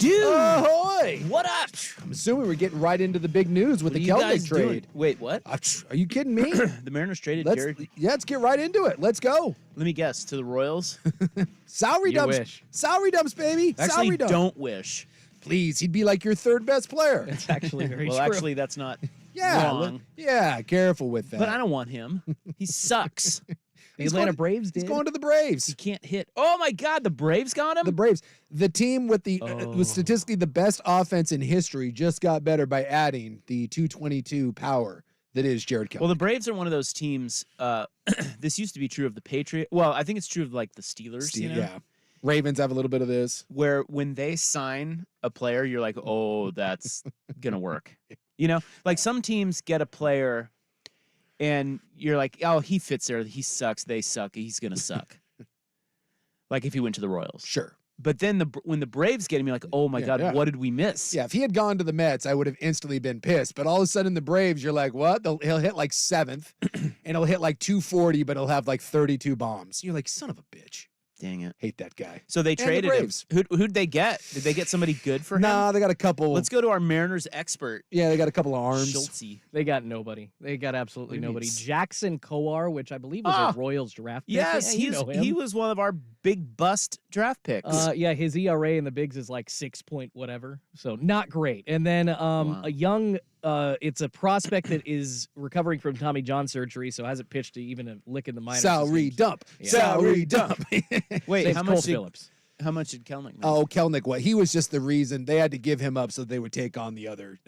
Dude! Ahoy! What up? I'm assuming we're getting right into the big news with the Kelnick trade. Wait, what? Are you kidding me? The Mariners traded Jerry. Let's get right into it. Let's go. Let me guess, to the Royals? Salary You dumps. wish. Salary dumps, baby. Actually, Salary dumps. don't wish. Please, he'd be like your third best player. It's actually very Well, true. actually, that's not Yeah. wrong. Yeah, careful with that. But I don't want him. He sucks. the Atlanta Braves He's did. going to the He Braves. can't hit. Oh, my God, the Braves got him? The Braves. The team with the Oh. with statistically the best offense in history just got better by adding the 222 power that is Jared Kelnick. Well, the Braves are one of those teams. This used to be true of the Patriots. Well, I think it's true of like the Steelers. You know? Yeah. Ravens have a little bit of this. Where when they sign a player, you're like, oh, that's gonna work. You know, like some teams get a player, and you're like, oh, he fits there. He sucks. They suck. He's gonna suck. Like if he went to the Royals. Sure. But then when the Braves get him, you're like, oh my God, yeah. what did we miss? Yeah, if he had gone to the Mets, I would have instantly been pissed. But all of a sudden, the Braves, you're like, what? He'll hit like 7th, and he'll hit like 240, but he'll have like 32 bombs. You're like, son of a bitch. Dang it. Hate that guy. So they the traded him. Braves. Who'd they get? Did they get somebody good for him? Nah, they got a couple. Let's go to our Mariners expert, Yeah, they got a couple of arms. Schultze. They got nobody. They got absolutely What do you nobody. mean? Jackson Kowar, which I believe was Ah. a Royals draft pick. Yes, Yeah, you know him. he was one of our big bust draft picks. Yeah, his ERA in the bigs is like 6 point whatever, so not great. And then a young, it's a prospect that is recovering from Tommy John surgery, so hasn't pitched to even a lick in the minors. Salary dump. Yeah. Salary dump. Wait, Name's how Cole much? Phillips. How much did Kelnick make? Oh, Kelnick, what? He was just the reason they had to give him up so they would take on the other.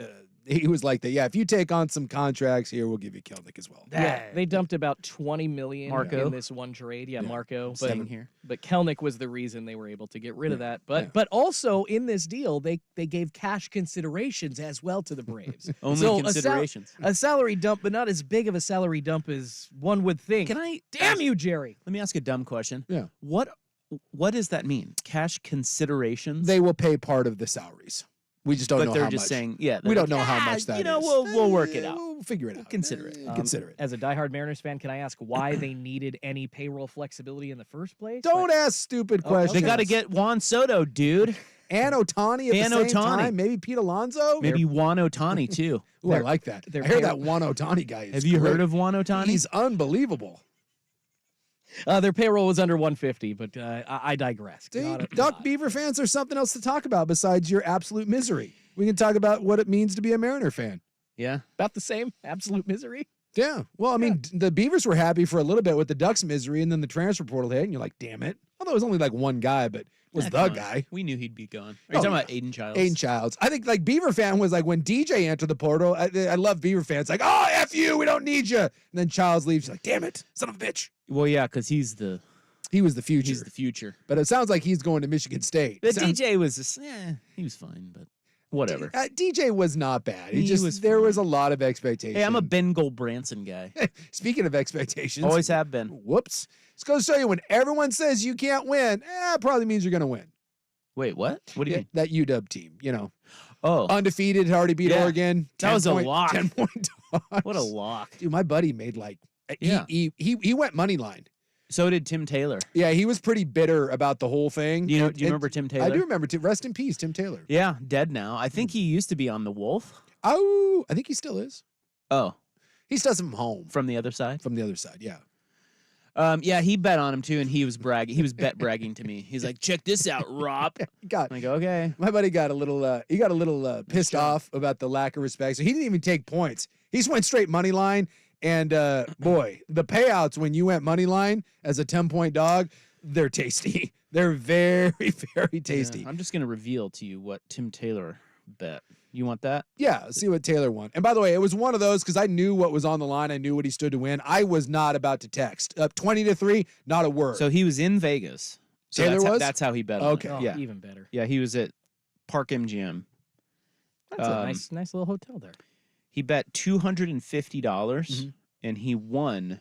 He was like that. Yeah, if you take on some contracts here, we'll give you Kelnick as well. Yeah, they dumped about $20 million Marco? in this one trade. Yeah, Marco. Staying here. But Kelnick was the reason they were able to get rid of that. But also in this deal, they gave cash considerations as well to the Braves. Only So considerations. A salary dump, but not as big of a salary dump as one would think. Can I? Damn you, Jerry! Let me ask a dumb question. Yeah. What does that mean? Cash considerations? They will pay part of the salaries. We just don't know but they're how just much. saying, yeah. We they're don't like, know how much that you know, is. we'll work it out. We'll figure it out. Consider it. Consider it. As a diehard Mariners fan, can I ask why they needed any payroll flexibility in the first place? Don't ask stupid questions. They got to get Juan Soto, dude. And Otani at And the same Ohtani. time. Maybe Pete Alonso. Maybe Juan Otani too. Ooh, I like that. they're I hear pay- that Juan Otani guy is Have you great. heard of Juan Otani? He's unbelievable. Their payroll was under 150, but I digress. See, God, Duck Beaver fans, there's something else to talk about besides your absolute misery. We can talk about what it means to be a Mariner fan. yeah. about the same. Absolute misery. Yeah. Well, I mean, the Beavers were happy for a little bit with the Ducks misery, and then the transfer portal hit, and you're like, damn it. Although it was only like one guy, but it was Yeah, the come on. guy. We knew he'd be gone. Are you Oh, talking yeah. about Aiden Childs? Aiden Childs. I think like Beaver fan was like when DJ entered the portal. I love Beaver fans. Like, oh, F you, we don't need you. And then Childs leaves. Like, damn it, son of a bitch. Well, yeah, because he's the future. He's the future. But it sounds like he's going to Michigan State. But Sounds- DJ was just, he was fine, but whatever. DJ was not bad. He Just was there fine. was a lot of expectation. Hey, I'm a Ben Branson guy. Speaking of expectations, Always have been. Whoops. It's going to show you when everyone says you can't win, it probably means you're going to win. Wait, what? What do you mean? That UW team, you know, Oh, undefeated, had already beat Yeah. Oregon. That was a 10 point- lock. 10-point dogs. what a lock. Dude, my buddy made like Yeah. he went money line. So did Tim Taylor. Yeah, he was pretty bitter about the whole thing. Do you And- remember Tim Taylor? I do remember. Rest in peace, Tim Taylor. Yeah, dead now. I think he used to be on the Wolf. Oh, I think he still is. Oh, He still does from home, from the other side. from the other side. Yeah. Yeah, he bet on him too, and he was bragging. He was bragging to me. He's like, "Check this out, Rob." Got I go, "Okay." my buddy got a little pissed off about the lack of respect, so he didn't even take points. He just went straight money line, and boy, the payouts when you went money line as a 10-point dog, they're tasty. They're very, very tasty. Yeah, I'm just gonna reveal to you what Tim Taylor bet. You want that? Yeah, let's see what Taylor won. And by the way, it was one of those because I knew what was on the line. I knew what he stood to win. I was not about to text. Up 20-3, not a word. So he was in Vegas. So Taylor was? That's how he bet. On Okay. it. Oh, Yeah. even better. Yeah, he was at Park MGM. That's a nice little hotel there. He bet $250 Mhm. and he won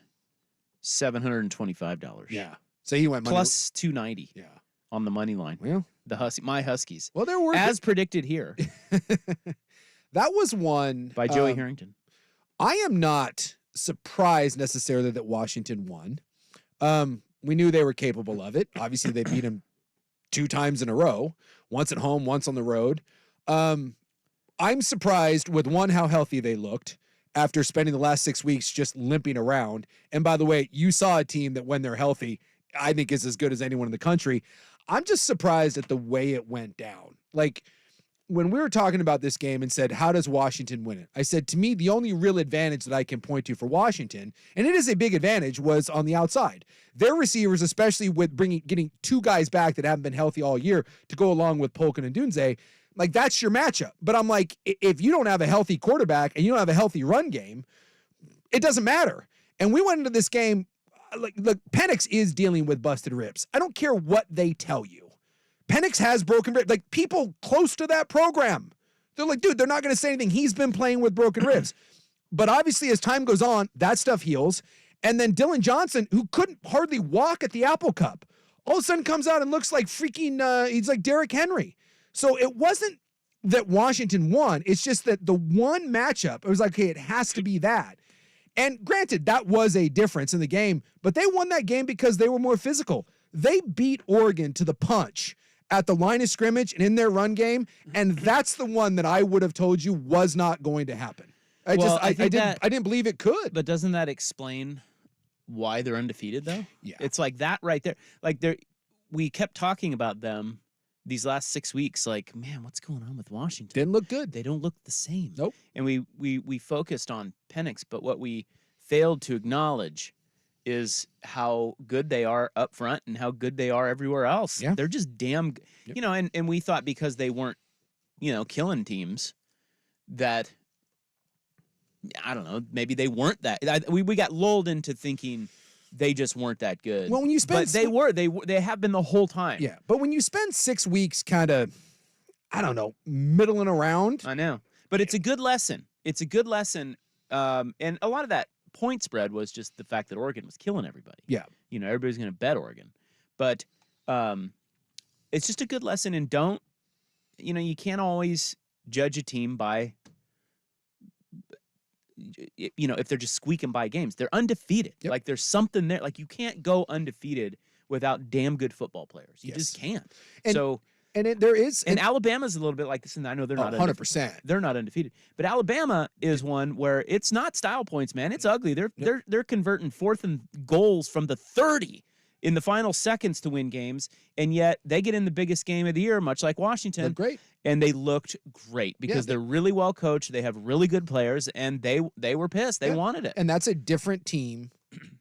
$725. yeah. So he went money. Plus 290 Yeah. on the money line. Well, My Huskies. well, there were As predicted here that was one by Joey Harrington. I am not surprised necessarily that Washington won. We knew they were capable of it. Obviously, they beat them 2 times in a row, once at home, once on the road. I'm surprised with one, how healthy they looked after spending the last 6 weeks just limping around. And by the way, you saw a team that when they're healthy, I think is as good as anyone in the country. I'm just surprised at the way it went down. Like when we were talking about this game and said, how does Washington win it? I said, to me, the only real advantage that I can point to for Washington, and it is a big advantage, was on the outside. Their receivers, especially with getting 2 guys back that haven't been healthy all year to go along with Polk and Ndunze, like that's your matchup. But I'm like, if you don't have a healthy quarterback and you don't have a healthy run game, it doesn't matter. And we went into this game, like, look, Penix is dealing with busted ribs. I don't care what they tell you. Penix has broken ribs. Like, people close to that program, they're like, dude, they're not going to say anything. He's been playing with broken ribs. But obviously, as time goes on, that stuff heals. And then Dylan Johnson, who couldn't hardly walk at the Apple Cup, all of a sudden comes out and looks like freaking, he's like Derrick Henry. So it wasn't that Washington won. It's just that the one matchup, it was like, okay, it has to be that. And granted, that was a difference in the game, but they won that game because they were more physical. They beat Oregon to the punch at the line of scrimmage and in their run game, and that's the one that I would have told you was not going to happen. I didn't believe it could. But doesn't that explain why they're undefeated, though? Yeah. It's like that right there. Like, we kept talking about them these last 6 weeks, like, man, what's going on with Washington? Didn't look good. They don't look the same. Nope. And we focused on Penix, but what we failed to acknowledge is how good they are up front and how good they are everywhere else. Yeah. They're just damn, Yep. And we thought because they weren't, killing teams that, I don't know, maybe they weren't that. We got lulled into thinking they just weren't that good. Well, when you spend, but they have been the whole time. Yeah, but when you spend 6 weeks kind of, I don't know, middling around. I know, but it's a good lesson. It's a good lesson, and a lot of that point spread was just the fact that Oregon was killing everybody. Yeah, everybody's going to bet Oregon, but it's just a good lesson. And don't, you can't always judge a team by, if they're just squeaking by games. They're undefeated. Yep. Like, there's something there. Like, you can't go undefeated without damn good football players. You just can't. There is, and Alabama's a little bit like this, and I know they're not 100%. They're not undefeated, but Alabama is one where it's not style points, man. It's ugly. They're converting 4th and goals from the 30 in the final seconds to win games, and yet they get in the biggest game of the year, much like Washington. Looked great. And they looked great because they're really well coached. They have really good players, and they were pissed. They wanted it. And that's a different team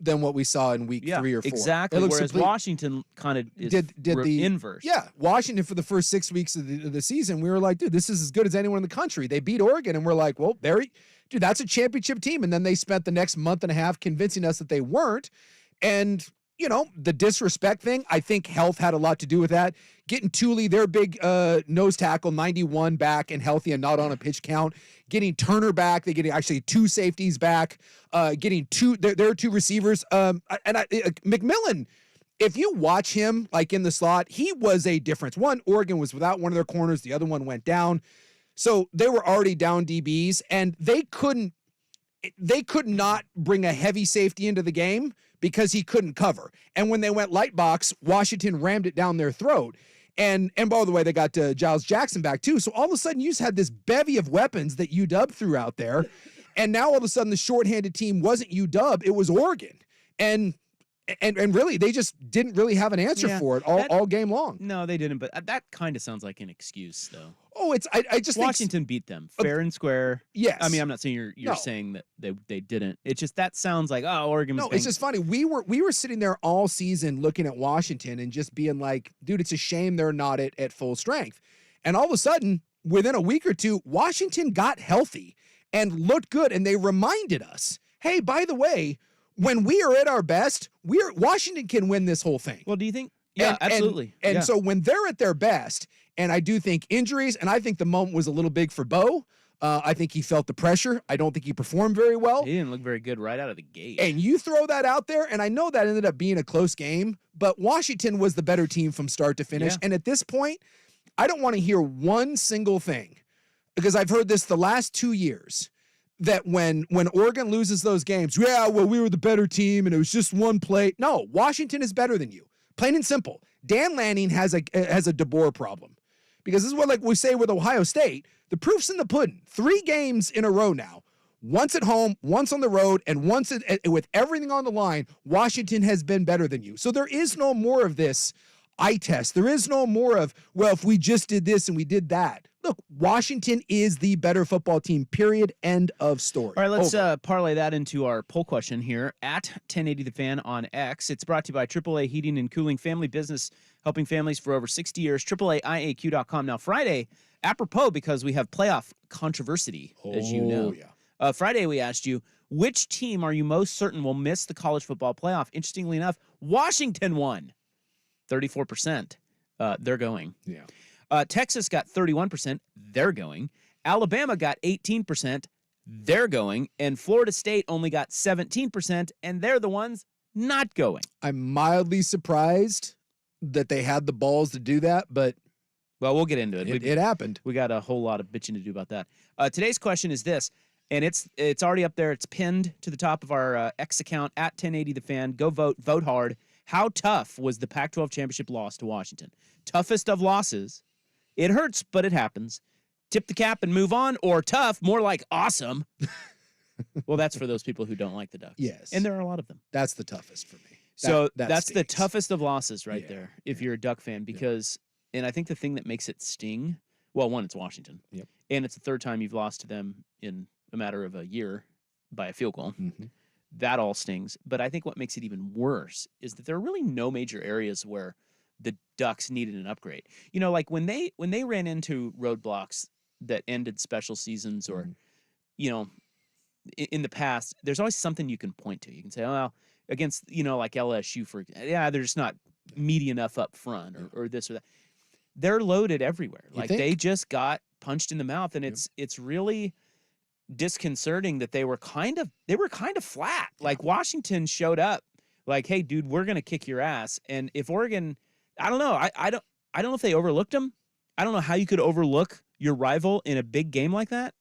than what we saw in week 3 or 4. Exactly. Whereas Washington kind of did the inverse. Yeah, Washington for the first 6 weeks of the season, we were like, dude, this is as good as anyone in the country. They beat Oregon, and we're like, well, dude, that's a championship team. And then they spent the next month and a half convincing us that they weren't. And the disrespect thing, I think health had a lot to do with that. Getting Thule, their big nose tackle, 91 back and healthy and not on a pitch count. Getting Turner back. They getting actually 2 safeties back. Getting their 2 receivers. McMillan, if you watch him like in the slot, he was a difference. One, Oregon was without one of their corners. The other one went down. So they were already down DBs, and they could not bring a heavy safety into the game because he couldn't cover. And when they went light box, Washington rammed it down their throat. And by the way, they got Giles Jackson back too. So all of a sudden you just had this bevy of weapons that UW threw out there. And now all of a sudden the shorthanded team wasn't UW, it was Oregon. And really, they just didn't really have an answer for it all game long. No, they didn't. But that kind of sounds like an excuse, though. Oh, I just Washington beat them fair and square. Yes. I mean, I'm not saying you're saying that they didn't. It's just that sounds like, Oregon was it's just funny. We were sitting there all season looking at Washington and just being like, dude, it's a shame they're not at full strength. And all of a sudden, within a week or two, Washington got healthy and looked good, and they reminded us, hey, by the way, when we are at our best, Washington can win this whole thing. Well, do you think? Yeah, absolutely. And so when they're at their best, and I do think injuries, and I think the moment was a little big for Bo. I think he felt the pressure. I don't think he performed very well. He didn't look very good right out of the gate. And you throw that out there, and I know that ended up being a close game, but Washington was the better team from start to finish. Yeah. And at this point, I don't want to hear one single thing, because I've heard this the last 2 years, that when Oregon loses those games, we were the better team and it was just one play. No, Washington is better than you Plain and simple. Dan Lanning has a DeBoer problem. Because this is what, like we say with Ohio State, the proof's in the pudding. 3 games in a row now. Once at home, once on the road, and once with everything on the line, Washington has been better than you. So there is no more of this eye test. There is no more of, well, if we just did this and we did that. Look, Washington is the better football team, period, end of story. All right, let's parlay that into our poll question here at 1080 The Fan on X. It's brought to you by AAA Heating and Cooling, family business helping families for over 60 years, AAAIAQ.com. Now, Friday, apropos because we have playoff controversy, as you know. Yeah. Friday, we asked you, which team are you most certain will miss the college football playoff? Interestingly enough, Washington won 34%. They're going. Yeah. Texas got 31%. They're going. Alabama got 18%. They're going. And Florida State only got 17%, and they're the ones not going. I'm mildly surprised that they had the balls to do that, but well, we'll get into it. It happened. We got a whole lot of bitching to do about that. Today's question is this, and it's already up there. It's pinned to the top of our X account at 1080 The Fan. Go vote. Vote hard. How tough was the Pac-12 championship loss to Washington? Toughest of losses. It hurts, but it happens. Tip the cap and move on, or tough, more like awesome. Well, that's for those people who don't like the Ducks. Yes. And there are a lot of them. That's the toughest for me. That's the stings. toughest of losses right there if you're a Duck fan because, and I think the thing that makes it sting, well, one, it's Washington. Yep. And it's the third time you've lost to them in a matter of a year by a field goal. Mm-hmm. That all stings. But I think what makes it even worse is that there are really no major areas where the Ducks needed an upgrade. You know, like when they ran into roadblocks that ended special seasons or, you know, in the past, there's always something you can point to. You can say, oh, well, against, you know, like LSU, they're just not meaty enough up front or this or that. They're loaded everywhere. Like they just got punched in the mouth, and it's really disconcerting that they were kind of flat. Like Washington showed up like, hey, dude, we're gonna kick your ass. And if Oregon, I don't know. I don't know if they overlooked them. I don't know how you could overlook your rival in a big game like that.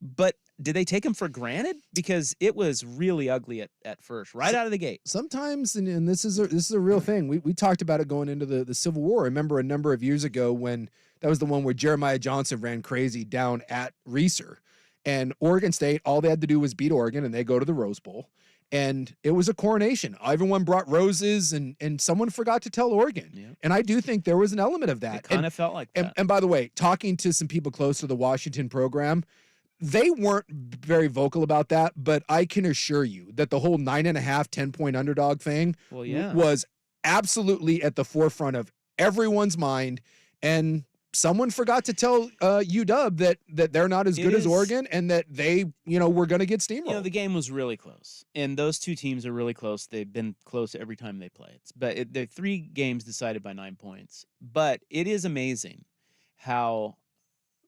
But did they take him for granted? Because it was really ugly at first, right out of the gate. Sometimes, and this is a real thing. We talked about it going into the Civil War. I remember a number of years ago when that was the one where Jeremiah Johnson ran crazy down at Reeser. And Oregon State, all they had to do was beat Oregon, and they go to the Rose Bowl. And it was a coronation. Everyone brought roses, and someone forgot to tell Oregon. Yeah. And I do think there was an element of that. It kind of felt like that. And by the way, talking to some people close to the Washington program, they weren't very vocal about that, but I can assure you that the whole 9.5, 10-point underdog thing was absolutely at the forefront of everyone's mind. And someone forgot to tell UW that they're not as good as Oregon and that they, were going to get steamrolled. The game was really close, and those two teams are really close. They've been close every time they play. They're 3 games decided by 9 points. But it is amazing how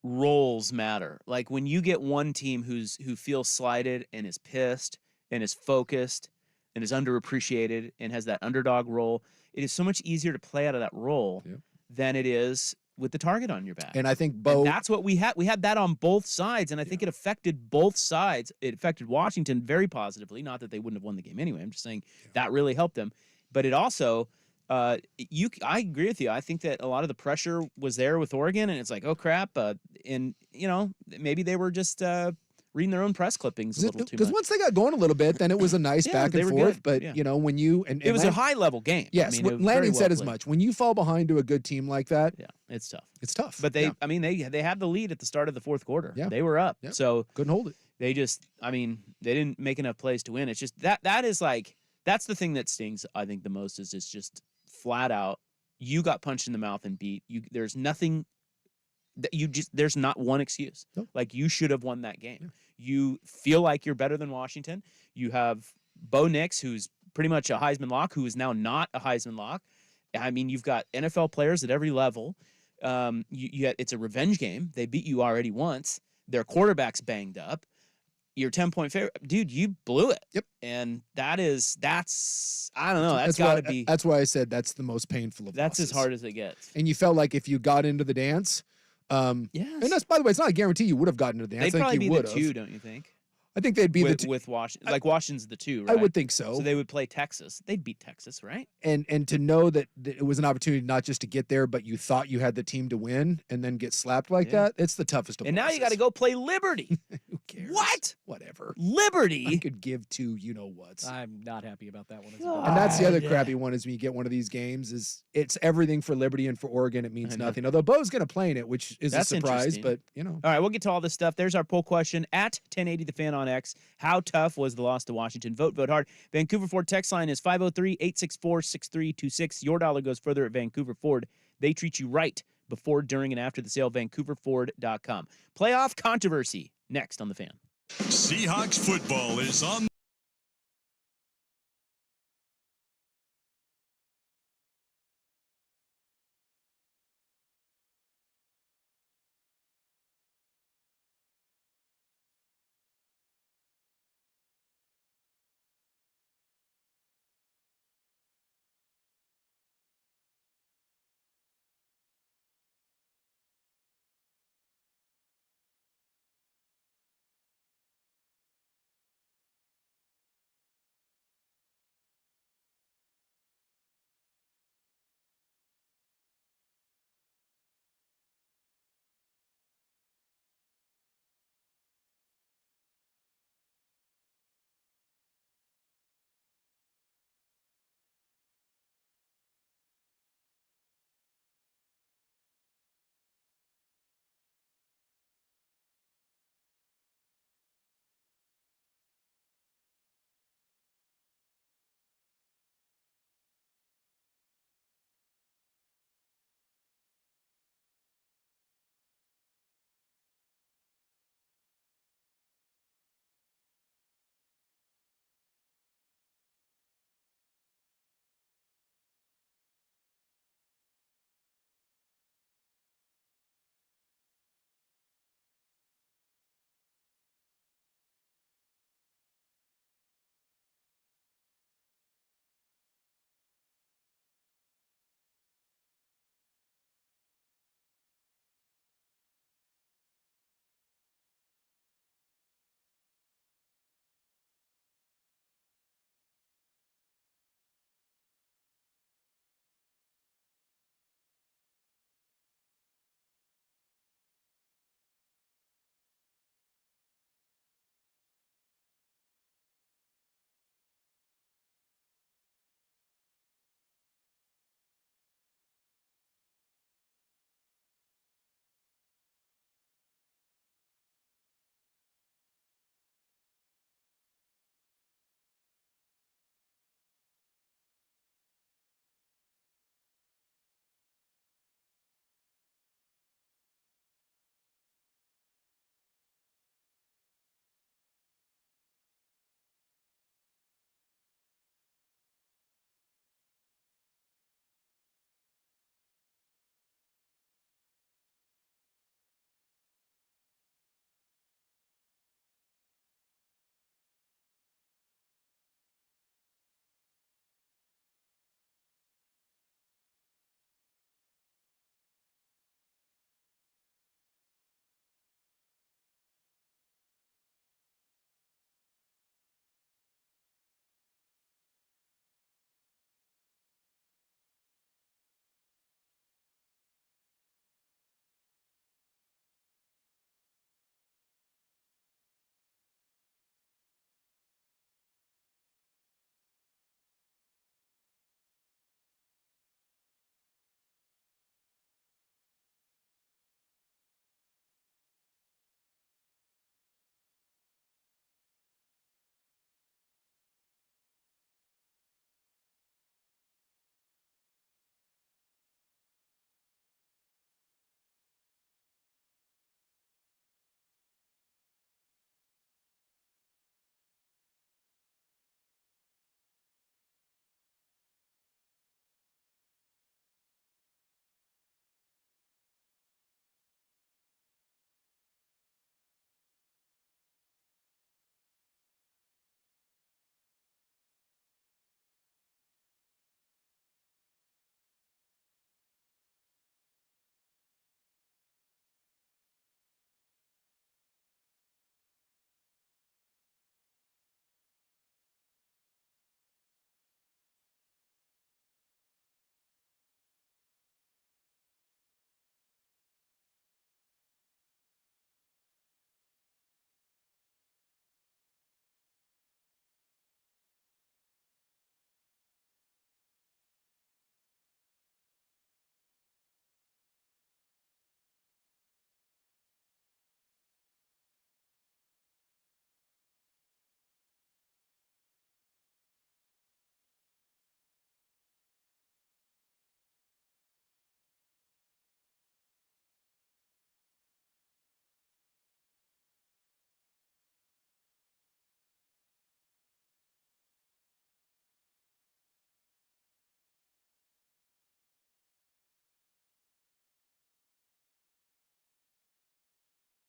roles matter. Like when you get one team who feels slighted and is pissed and is focused and is underappreciated and has that underdog role, it is so much easier to play out of that role than it is with the target on your back. And I think that's what we had. We had that on both sides, and I think it affected both sides. It affected Washington very positively. Not that they wouldn't have won the game anyway. I'm just saying that really helped them. But it also, I agree with you. I think that a lot of the pressure was there with Oregon, and it's like, oh crap. And maybe they were just reading their own press clippings a little too much. Because once they got going a little bit, then it was a nice back and forth. Good. But when you and it was a high level game. Yes, Lanning said as much. When you fall behind to a good team like that, it's tough. It's tough. But they had the lead at the start of the fourth quarter. Yeah. They were up, so couldn't hold it. They just, they didn't make enough plays to win. It's just that is like that's the thing that stings. I think the most is it's just flat out. You got punched in the mouth and beat. There's nothing. There's not one excuse. Nope. Like you should have won that game. Yeah. You feel like you're better than Washington. You have Bo Nix, who's pretty much a Heisman lock, who is now not a Heisman lock. You've got NFL players at every level. It's a revenge game. They beat you already once. Their quarterback's banged up. You're 10-point favorite. Dude, you blew it. Yep. And that's I don't know. That's got to be. That's why I said that's the most painful of That's losses. as hard as it gets. And you felt like if you got into the dance, yes. And that's, by the way, it's not a guarantee you would have gotten into the dance. They'd probably be the would've. 2, don't you think? I think they'd be with Washington. Like Washington's the 2, right? I would think so. So they would play Texas. They'd beat Texas, right? And to know that it was an opportunity not just to get there, but you thought you had the team to win and then get slapped like that, it's the toughest of And now you got to go play Liberty. Who cares? What? Whatever. Liberty? I could give 2 you-know-whats. I'm not happy about that one. And that's the other crappy one is when you get one of these games is it's everything for Liberty and for Oregon. It means nothing. Although Bo's going to play in it, which is a surprise, but you know. All right, we'll get to all this stuff. There's our poll question at 1080 the fan on X. How tough was the loss to Washington? Vote hard. Vancouver Ford text line is 503-864-6326. Your dollar goes further at Vancouver Ford. They treat you right before, during, and after the sale. VancouverFord.com. Playoff controversy next on the Fan. Seahawks football is on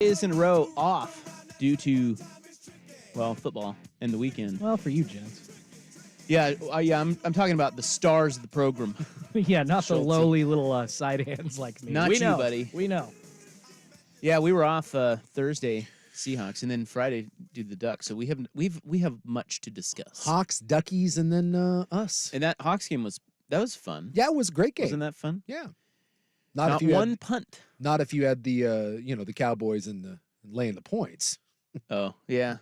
Days in a row off due to, well, football and the weekend. Well, for you, gents. Yeah, I'm talking about the stars of the program. Yeah, not the Schultzy. lowly little side hands like me. Not we you, know, buddy. We know. Yeah, we were off Thursday, Seahawks, and then Friday do the Ducks. So we have much to discuss. Hawks, Duckies, and then us. And that Hawks game was fun. Yeah, it was a great game. Wasn't that fun? Yeah. Not if you one had, punt. Not if you had the the Cowboys and the laying the points. Oh yeah,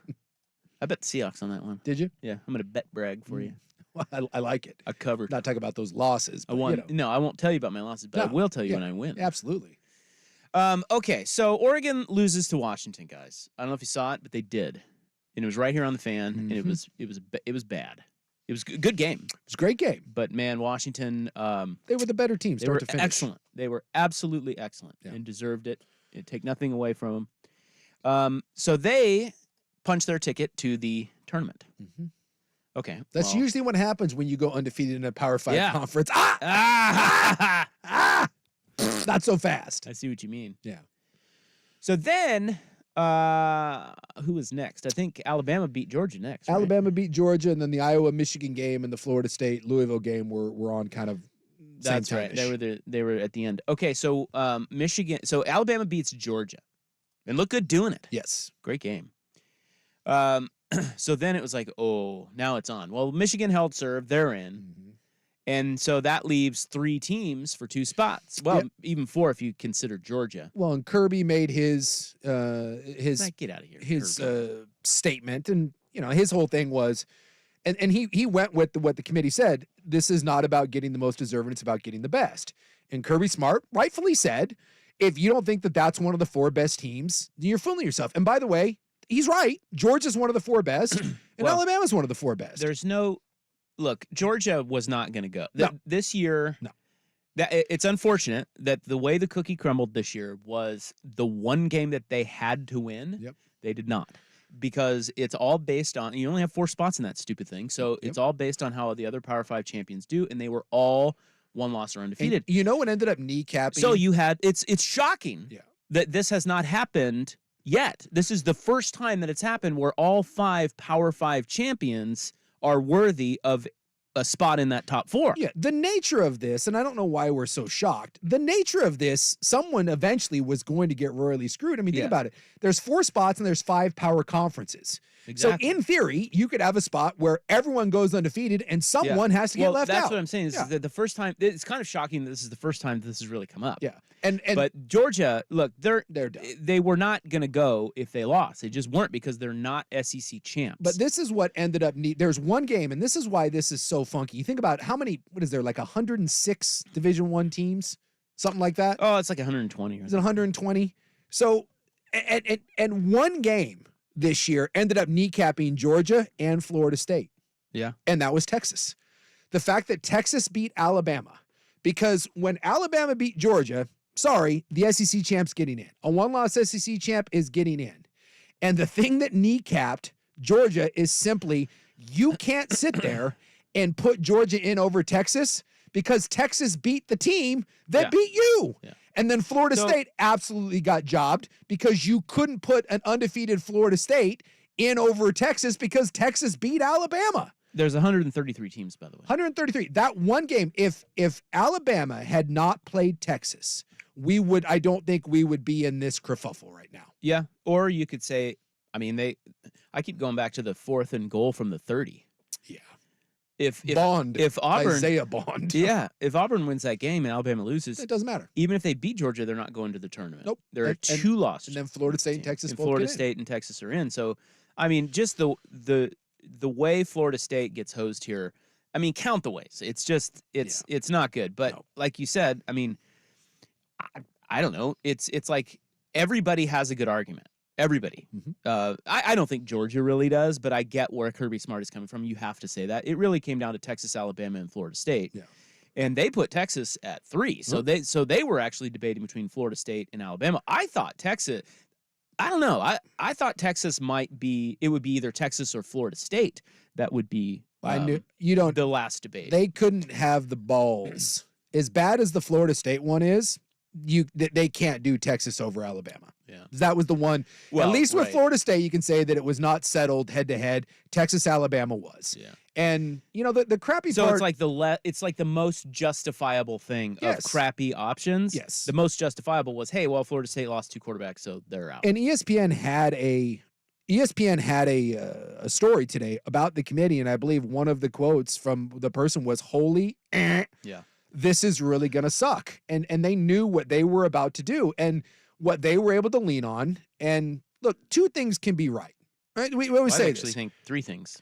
I bet the Seahawks on that one. Did you? Yeah, I'm gonna bet brag for you. Well, I like it. I covered. Not talking about those losses. I But, won. you know. No, I won't tell you about my losses, but I No, will tell you yeah, when I win. Absolutely. Okay, so Oregon loses to Washington, guys. I don't know if you saw it, but they did, and it was right here on the fan, and it was bad. It was a good game, It was a great game. but man, Washington, They were the better team, they were start to finish. excellent. They were absolutely excellent Yeah. and deserved it. It'd take nothing away from them. So they punched their ticket to the tournament. Mhm. Okay, That's well, usually what happens when you go undefeated in a Power 5 Yeah. conference. Ah! Not so fast. I see what you mean. Yeah. So then, who was next? I think Alabama beat Georgia next. right? Alabama beat Georgia, and then the Iowa-Michigan game and the Florida State-Louisville game were on kind of same That's right. time-ish. They were at the end. Okay, so Michigan. So Alabama beats Georgia, and look good doing it. Yes. Great game. So then it was like, oh, now it's on. Well, Michigan held serve. They're in. Mhm. And so that leaves 3 teams for 2 spots. Well, Yep. even 4 if you consider Georgia. Well, and Kirby made his Get out of here. his Kirby. statement, and his whole thing was, and he went with what the committee said. This is not about getting the most deserving; it's about getting the best. And Kirby Smart rightfully said, if you don't think that that's one of the 4 best teams, you're fooling yourself. And by the way, he's right. Georgia's one of the 4 best, and Well, Alabama's one of the 4 best. There's no look. Georgia was not going to go No. this year. No. It's unfortunate that the way the cookie crumbled this year was the one game that they had to win. Yep. They did not, because it's all based on you only have 4 spots in that stupid thing. So it's all based on how the other Power 5 champions do, and they were all 1 loss or undefeated. And you know what ended up kneecapping? So you had it's shocking Yeah. that this has not happened yet. This is the first time that it's happened where all 5 Power 5 champions are worthy of a spot in that top 4. Yeah, the nature of this, and I don't know why we're so shocked. The nature of this, someone eventually was going to get royally screwed. I mean, think Yeah. about it. There's 4 spots and there's 5 power conferences. Exactly. So in theory, you could have a spot where everyone goes undefeated and someone has to get left that's out. what I'm saying. This Yeah. is that the first time. It's kind of shocking that this is the first time this has really come up. Yeah. And But Georgia, look, they're done. they were not going to go if they lost. They just weren't, because they're not SEC champs. But this is what ended up there's one game, and this is why this is so funky. You think about how many, what is there, like 106 Division I teams? Something like that? oh, it's like 120 or Is it something. 120? So, and one game this year ended up kneecapping Georgia and Florida State. Yeah. And that was Texas. The fact that Texas beat Alabama, because when Alabama beat Georgia, sorry, the SEC champ's getting in. A 1-loss SEC champ is getting in. And the thing that kneecapped Georgia is simply, you can't sit there and put Georgia in over Texas, because Texas beat the team that Yeah. beat you. Yeah. And then Florida So- State absolutely got jobbed because you couldn't put an undefeated Florida State in over Texas because Texas beat Alabama. There's 133 teams, by the way. 133. That one game, if Alabama had not played Texas, I don't think we would be in this kerfuffle right now. Yeah. Or you could say, I mean, I keep going back to the 4th and goal from the 30. Yeah. If Bond. if Auburn, Isaiah Bond. yeah, if Auburn wins that game and Alabama loses, It doesn't matter. even if they beat Georgia, they're not going to the tournament. Nope. There are And- 2 losses. And then Florida State and Texas And both Florida get in. State and Texas are in. So, I mean, just the way Florida State gets hosed here, I mean, count the ways. It's just it's not good. But No. like you said, I mean, I don't know. It's like everybody has a good argument. Everybody. Mhm. I don't think Georgia really does, but I get where Kirby Smart is coming from. You have to say that. It really came down to Texas, Alabama, and Florida State. Yeah. And they put Texas at 3. So they were actually debating between Florida State and Alabama. I thought Texas, I don't know. I thought Texas would be either Texas or Florida State. That would be I knew you don't. the last debate. They couldn't have the balls. As bad as the Florida State one is, they can't do Texas over Alabama. Yeah. That was the one. Well, at least with right. Florida State, you can say that it was not settled head to head. Texas Alabama was. Yeah. And the crappy So part. it's like the most justification thing of crappy options. Yes. The most justifiable was, hey, well, Florida State lost 2 quarterbacks, so they're out. And ESPN had a story today about the committee, and I believe one of the quotes from the person was, "Holy, Yeah. this is really gonna suck." And they knew what they were about to do and what they were able to lean on. And look, 2 things can be right. Right? We always say I actually this. think 3 things.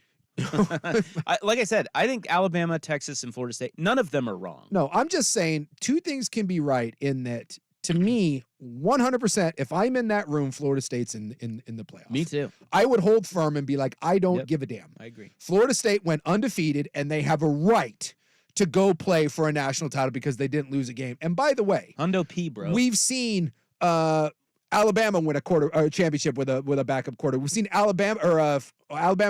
Like I said, I think Alabama, Texas, and Florida State, none of them are wrong. No, I'm just saying 2 things can be right in that. To me, 100%, if I'm in that room, Florida State's in the playoffs. Me too. I would hold firm and be like, I don't give a damn. I agree. Florida State went undefeated, and they have a right to go play for a national title because they didn't lose a game. And by the way, Hundo P, bro. we've seen Alabama win a championship with a backup quarter. We've seen Alabama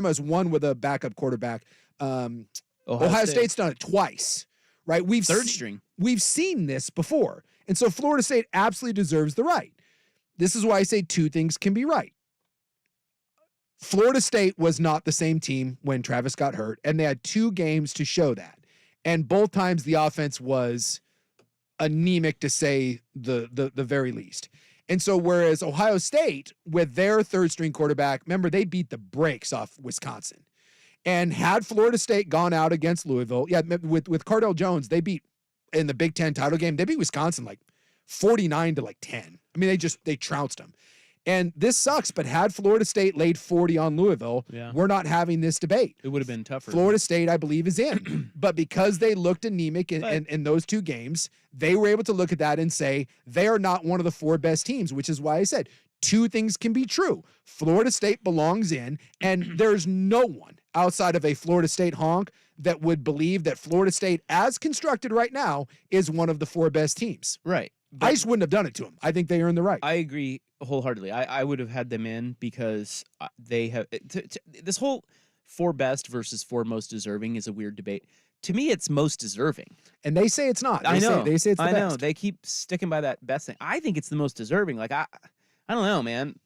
has won with a backup quarterback. Ohio State's done it twice, right? Third string. We've seen this before. And so Florida State absolutely deserves the right. This is why I say 2 things can be right. Florida State was not the same team when Travis got hurt, and they had 2 games to show that. And both times the offense was anemic, to say the very least. And so whereas Ohio State, with their third string quarterback, remember, they beat the brakes off Wisconsin. And had Florida State gone out against Louisville, with Cardell Jones, they beat, in the Big Ten title game, they beat Wisconsin like 49 to like 10. I mean, they trounced them. And this sucks, but had Florida State laid 40 on Louisville, we're not having this debate. It would have been tougher. Florida State, I believe, is in. But because they looked anemic in those 2 games, they were able to look at that and say they are not one of the 4 best teams, which is why I said 2 things can be true. Florida State belongs in, and there's no one outside of a Florida State honk that would believe that Florida State, as constructed right now, is one of the 4 best teams. Right. I just wouldn't have done it to them. I think they earned the right. I agree wholeheartedly. I would have had them in because they have this whole 4 best versus 4 most deserving is a weird debate. To me, it's most deserving. And they say it's not. I know. They say it's the best. I know. They keep sticking by that best thing. I think it's the most deserving. Like, I don't know, man.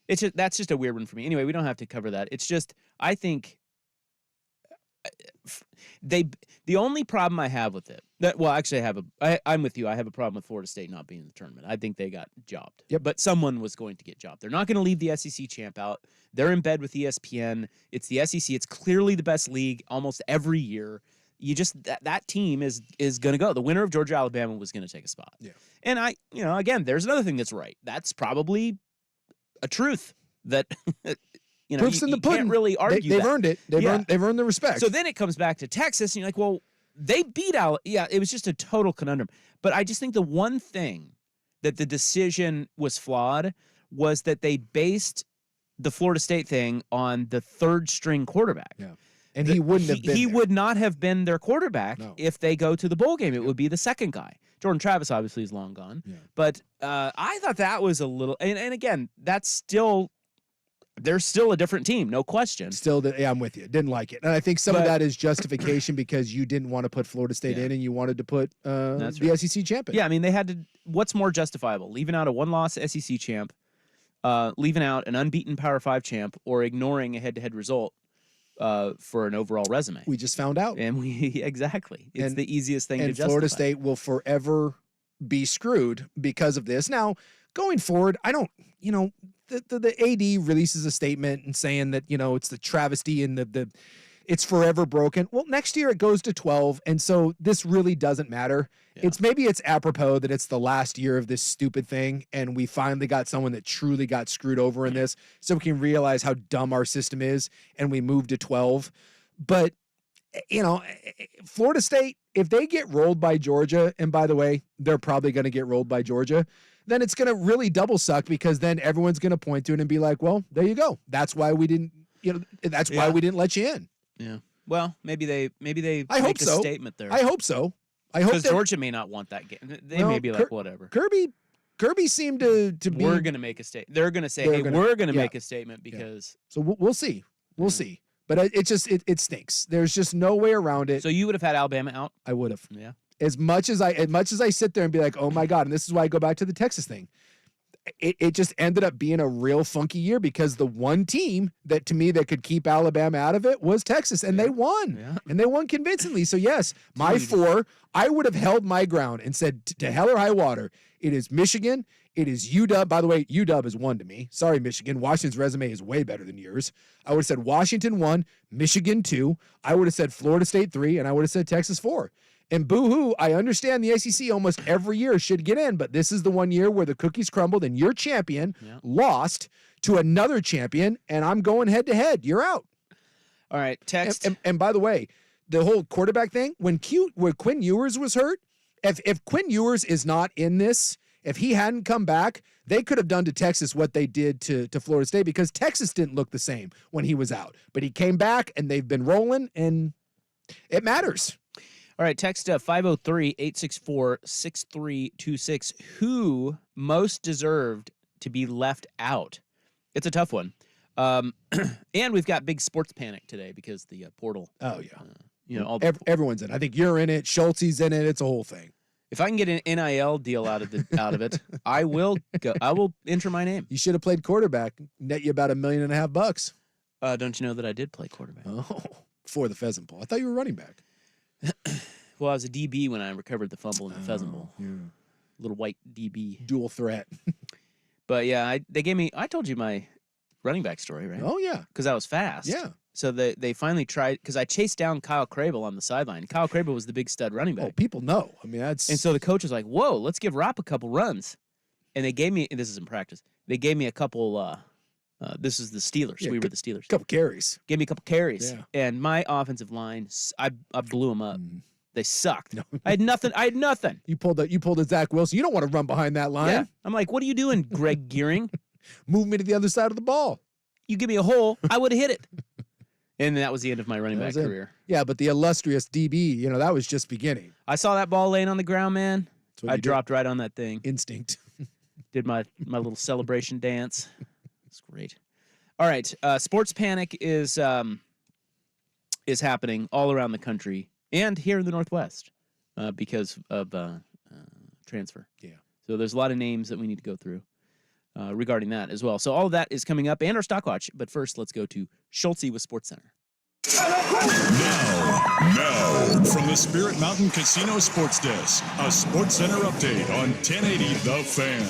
That's just a weird one for me. Anyway, we don't have to cover that. It's just, I think the only problem I have with it, actually I'm with you. I have a problem with Florida State not being in the tournament. I think they got jobbed. Yep. But someone was going to get jobbed. They're not going to leave the SEC champ out. They're in bed with ESPN. It's the SEC. It's clearly the best league almost every year. You just that team is going to go. The winner of Georgia Alabama was going to take a spot. Yeah. And again, there's another thing that's right. That's probably a truth that Proof's in the pudding. Can't really argue. They've earned it. They've earned the respect. So then it comes back to Texas, and you're like, well, they beat out. Yeah, it was just a total conundrum. But I just think the one thing that the decision was flawed was that they based the Florida State thing on the third string quarterback. Yeah. And he wouldn't have been. He would not have been their quarterback if they go to the bowl game. It would be the second guy. Jordan Travis obviously is long gone. Yeah. But I thought that was a little. And again, that's still. They're still a different team, no question. I'm with you. Didn't like it. And I think some of that is justification because you didn't want to put Florida State in and you wanted to put the SEC champ in. Yeah, I mean, they had to. What's more justifiable? Leaving out a 1-loss SEC champ, leaving out an unbeaten Power 5 champ, or ignoring a head-to-head result for an overall resume? We just found out. And exactly. It's the easiest thing to justify. And Florida State will forever be screwed because of this. Now, going forward, I don't, the AD releases a statement and saying that, it's the travesty and the it's forever broken. Well, next year it goes to 12, and so this really doesn't matter. Yeah. It's apropos that it's the last year of this stupid thing, and we finally got someone that truly got screwed over in this, so we can realize how dumb our system is, and we move to 12. But, Florida State, if they get rolled by Georgia, and by the way, they're probably going to get rolled by Georgia, then it's going to really double suck because then everyone's going to point to it and be like, well, there you go. That's why we didn't, why we didn't let you in. Yeah. Well, maybe they I make hope so. a statement there. I hope so. I hope because Georgia may not want that game. They may be like, whatever. Kirby seemed to be. We're going to make a statement. They're going to say, we're going to make a statement because. So we'll see. We'll see. But it stinks. There's just no way around it. So you would have had Alabama out? I would have. Yeah. as much as I sit there and be like, oh my God, and this is why I go back to the Texas thing. It just ended up being a real funky year because the one team that to me that could keep Alabama out of it was Texas, and they won. Yeah. And they won convincingly. So yes, my 4, I would have held my ground and said to hell or high water, it is Michigan, it is UW. By the way, UW is 1 to me. Sorry, Michigan. Washington's resume is way better than yours. I would have said Washington 1, Michigan 2. I would have said Florida State 3, and I would have said Texas 4. And boo-hoo, I understand the SEC almost every year should get in, but this is the one year where the cookies crumbled and your champion lost to another champion, and I'm going head-to-head. You're out. All right, text. And by the way, the whole quarterback thing, when Quinn Ewers was hurt, if Quinn Ewers is not in this, if he hadn't come back, they could have done to Texas what they did to Florida State because Texas didn't look the same when he was out. But he came back, and they've been rolling, and it matters. All right, text 503-864-6326. Who most deserved to be left out? It's a tough one. And we've got big sports panic today because the portal. Oh, yeah. Everyone's in. I think you're in it. Schultze's in it. It's a whole thing. If I can get an NIL deal out of it, I will go. I will enter my name. You should have played quarterback. Net you about $1.5 million. Don't you know that I did play quarterback? Oh, for the Pheasant Bowl. I thought you were running back. Well, I was a DB when I recovered the fumble in the Pheasant Bowl. Yeah. Little white DB. Dual threat. But yeah, they gave me. I told you my running back story, right? Oh yeah, because I was fast. Yeah. So they finally tried because I chased down Kyle Crable on the sideline. Kyle Crable was the big stud running back. Oh, people know. I mean, that's and so the coach was like, "Whoa, let's give Ropp a couple runs," and they gave me. And this is in practice. They gave me a couple. This is the Steelers. Yeah, we were the Steelers. Couple carries. Gave me a couple carries, Yeah. and my offensive line, I blew them up. They sucked. No. I had nothing. You pulled a Zach Wilson. You don't want to run behind that line. Yeah. I'm like, what are you doing, Greg Gearing? Move me to the other side of the ball. You give me a hole, I would have hit it. And that was the end of my running back career. Yeah, but the illustrious DB, that was just beginning. I saw that ball laying on the ground, man. I dropped right on that thing. Instinct. Did my little celebration dance. It's great. All right, sports panic is happening all around the country and here in the Northwest because of transfer. Yeah. So there's a lot of names that we need to go through regarding that as well. So all of that is coming up and our Stockwatch. But first, let's go to Schultze with SportsCenter. Now, from the Spirit Mountain Casino Sports Desk, a SportsCenter update on 1080 The Fan.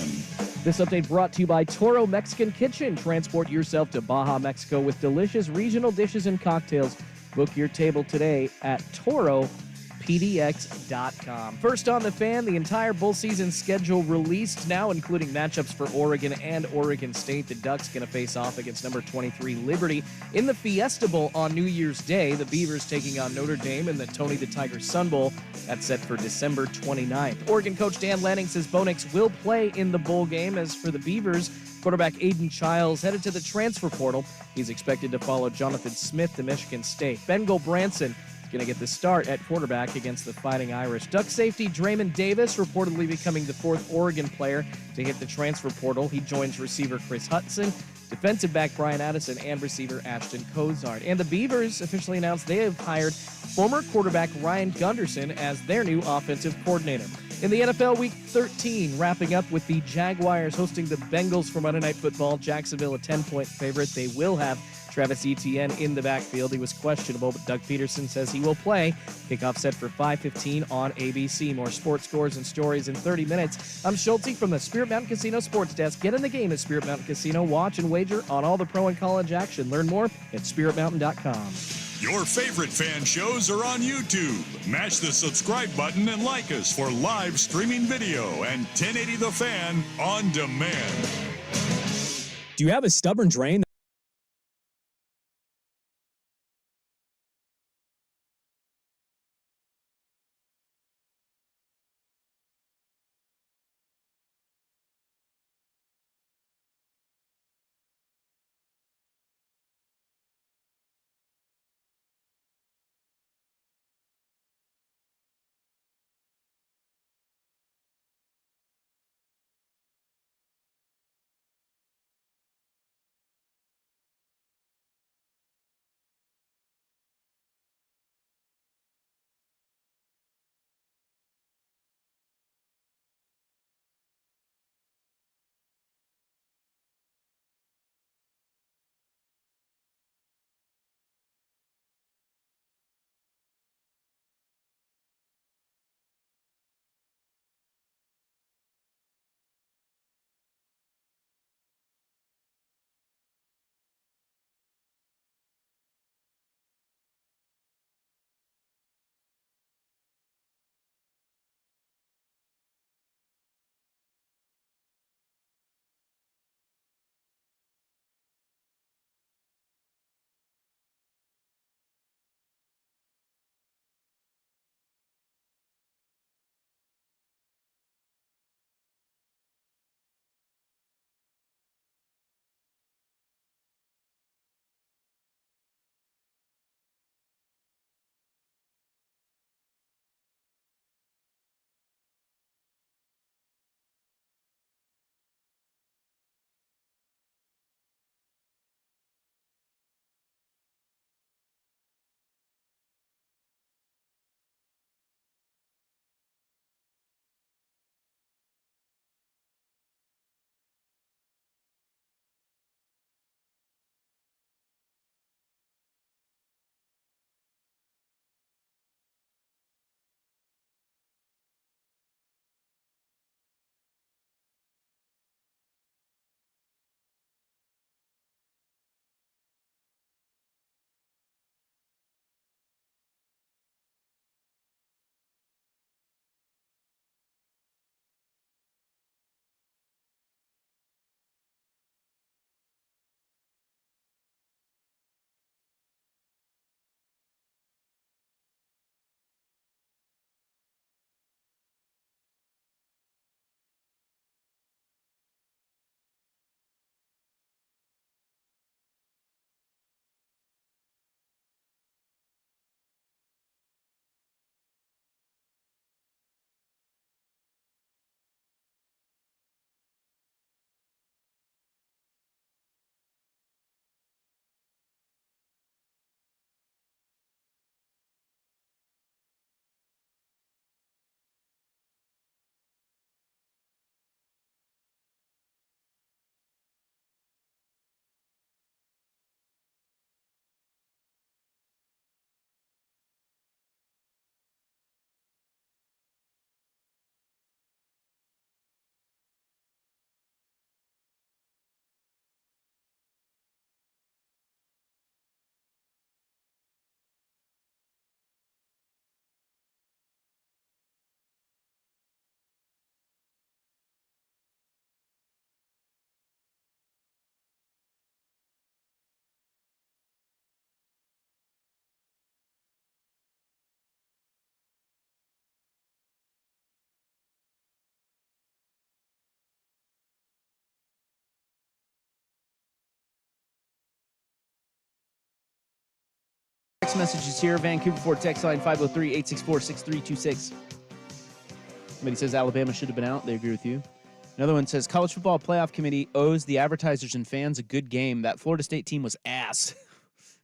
This update brought to you by Toro Mexican Kitchen. Transport yourself to Baja, Mexico with delicious regional dishes and cocktails. Book your table today at ToroPDX.com. First on the Fan, the entire bowl season schedule released now, including matchups for Oregon and Oregon State. The Ducks going to face off against number 23 Liberty in the Fiesta Bowl on New Year's Day. The Beavers taking on Notre Dame in the Tony the Tiger Sun Bowl. That's set for December 29th. Oregon coach Dan Lanning says Bo Nix will play in the bowl game. As for the Beavers, quarterback Aiden Childs headed to the transfer portal. He's expected to follow Jonathan Smith to Michigan State. Ben Branson is going to get the start at quarterback against the Fighting Irish. Duck safety Draymond Davis reportedly becoming the fourth Oregon player to hit the transfer portal. He joins receiver Chris Hudson, defensive back Brian Addison, and receiver Ashton Cozart. And the Beavers officially announced they have hired former quarterback Ryan Gunderson as their new offensive coordinator. In the NFL, Week 13, wrapping up with the Jaguars hosting the Bengals for Monday Night Football. Jacksonville a 10-point favorite. They will have Travis Etienne in the backfield. He was questionable, but Doug Peterson says he will play. Kickoff set for 5:15 on ABC. More sports scores and stories in 30 minutes. I'm Schultze from the Spirit Mountain Casino Sports Desk. Get in the game at Spirit Mountain Casino. Watch and wager on all the pro and college action. Learn more at spiritmountain.com. Your favorite fan shows are on YouTube. Mash the subscribe button and like us for live streaming video and 1080 The Fan on demand. Do you have a stubborn drain text messages here. Vancouver Ford text line 503-864-6326. Somebody says Alabama should have been out. They agree with you. Another one says College Football Playoff Committee owes the advertisers and fans a good game. That Florida State team was ass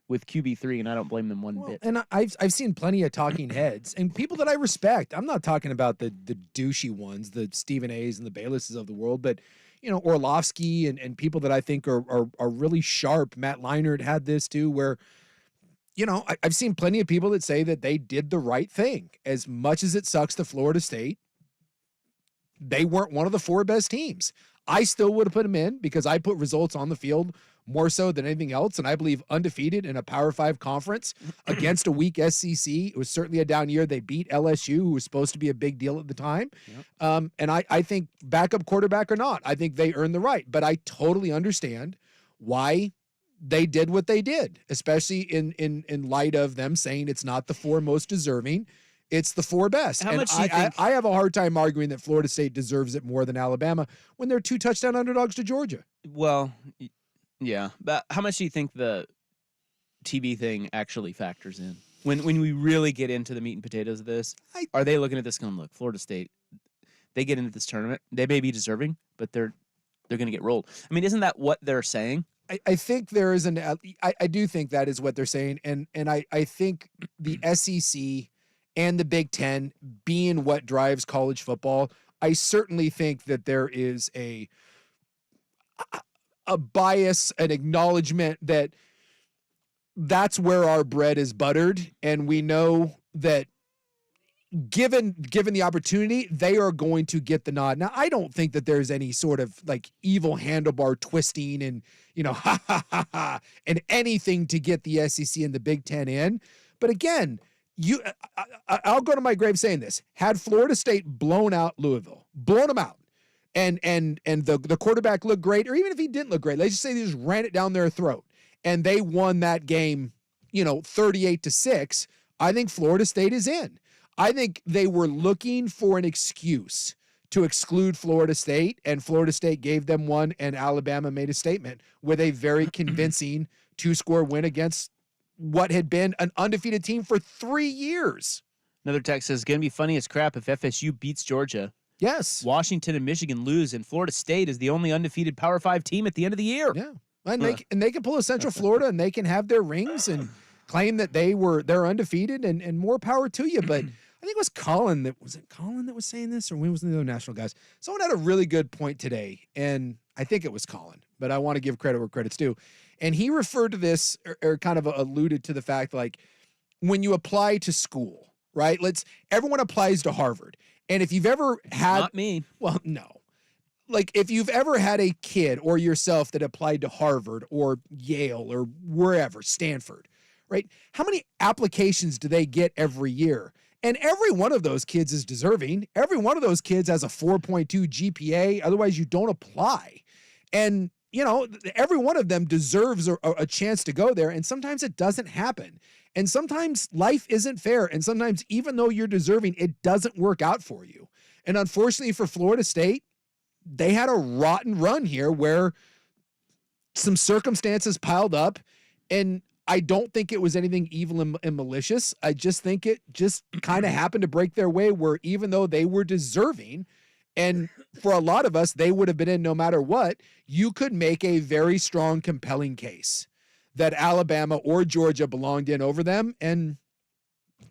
with QB3, and I don't blame them one bit. And I've seen plenty of talking heads and people that I respect. I'm not talking about the douchey ones, the Stephen A's and the Baylesses of the world, but Orlovsky and people that I think are really sharp. Matt Leinart had this too, where I've seen plenty of people that say that they did the right thing. As much as it sucks to Florida State, they weren't one of the 4 best teams. I still would have put them in because I put results on the field more so than anything else. And I believe undefeated in a Power 5 conference against a weak SEC. It was certainly a down year. They beat LSU, who was supposed to be a big deal at the time. Yep. And I think backup quarterback or not, I think they earned the right. But I totally understand why they did what they did, especially in light of them saying it's not the 4 most deserving. It's the 4 best. How much do you think? I have a hard time arguing that Florida State deserves it more than Alabama when they're 2 touchdown underdogs to Georgia. Well, yeah. But how much do you think the TV thing actually factors in? When we really get into the meat and potatoes of this, are they looking at this going, look, Florida State, they get into this tournament, they may be deserving, but they're going to get rolled. I mean, isn't that what they're saying? I think there is I do think that is what they're saying. And I think the SEC and the Big Ten being what drives college football, I certainly think that there is a bias, an acknowledgement that that's where our bread is buttered. And we know that given the opportunity, they are going to get the nod. Now, I don't think that there's any sort of like evil handlebar twisting and, and anything to get the SEC and the Big Ten in. But again, I'll go to my grave saying this. Had Florida State blown out Louisville, blown them out, and the quarterback looked great, or even if he didn't look great, let's just say they just ran it down their throat and they won that game, 38-6, I think Florida State is in. I think they were looking for an excuse to exclude Florida State, and Florida State gave them one, and Alabama made a statement with a very convincing 2-score win against what had been an undefeated team for 3 years. Another text says, going to be funny as crap if FSU beats Georgia. Yes. Washington and Michigan lose, and Florida State is the only undefeated Power 5 team at the end of the year. Yeah. And they can pull a Central Florida, and they can have their rings and claim that they're undefeated, and more power to you. But I think it was Colin that was saying this, or when was the other national guys? Someone had a really good point today, and I think it was Colin, but I want to give credit where credit's due. And he referred to this or kind of alluded to the fact, like, when you apply to school, right? Everyone applies to Harvard. And if you've ever had, not me. Well, no. Like, if you've ever had a kid or yourself that applied to Harvard or Yale or wherever, Stanford, right? How many applications do they get every year? And every one of those kids is deserving. Every one of those kids has a 4.2 GPA. Otherwise, you don't apply. And, every one of them deserves a chance to go there. And sometimes it doesn't happen. And sometimes life isn't fair. And sometimes, even though you're deserving, it doesn't work out for you. And unfortunately for Florida State, they had a rotten run here where some circumstances piled up, and I don't think it was anything evil and malicious. I just think it just kind of happened to break their way, where even though they were deserving, and for a lot of us, they would have been in no matter what, you could make a very strong, compelling case that Alabama or Georgia belonged in over them, and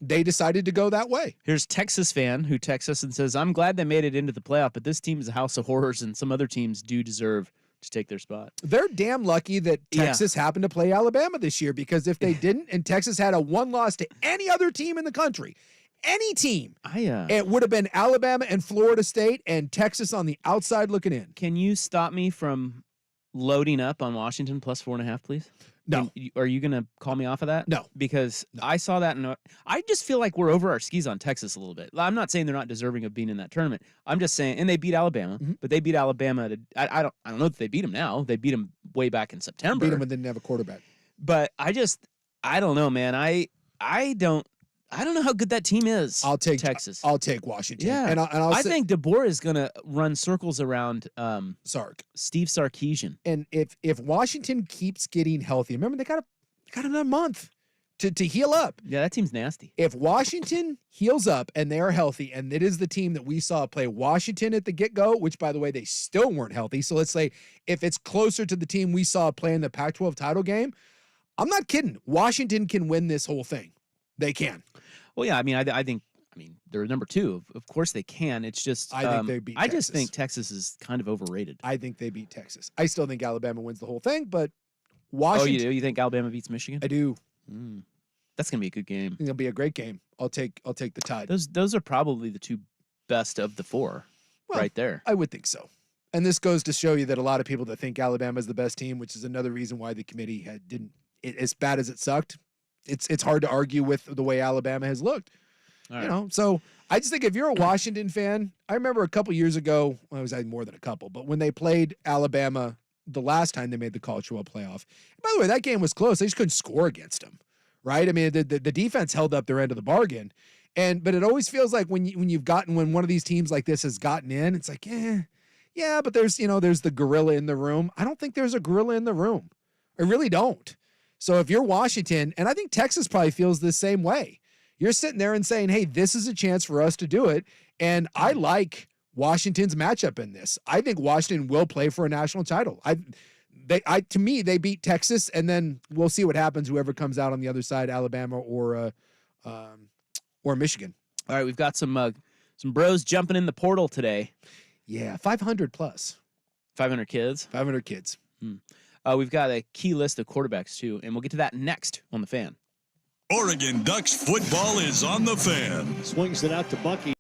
they decided to go that way. Here's Texas fan who texts us and says, I'm glad they made it into the playoff, but this team is a house of horrors, and some other teams do deserve to take their spot. They're damn lucky that Texas happened to play Alabama this year, because if they didn't, and Texas had a one loss to any other team in the country, any team, it would have been Alabama and Florida State and Texas on the outside looking in. Can you stop me from loading up on Washington plus 4.5, please? No. Are you going to call me off of that? No. Because I saw that, and I just feel like we're over our skis on Texas a little bit. I'm not saying they're not deserving of being in that tournament. I'm just saying, and they beat Alabama, but they beat Alabama. I don't know if they beat them now. They beat them way back in September. Beat them and didn't have a quarterback. But I don't know, man. I don't know how good that team is. I'll take Texas. I'll take Washington. Yeah, and I think DeBoer is going to run circles around Sark. Steve Sarkisian. And if Washington keeps getting healthy, remember they got another month to heal up. Yeah, that team's nasty. If Washington heals up and they are healthy, and it is the team that we saw play Washington at the get-go, which, by the way, they still weren't healthy. So let's say if it's closer to the team we saw play in the Pac-12 title game, I'm not kidding. Washington can win this whole thing. They can. Well, yeah, I mean, I think they're number 2. Of course they can. It's just I think they beat I just Texas. think Texas is kind of overrated. I think they beat Texas. I still think Alabama wins the whole thing, but Oh, Washington. you do? You think Alabama beats Michigan? I do. That's gonna be a good game. I think it'll be a great game. I'll take the Tide. Those are probably the 2 best of the 4, Well, right there. I would think so. And this goes to show you that a lot of people that think Alabama is the best team, which is another reason why the committee didn't. As bad as it sucked, it's hard to argue with the way Alabama has looked. All right. You know, so I just think if you're a Washington fan, I remember a couple years ago, well, it was more than a couple, but when they played Alabama the last time they made the college football playoff. And by the way, that game was close. They just couldn't score against them, right? I mean, the defense held up their end of the bargain, but it always feels like when one of these teams like this has gotten in, it's like, yeah, but there's the gorilla in the room. I don't think there's a gorilla in the room. I really don't. So if you're Washington, and I think Texas probably feels the same way, you're sitting there and saying, hey, this is a chance for us to do it. And I like Washington's matchup in this. I think Washington will play for a national title. To me, they beat Texas, and then we'll see what happens. Whoever comes out on the other side, Alabama or Michigan. All right, we've got some bros jumping in the portal today. Yeah, 500 plus. 500 kids. 500 kids. We've got a key list of quarterbacks too, and we'll get to that next on the Fan. Oregon Ducks football is on the Fan. Swings it out to Bucky.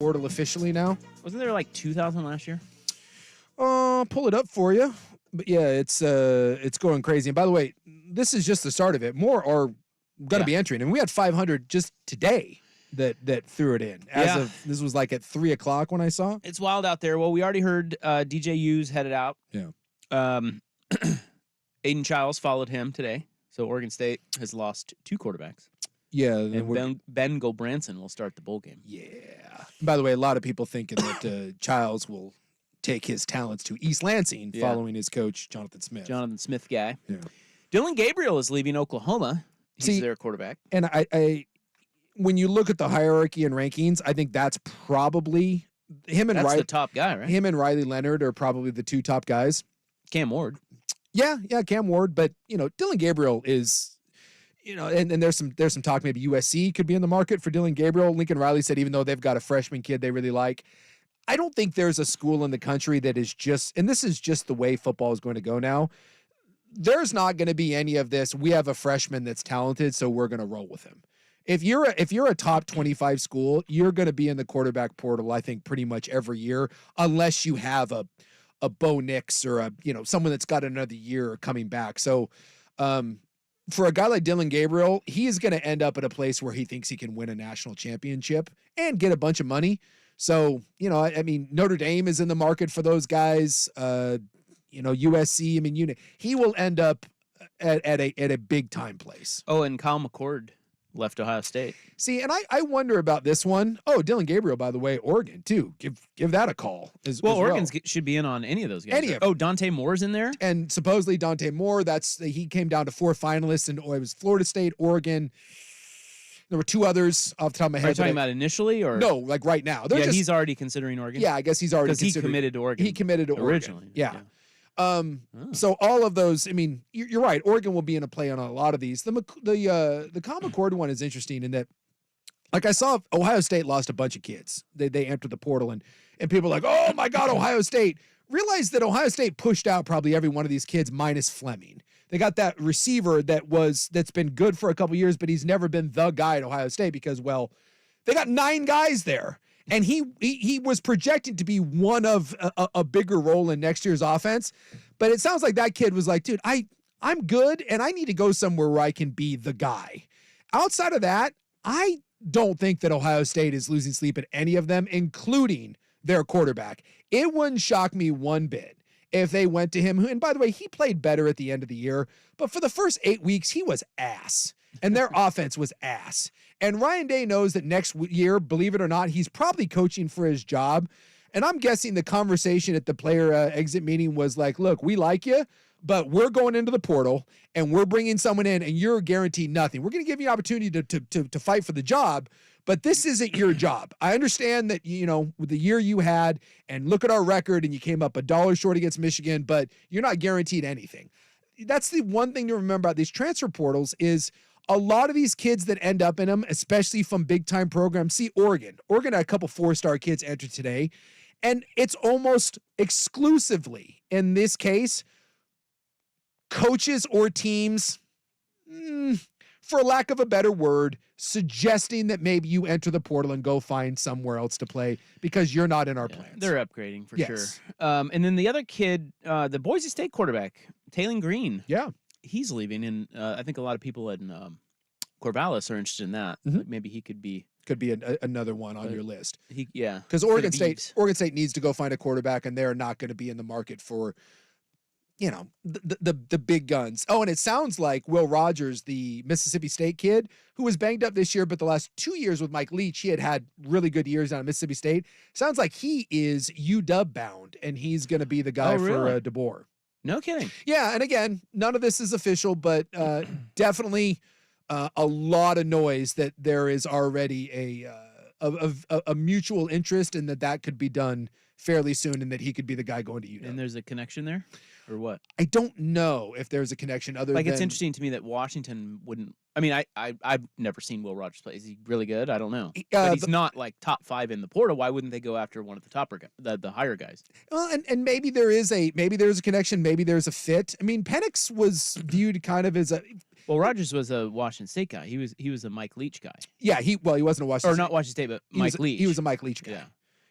portal officially now. Wasn't there like 2,000 last year? Pull it up for you. But yeah, it's going crazy. And by the way, this is just the start of it. More are going to be entering, and we had 500 just today that threw it in. This was like at 3:00 when I saw. It's wild out there. Well, we already heard DJ U's headed out. Yeah. Aiden Childs followed him today. So Oregon State has lost 2 quarterbacks. Yeah, And Ben Gulbranson will start the bowl game. Yeah. By the way, a lot of people thinking that Childs will take his talents to East Lansing following his coach, Jonathan Smith. Jonathan Smith guy. Yeah. Dylan Gabriel is leaving Oklahoma. He's their quarterback. And I when you look at the hierarchy and rankings, I think that's probably him and That's the top guy, right? Him and Riley Leonard are probably the 2 top guys. Cam Ward. Yeah, Cam Ward, but Dylan Gabriel is and there's some talk maybe USC could be in the market for Dylan Gabriel. Lincoln Riley said even though they've got a freshman kid they really like, I don't think there's a school in the country that is just, and this is just the way football is going to go now. There's not going to be any of this. We have a freshman that's talented, so we're going to roll with him. If you're a top 25 school, you're going to be in the quarterback portal, I think, pretty much every year, unless you have a Bo Nix or someone that's got another year coming back. So for a guy like Dylan Gabriel, he is going to end up at a place where he thinks he can win a national championship and get a bunch of money. So, I mean, Notre Dame is in the market for those guys. USC, I mean, he will end up at a big time place. Oh, and Kyle McCord left Ohio State. See, and I wonder about this one. Oh, Dylan Gabriel, by the way, Oregon too. Give that a call. Oregon should be be in on any of those guys. Dante Moore's in there, and supposedly Dante Moore. He came down to 4 finalists, and it was Florida State, Oregon. There were 2 others off the top of my head. Are you talking about initially or no? Like right now. He's already considering Oregon. Yeah, I guess he's already because he committed to Oregon. He committed to originally. Oregon. Yeah. So all of those, I mean, you're right. Oregon will be in a play on a lot of these. The Kyle McCord one is interesting in that, like I saw Ohio State lost a bunch of kids. They entered the portal and people are like, oh my God, Ohio State. Realize that Ohio State pushed out probably every one of these kids minus Fleming. They got that receiver that's been good for a couple years, but he's never been the guy at Ohio State because, well, they got 9 guys there. And he was projected to be one of a bigger role in next year's offense. But it sounds like that kid was like, dude, I'm good, and I need to go somewhere where I can be the guy. Outside of that, I don't think that Ohio State is losing sleep at any of them, including their quarterback. It wouldn't shock me one bit if they went to him. And by the way, he played better at the end of the year. But for the first 8 weeks, he was ass. And their offense was ass. And Ryan Day knows that next year, believe it or not, he's probably coaching for his job. And I'm guessing the conversation at the player exit meeting was like, look, we like you, but we're going into the portal and we're bringing someone in and you're guaranteed nothing. We're going to give you an opportunity to fight for the job, but this isn't your job. I understand that, with the year you had and look at our record and you came up $1 short against Michigan, but you're not guaranteed anything. That's the one thing to remember about these transfer portals is a lot of these kids that end up in them, especially from big-time programs, see Oregon. Oregon had a couple 4-star kids enter today, and it's almost exclusively, in this case, coaches or teams, for lack of a better word, suggesting that maybe you enter the portal and go find somewhere else to play because you're not in our plans. They're upgrading for sure. And then the other kid, the Boise State quarterback, Taylon Green. Yeah. He's leaving, and I think a lot of people in Corvallis are interested in that. Mm-hmm. Like maybe he could be another one on your list. Because Oregon State needs to go find a quarterback, and they're not going to be in the market for, the big guns. Oh, and it sounds like Will Rogers, the Mississippi State kid, who was banged up this year, but the last 2 years with Mike Leach, he had really good years down at Mississippi State. Sounds like he is UW bound, and he's going to be the guy for DeBoer. No kidding. Yeah, and again, none of this is official, but definitely a lot of noise that there is already a mutual interest and that could be done fairly soon, and that he could be the guy going to UW. And there's a connection there, or what? I don't know if there's a connection other Like, than it's interesting to me that Washington wouldn't. I mean, I've never seen Will Rogers play. Is he really good? I don't know. But he's not like top 5 in the portal. Why wouldn't they go after one of the higher guys? Well, and maybe there's a connection, maybe there's a fit. I mean, Penix was viewed kind of as a Well, Rogers was a Washington State guy. He was a Mike Leach guy, he wasn't a Washington or not Washington State, but Mike Leach. He was a Mike Leach guy. Yeah.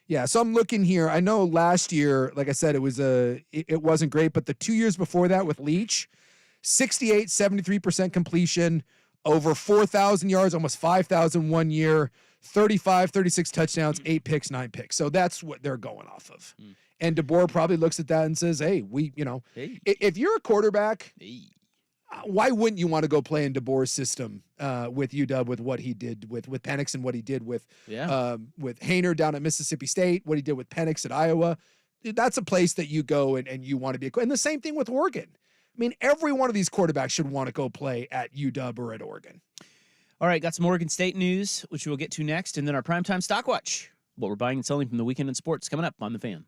Yeah, so I'm looking here. I know last year, like I said, it wasn't great, but the 2 years before that with Leach, 68, 73% completion, over 4,000 yards, almost 5,000 one year, 35, 36 touchdowns, 8 picks, 9 picks. So that's what they're going off of. And DeBoer probably looks at that and says, hey, if you're a quarterback, why wouldn't you want to go play in DeBoer's system with UW, with what he did with Penix and what he did with Haener down at Mississippi State, what he did with Penix at Iowa? That's a place that you go and you want to be. And the same thing with Oregon. I mean, every one of these quarterbacks should want to go play at UW or at Oregon. All right, got some Oregon State news, which we'll get to next, and then our Primetime Stockwatch, what we're buying and selling from the weekend in sports, coming up on The Fan.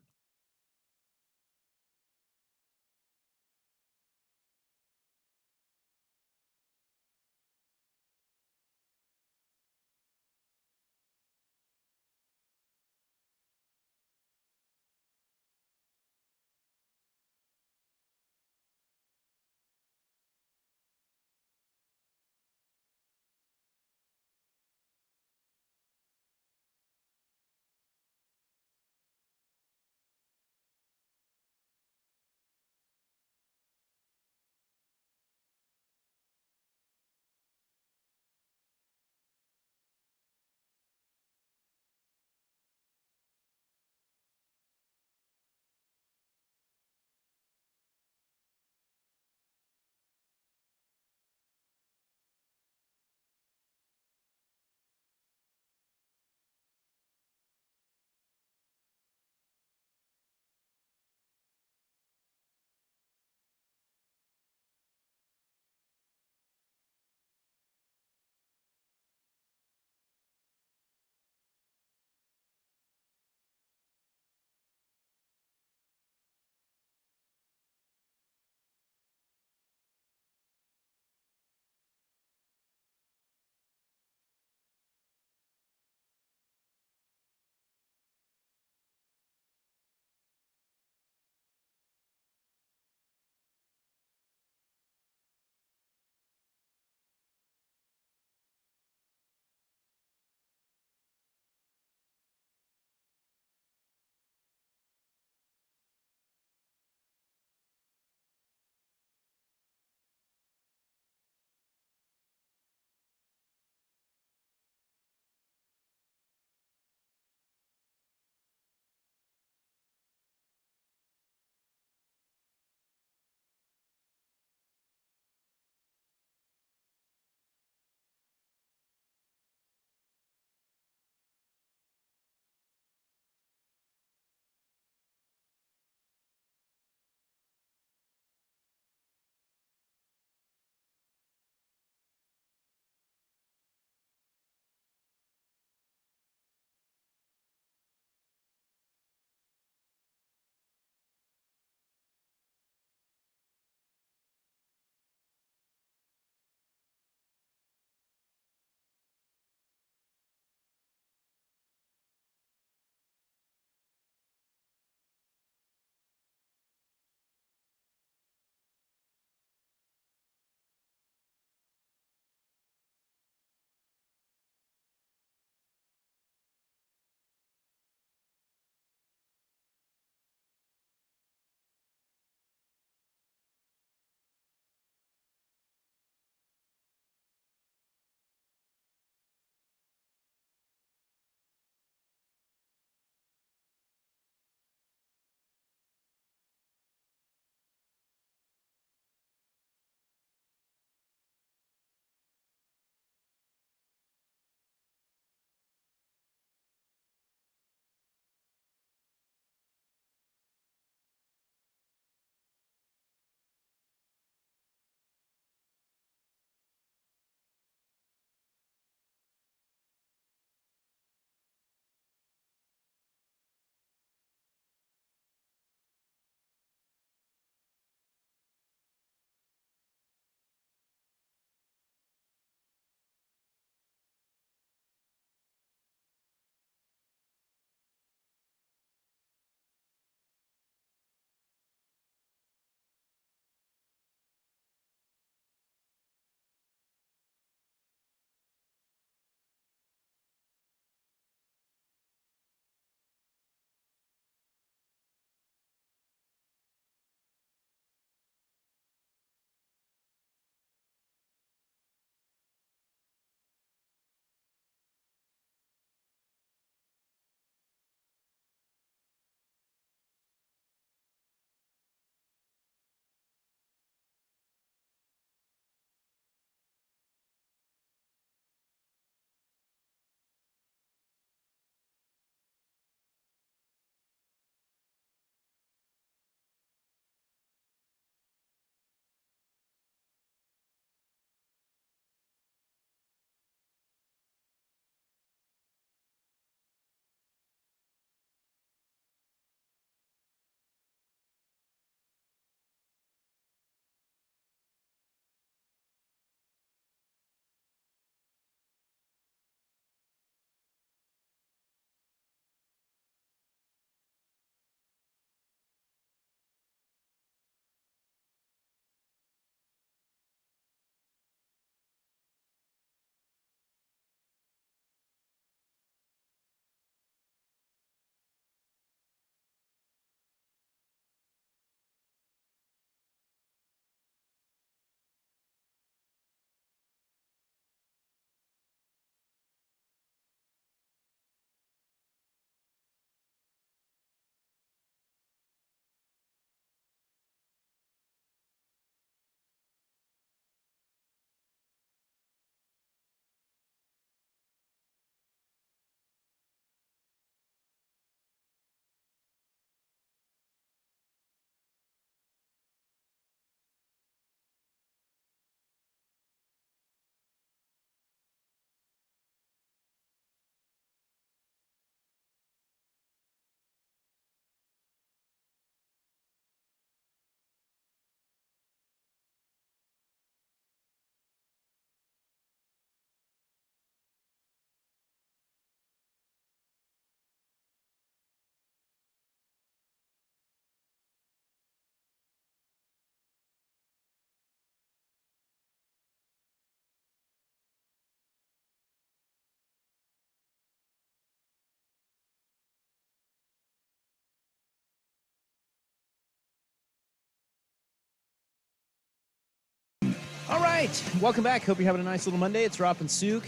All right, welcome back. Hope you're having a nice little Monday. It's Rop and Sook.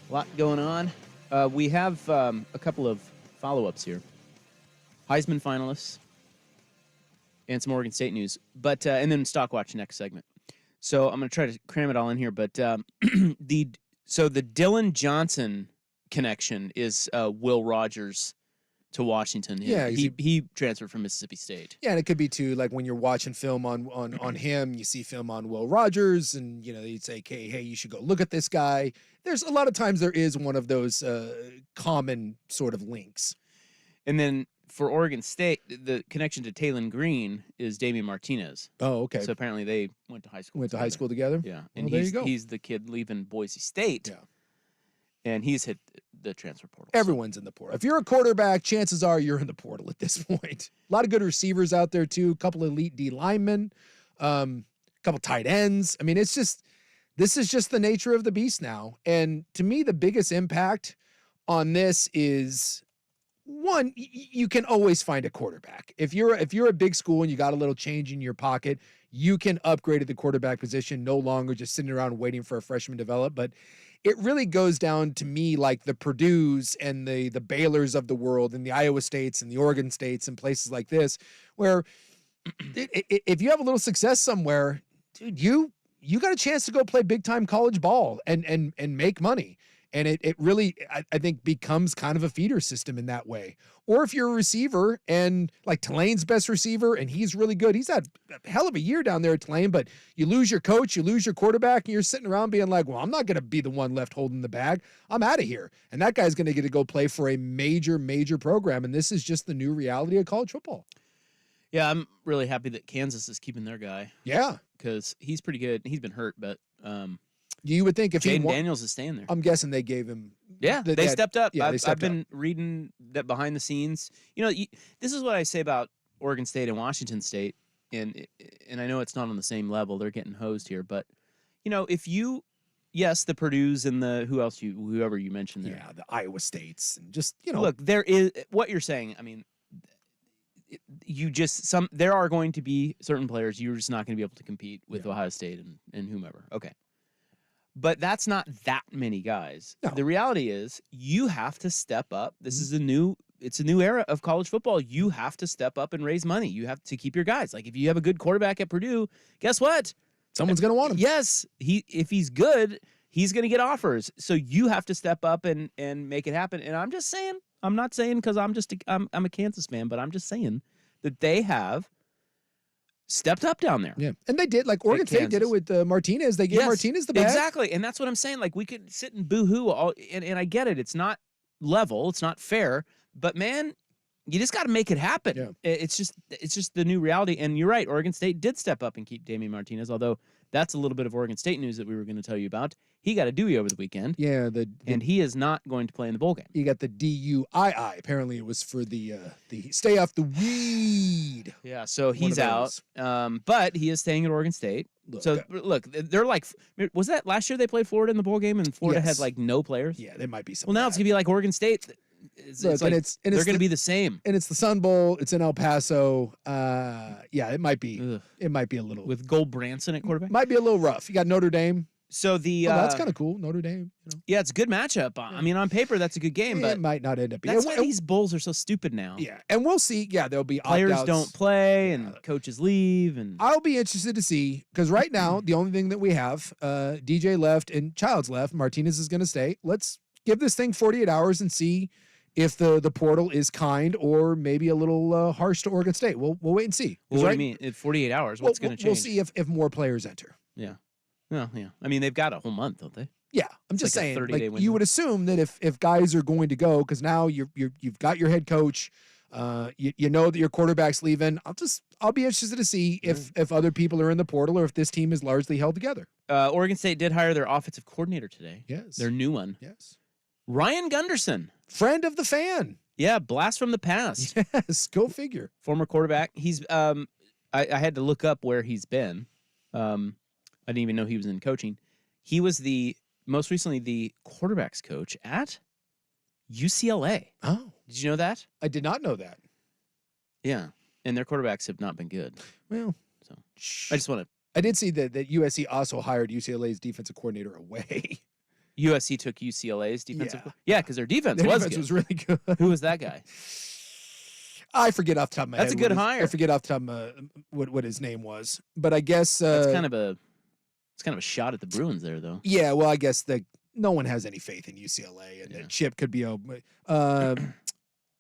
A lot going on. We have a couple of follow-ups here. Heisman finalists and some Oregon State news, but and then Stockwatch next segment. So I'm going to try to cram it all in here. But the Dylan Johnson connection is Will Rogers to Washington. Yeah, he transferred from Mississippi State. Yeah, and it could be too, like when you're watching film on him, you see film on Will Rogers, and you'd say, hey, you should go look at this guy. There's a lot of times there is one of those common sort of links. And then for Oregon State, the connection to Talon Green is Damian Martinez. Oh, okay. So apparently they went to high school. Together. Yeah, and there you go. he's the kid leaving Boise State. Yeah. And he's hit the transfer portal. Everyone's in the portal. If you're a quarterback, chances are you're in the portal at this point. A lot of good receivers out there too. A couple elite D linemen, a couple tight ends. I mean, this is just the nature of the beast now. And to me, the biggest impact on this is one, you can always find a quarterback. If you're a big school and you got a little change in your pocket, you can upgrade at the quarterback position, no longer just sitting around waiting for a freshman to develop. But it really goes down to me like the Purdues and the Baylors of the world and the Iowa States and the Oregon States and places like this, where if you have a little success somewhere, dude, you got a chance to go play big time college ball and make money. And it really, I think, becomes kind of a feeder system in that way. Or if you're a receiver and like Tulane's best receiver and he's really good, he's had a hell of a year down there at Tulane, but you lose your coach, you lose your quarterback, and you're sitting around being like, well, I'm not going to be the one left holding the bag. I'm out of here. And that guy's going to get to go play for a major, major program. And this is just the new reality of college football. Yeah, I'm really happy that Kansas is keeping their guy. Yeah. Because he's pretty good. He's been hurt, but you would think if Jaden Daniels is staying there. I'm guessing they gave him. They stepped up. Yeah, I've been reading that behind the scenes. This is what I say about Oregon State and Washington State, and I know it's not on the same level. They're getting hosed here, but if you, yes, the Purdues and the whoever you mentioned there, Yeah, the Iowa States and just look, there is what you're saying. I mean, there are going to be certain players you're just not going to be able to compete with Ohio State and whomever. Okay. But that's not that many guys. No. The reality is you have to step up. This is it's a new era of college football. You have to step up and raise money. You have to keep your guys. Like if you have a good quarterback at Purdue, guess what? Someone's going to want him. Yes, if he's good, he's going to get offers. So you have to step up and make it happen. And I'm just saying, I'm not saying because I'm a Kansas fan, but I'm just saying that they have stepped up down there. Yeah, and they did. Like Oregon State did it with Martinez. They gave Martinez the bag. Exactly, and that's what I'm saying. Like we could sit and boo-hoo and I get it. It's not level. It's not fair. But man, you just got to make it happen. Yeah. It's just the new reality. And you're right. Oregon State did step up and keep Damian Martinez. Although that's a little bit of Oregon State news that we were going to tell you about. He got a dewey over the weekend. Yeah, and he is not going to play in the bowl game. You got the DUII. Apparently, it was for the stay off the weed. Yeah, so he's out. But he is staying at Oregon State. Look, they're like, was that last year they played Florida in the bowl game and Florida had like no players? Yeah, there might be some. Well, now it's gonna be like Oregon State. They're going to be the same. And it's the Sun Bowl. It's in El Paso. Yeah, it might be. Ugh. It might be a little with Gold Branson at quarterback. Might be a little rough. You got Notre Dame. So that's kind of cool. Notre Dame. Yeah, it's a good matchup. I mean, on paper, that's a good game, but it might not end up being. That's why these bowls are so stupid now. Yeah, and we'll see. Yeah, there'll be players opt-outs. don't play and coaches leave, and I'll be interested to see because right now the only thing that we have, DJ left and Childs left. Martinez is going to stay. Let's give this thing 48 hours and see if the portal is kind or maybe a little harsh to Oregon State. We'll wait and see. Well, what do you mean? In 48 hours, what's going to change? We'll see if more players enter. Yeah. Well, yeah. I mean, they've got a whole month, don't they? Yeah, I'm just like saying. 30-day Like window. you would assume that if guys are going to go, because now you've got your head coach, you know that your quarterback's leaving. I'll be interested to see if other people are in the portal or if this team is largely held together. Oregon State did hire their offensive coordinator today. Yes, their new one. Yes, Ryan Gunderson, friend of the fan. Yeah, blast from the past. Yes, go figure. Former quarterback. He's I had to look up where he's been. I didn't even know he was in coaching. He was most recently the quarterbacks coach at UCLA. Oh, did you know that? I did not know that. Yeah, and their quarterbacks have not been good. Well, so I just want to I did see that USC also hired UCLA's defensive coordinator away. USC took UCLA's defensive. Yeah. Yeah, because their defense Their was defense good. was really good. Who was that guy? I forget off the top of my That's head. a good what his- hire. I forget off the top of what his name was. But I guess That's kind of a shot at the Bruins there, though. yeah, well, I guess that no one has any faith in UCLA, and Yeah. that Chip could be a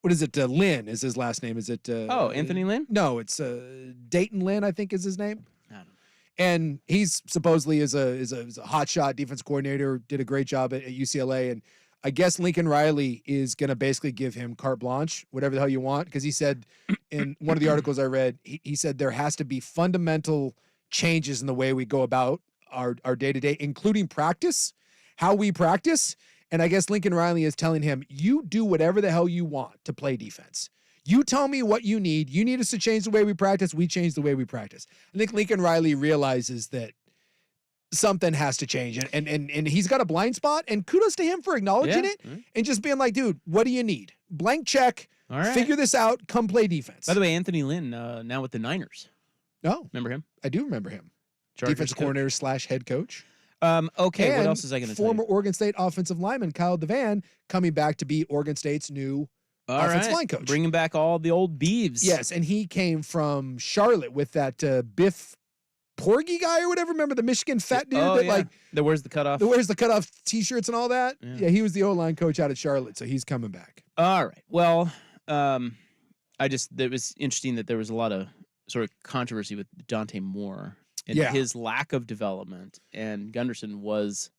what is it? Lynn is his last name. Is it? Anthony Lynn? No, it's Dayton Lynn, I think is his name. I don't know. And he's supposedly is a hotshot defense coordinator. Did a great job at UCLA, and I guess Lincoln Riley is going to basically give him carte blanche, whatever the hell you want, because he said in one of the articles I read, he said there has to be fundamental changes in the way we go about our day-to-day, including practice, how we practice. And I guess Lincoln Riley is telling him, you do whatever the hell you want to play defense. You tell me what you need. You need us to change the way we practice. We change the way we practice. I think Lincoln Riley realizes that something has to change. And he's got a blind spot. And kudos to him for acknowledging Yeah. it and just being like, dude, what do you need? Blank check. All right. Figure this out. Come play defense. By the way, Anthony Lynn now with the Niners. Oh, Remember him? I do remember him. Chargers Defensive coach. coordinator / head coach. Okay, what And else is I going to tell you? former Oregon State offensive lineman Kyle Devan coming back to be Oregon State's new All offensive right. line coach. Bringing back all the old Beavs. Yes, and he came from Charlotte with that Biff Porgy guy or whatever. Remember the Michigan fat dude that like that wears the cutoff. that wears the cutoff T-shirts and all that? Yeah. Yeah, he was the O-line coach out of Charlotte, so he's coming back. All right. Well, it was interesting that there was a lot of sort of controversy with Dante Moore and Yeah. his lack of development, and Gunderson was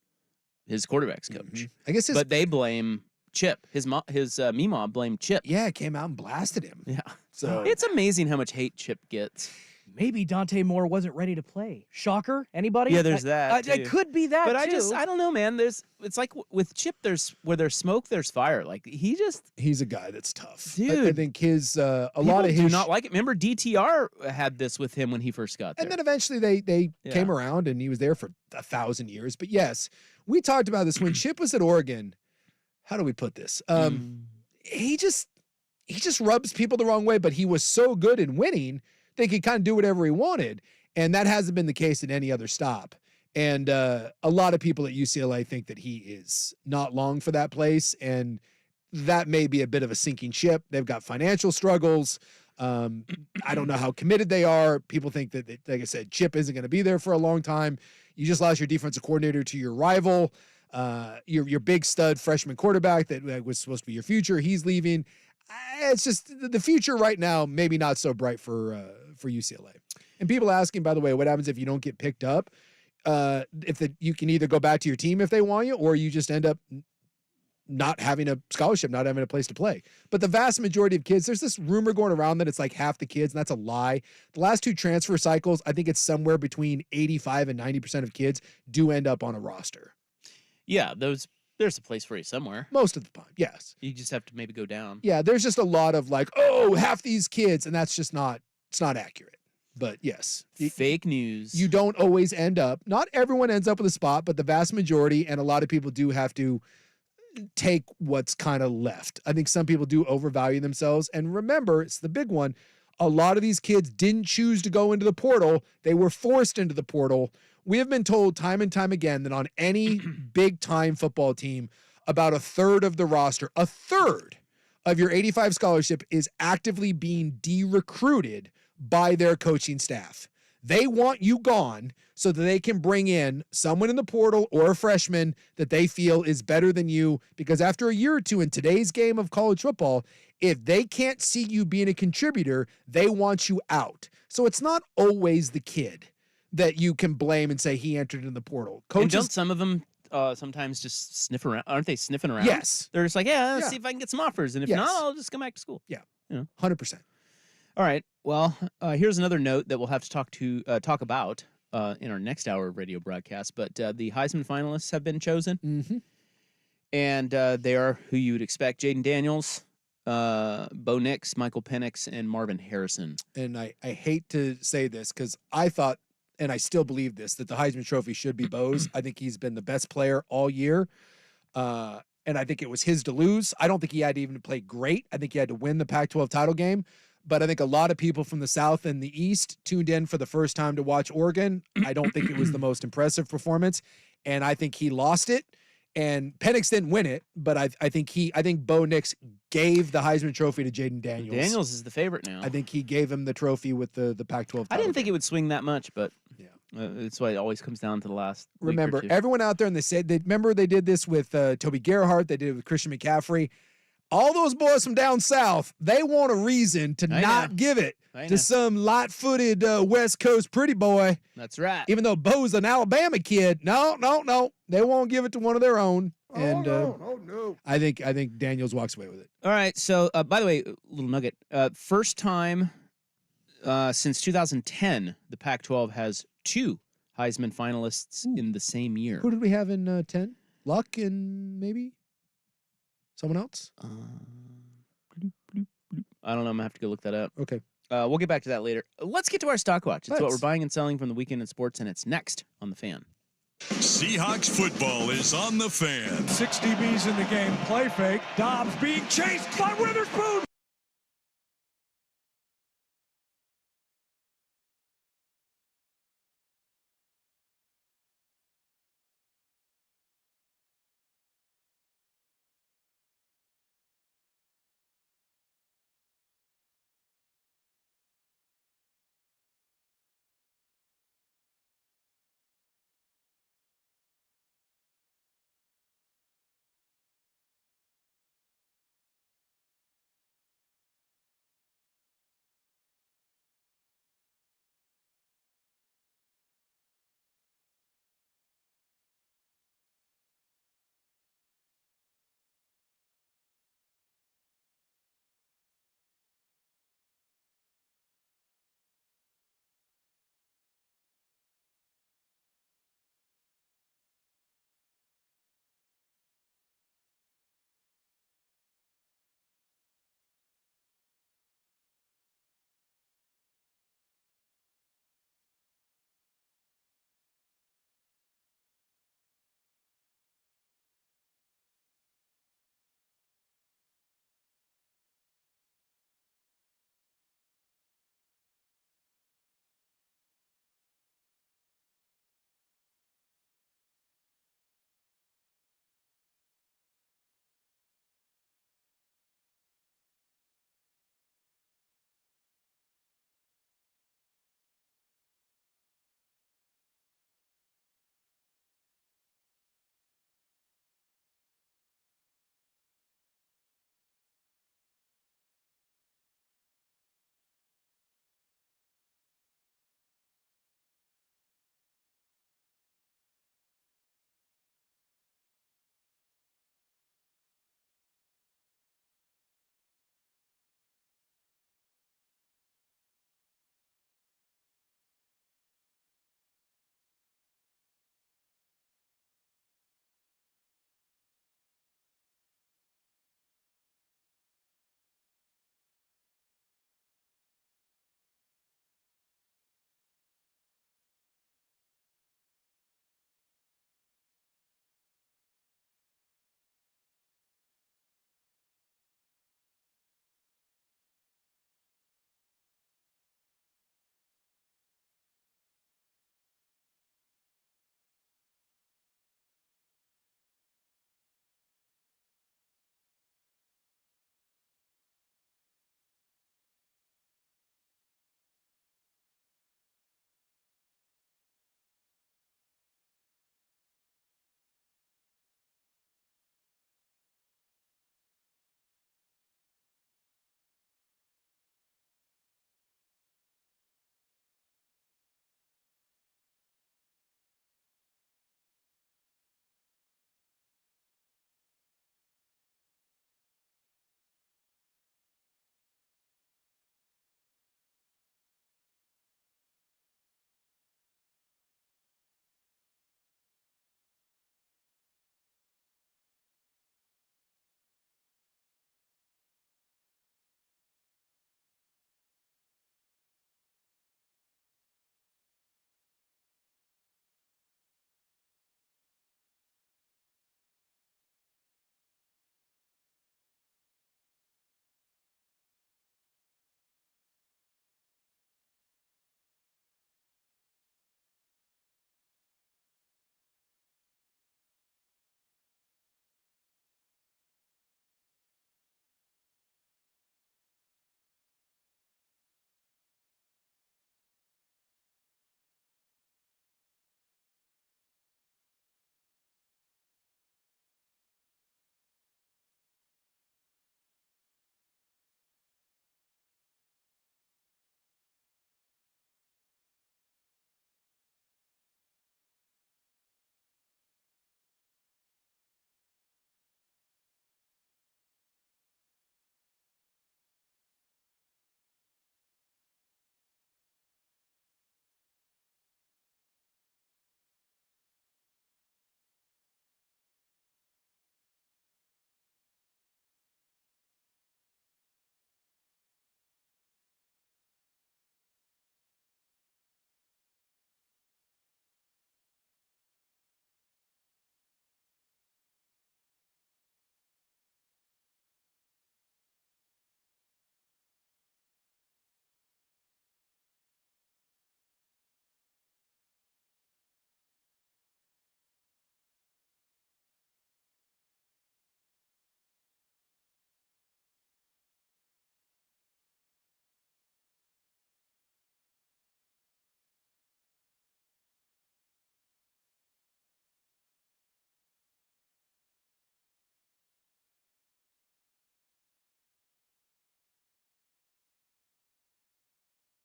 his quarterback's coach. I guess his But they blame Chip. His Meemaw blamed Chip. yeah came out and blasted him. Yeah. So It's amazing how much hate Chip gets. Maybe Dante Moore wasn't ready to play. Shocker? Anybody? Yeah, there's that, It too. could be that, But too. I don't know, man. It's like with Chip, where there's smoke, there's fire. Like he's a guy that's tough. I Dude. think his a people lot of his do not like it. Remember DTR had this with him when he first got there. and then eventually they Yeah. came around and he was there for 1,000 years. But yes, we talked about this when Chip was at Oregon. How do we put this? He just rubs people the wrong way, but he was so good in winning that he could kind of do whatever he wanted. And that hasn't been the case at any other stop. And a lot of people at UCLA think that he is not long for that place. And that may be a bit of a sinking ship. They've got financial struggles. I don't know how committed they are. People think that, like I said, Chip isn't going to be there for a long time. You just lost your defensive coordinator to your rival. Your big stud freshman quarterback that was supposed to be your future. He's leaving. It's just the future right now, maybe not so bright for UCLA. And people asking, by the way, what happens if you don't get picked up? You can either go back to your team if they want you, or you just end up not having a scholarship, not having a place to play. But the vast majority of kids, there's this rumor going around that it's like half the kids, and that's a lie. The last two transfer cycles, I think it's somewhere between 85 and 90% of kids do end up on a roster. Yeah, there's a place for you somewhere. Most of the time, yes. You just have to maybe go down. Yeah, there's just a lot of like, oh, half these kids, and that's just it's not accurate. But yes, Fake news. you don't always end up, not everyone ends up with a spot, but the vast majority, and a lot of people do have to take what's kind of left. I think some people do overvalue themselves. And remember, it's the big one. A lot of these kids didn't choose to go into the portal. They were forced into the portal. We have been told time and time again that on any big time football team, about a third of the roster, a third of your 85 scholarship is actively being de-recruited by their coaching staff. They want you gone so that they can bring in someone in the portal or a freshman that they feel is better than you, because after a year or two in today's game of college football, if they can't see you being a contributor, they want you out. So it's not always the kid that you can blame and say he entered in the portal. And Coaches, don't some of them sometimes just sniff around? Aren't they sniffing around? yes, They're just like, let's Yeah. see if I can get some offers. And if Yes. not, I'll just come back to school. 100%. All right. Well, here's another note that we'll have to talk about in our next hour of radio broadcast. But the Heisman finalists have been chosen, Mm-hmm. and they are who you would expect: Jaden Daniels, Bo Nix, Michael Penix, and Marvin Harrison. And I hate to say this because I thought, and I still believe this, that the Heisman Trophy should be Bo's. I think he's been the best player all year. And I think it was his to lose. I don't think he had to even play great. I think he had to win the Pac-12 title game. but I think a lot of people from the South and the East tuned in for the first time to watch Oregon. I don't think it was the most impressive performance, and I think he lost it. And Penix didn't win it, but I think Bo Nix gave the Heisman Trophy to Jaden Daniels. Daniels is the favorite now. I think he gave him the trophy with the Pac-12 title. I didn't think it would swing that much, but Yeah. That's why it always comes down to the last. Remember, week or two. everyone out there, and they did this with Toby Gerhardt. They did it with Christian McCaffrey. All those boys from down south, they want a reason to not give it to some light-footed West Coast pretty boy. That's right. Even though Bo's an Alabama kid, no, they won't give it to one of their own. And no. I think Daniels walks away with it. All right. So, by the way, little nugget. First time since 2010, the Pac-12 has 2 Heisman finalists in the same year. Who did we have in 10? Luck and maybe someone else? I don't know. I'm gonna have to go look that up. Okay. We'll get back to that later. Let's get to our Stockwatch. It's what Let's. we're buying and selling from the weekend in sports, and it's next on the Fan. Seahawks football is on the Fan. 6 DBs in the game. Play fake. Dobbs being chased by Witherspoon.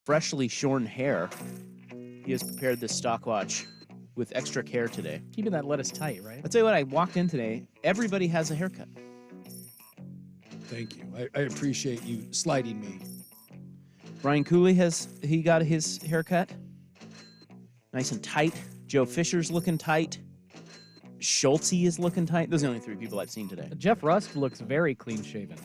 freshly shorn hair. He has prepared this Stockwatch with extra care today. Keeping that lettuce tight, right? I'll tell you what, I walked in today, everybody has a haircut. Thank you. I appreciate you sliding me. Brian Cooley he got his haircut. Nice and tight. Joe Fisher's looking tight. Schultze is looking tight. Those are the only 3 people I've seen today. Jeff Rust looks very clean shaven.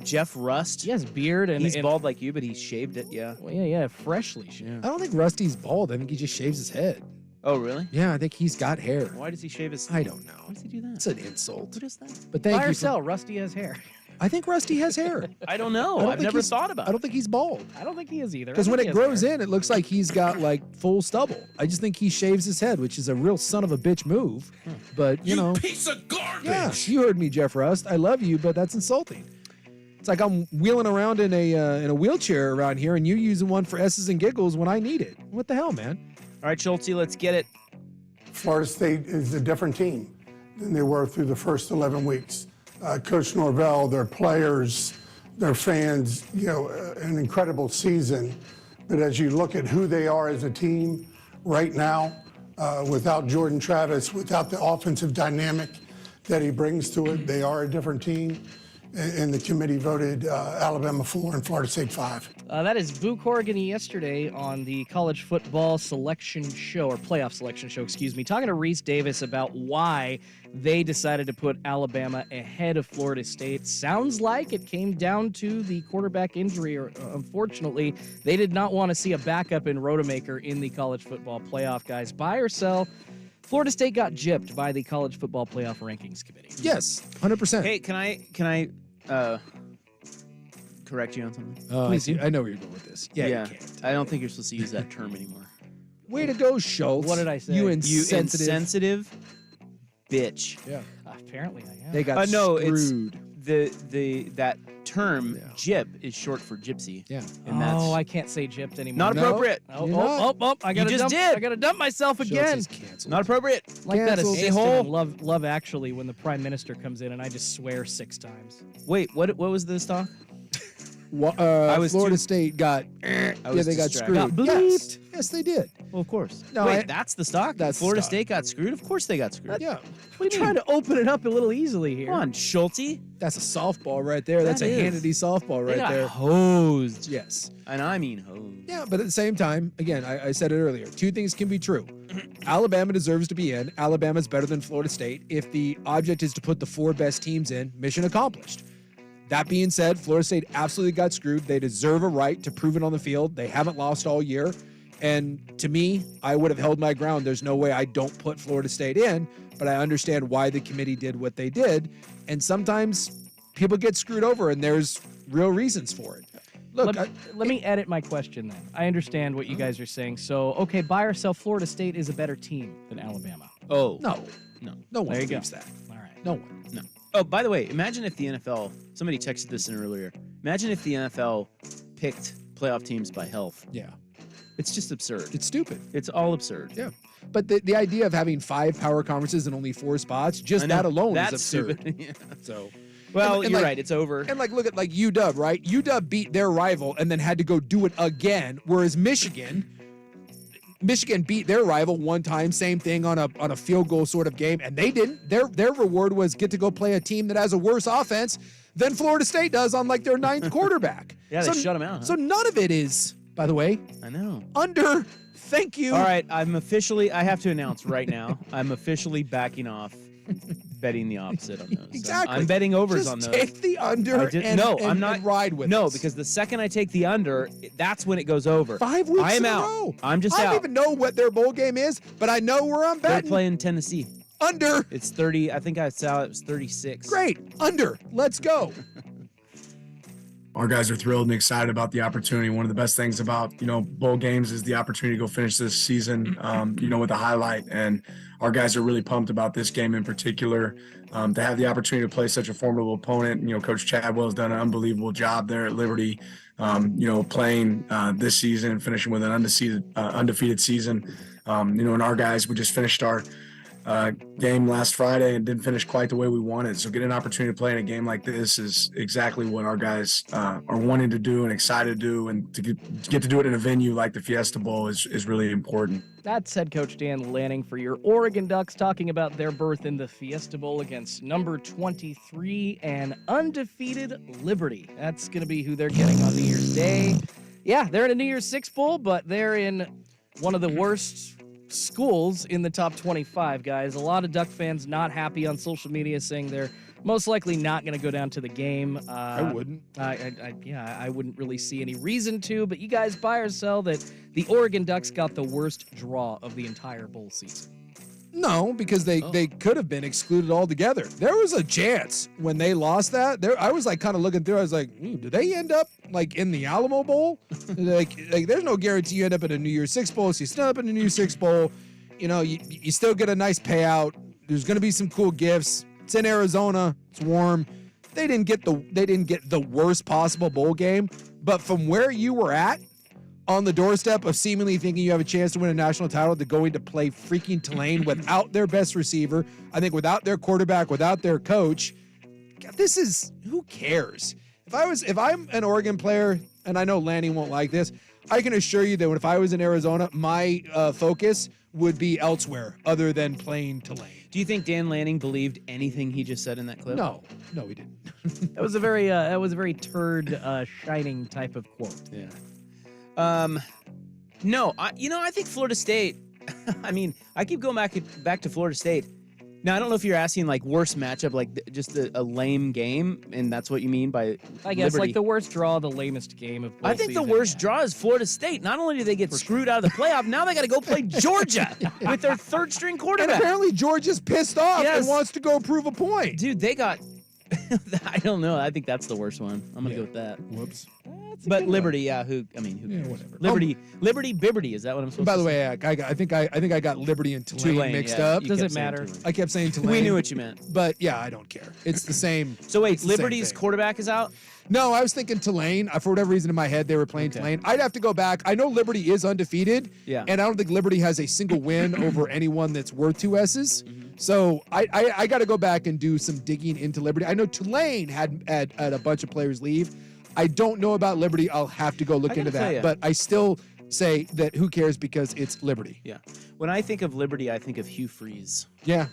Jeff Rust. He has beard and He's and, bald like you, but he shaved it, yeah. Well, yeah, freshly shaven. I don't think Rusty's bald. I think he just shaves his head. Oh, really? Yeah, I think he's got hair. Why does he shave his... I don't know. Why does he do that? It's an insult. What is that? But thank Buy you. or sell, Rusty has hair. I think Rusty has hair. I don't know. I don't I've think never he's- thought about I don't think he's bald. I don't think he is either. Because when it grows in, it looks like he's got like full stubble. I just think he shaves his head, which is a real son of a bitch move. But you know, piece of garbage. yeah, you heard me, Jeff Rust. I love you, but that's insulting. It's like I'm wheeling around in a wheelchair around here, and you using one for S's and giggles when I need it. What the hell, man? All right, Schultze, let's get it. Florida State is a different team than they were through the first 11 weeks. Coach Norvell, their players, their fans, an incredible season. But as you look at who they are as a team right now, without Jordan Travis, without the offensive dynamic that he brings to it, they are a different team. And the committee voted Alabama 4 and Florida State 5. That is Boo Corrigan yesterday on the college football selection show, or playoff selection show, excuse me, talking to Reese Davis about why they decided to put Alabama ahead of Florida State. Sounds like it came down to the quarterback injury, or unfortunately, they did not want to see a backup in Rodemaker in the college football playoff, guys. Buy or sell? Florida State got gypped by the College Football Playoff Rankings Committee. Yes, 100%. Hey, can I correct you on something? Please, I know where you're going with this. Yeah, you can't. I don't think you're supposed to use that term anymore. Way to go, Schultz. What did I say? You You insensitive. bitch. Yeah. Apparently I am. They got No, screwed. that term Yeah. gyp is short for gypsy. Yeah. And that's I can't say gypped anymore. not No. appropriate. You're not. I gotta just dump. did. I gotta dump myself Schultz again. is canceled. Not appropriate. Like that Canceled. assistant A-hole. in Love Actually when the Prime Minister comes in and I just swear 6 times. Wait, what was the stock? Florida too- State got. I Yeah, was they got distracted. screwed. Got Yes. Yes, they did. Well, of course. No, Wait, that's the stock? that's the Florida stock. State got screwed? Of course they got screwed. Yeah. We're trying to open it up a little easily here. Come on, Schulte. That's a softball right there. That's That a is. Hannity softball They right got there. hosed. Yes. And I mean hosed. Yeah, but at the same time, again, I said it earlier. 2 things can be true. Alabama deserves to be in. Alabama's better than Florida State. If the object is to put the 4 best teams in, mission accomplished. That being said, Florida State absolutely got screwed. They deserve a right to prove it on the field. They haven't lost all year. And to me, I would have held my ground. There's no way I don't put Florida State in, but I understand why the committee did what they did. And sometimes people get screwed over, and there's real reasons for it. Look, let me edit my question then. I understand what you guys are saying. So, okay, buy or sell, Florida State is a better team than Alabama. Oh. no, No. no one There you go. believes that. All right. No one. No. Oh, by the way, imagine if the NFL, somebody texted this in earlier. Imagine if the NFL picked playoff teams by health. Yeah, It's just absurd. it's stupid. It's all absurd. Yeah. But the idea of having 5 power conferences and only 4 spots, just I know. that alone That's is absurd. stupid. Yeah. So, Well, and you're like- right. It's over. and like, look at like UW, right? UW beat their rival and then had to go do it again, whereas Michigan beat their rival one time, same thing on a field goal sort of game, and they didn't. Their reward was get to go play a team that has a worse offense than Florida State does on like their 9th quarterback. Yeah, they shut 'em out, huh? So none of it is, by the way, I know. under. Thank you. All right, I have to announce right now, I'm officially backing off betting the opposite on those. Exactly. I'm betting overs Just on those. take the under I'm not and ride with No, us. because the second I take the under, that's when it goes over. 5 weeks I am in out. a row. I'm just I out. don't even know what their bowl game is, but I know where I'm They're betting. playing Tennessee. Under. It's 30. I think I saw it was 36. Great. Under. Let's go. Our guys are thrilled and excited about the opportunity. One of the best things about, bowl games is the opportunity to go finish this season, with a highlight. And our guys are really pumped about this game in particular. To have the opportunity to play such a formidable opponent. Coach Chadwell's done an unbelievable job there at Liberty, playing this season and finishing with an undefeated season. And our guys, we just finished our game last Friday and didn't finish quite the way we wanted. So getting an opportunity to play in a game like this is exactly what our guys are wanting to do and excited to do. And to get to do it in a venue like the Fiesta Bowl is really important. That's head coach Dan Lanning for your Oregon Ducks talking about their berth in the Fiesta Bowl against number 23 and undefeated Liberty. That's going to be who they're getting on New Year's Day. Yeah, they're in a New Year's Six Bowl, but they're in one of the worst schools in the top 25, guys. A lot of Duck fans not happy on social media saying they're most likely not going to go down to the game. I wouldn't. I wouldn't really see any reason to, but you guys buy or sell that the Oregon Ducks got the worst draw of the entire bowl season? No, because they could have been excluded altogether. There was a chance when they lost that. I was like kind of looking through. I was like, do they end up like in the Alamo Bowl? like there's no guarantee you end up in a New Year's Six Bowl. So you still end up in a New Year's Six Bowl. You know, you still get a nice payout. There's going to be some cool gifts. It's in Arizona. It's warm. They didn't get the worst possible bowl game, but from where you were at, on the doorstep of seemingly thinking you have a chance to win a national title, to going to play freaking Tulane without their best receiver, I think without their quarterback, without their coach. God, this is, who cares? If I'm an Oregon player, and I know Lanning won't like this, I can assure you that if I was in Arizona, my focus would be elsewhere other than playing Tulane. Do you think Dan Lanning believed anything he just said in that clip? No, he didn't. That was a very turd shining type of quote. Yeah. No, I think Florida State, I mean, I keep going back to Florida State. Now, I don't know if you're asking like worst matchup, like just a lame game, and that's what you mean by I guess Liberty. like the worst draw, the lamest game of bowl I think the season. worst draw is Florida State. Not only do they get screwed out of the playoff, now they got to go play Georgia with their third string And quarterback. apparently Georgia's pissed off Yes. and wants to go prove a point. Dude, they got I don't know. I think that's the worst one. I'm going to go with that. Whoops. But Liberty, who cares? Whatever. Liberty, Bibberty, is that what I'm supposed By to the say? way, I think I got Liberty and Tulane mixed up. you Does kept it saying matter? Tulane. I kept saying Tulane. We knew what you meant. But yeah, I don't care. It's the same. So wait, it's the same Liberty's thing. quarterback is out? No, I was thinking Tulane. For whatever reason in my head, they were playing Tulane. I'd have to go back. I know Liberty is undefeated. Yeah. And I don't think Liberty has a single win over anyone that's worth 2 S's. So I got to go back and do some digging into Liberty. I know Tulane had a bunch of players leave. I don't know about Liberty. I'll have to go look into tell that. ya. But I still say that who cares because it's Liberty. Yeah. When I think of Liberty, I think of Hugh Freeze. Yeah,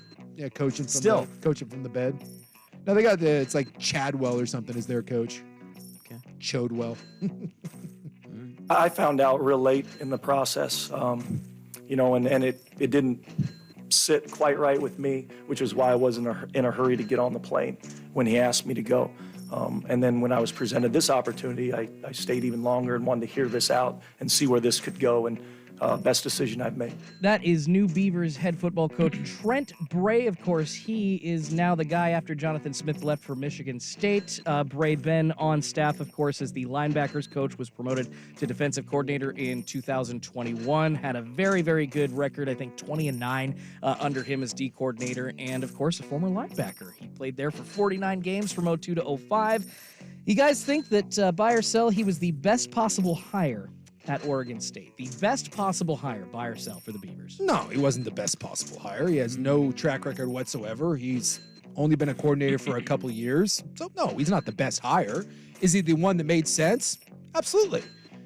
coaching from the bed. No, they got it's like Chadwell or something as their coach. Okay. Chodwell. I found out real late in the process, and it didn't sit quite right with me, which is why I wasn't in a hurry to get on the plane when he asked me to go. And then when I was presented this opportunity, I stayed even longer and wanted to hear this out and see where this could go. And best decision I've made. That is new Beavers head football coach Trent Bray. Of course, he is now the guy after Jonathan Smith left for Michigan State. Bray been on staff, of course, as the linebackers coach, was promoted to defensive coordinator in 2021. Had a very, very good record, I think 20-9 under him as D coordinator, and of course, a former linebacker. He played there for 49 games from 02 to 05. You guys think that buy or sell, he was the best possible hire at Oregon State? The best possible hire, buy or sell, for the Beavers? No, he wasn't the best possible hire. He has no track record whatsoever. He's only been a coordinator for a couple years. So, no, he's not the best hire. Is he the one that made sense? Absolutely.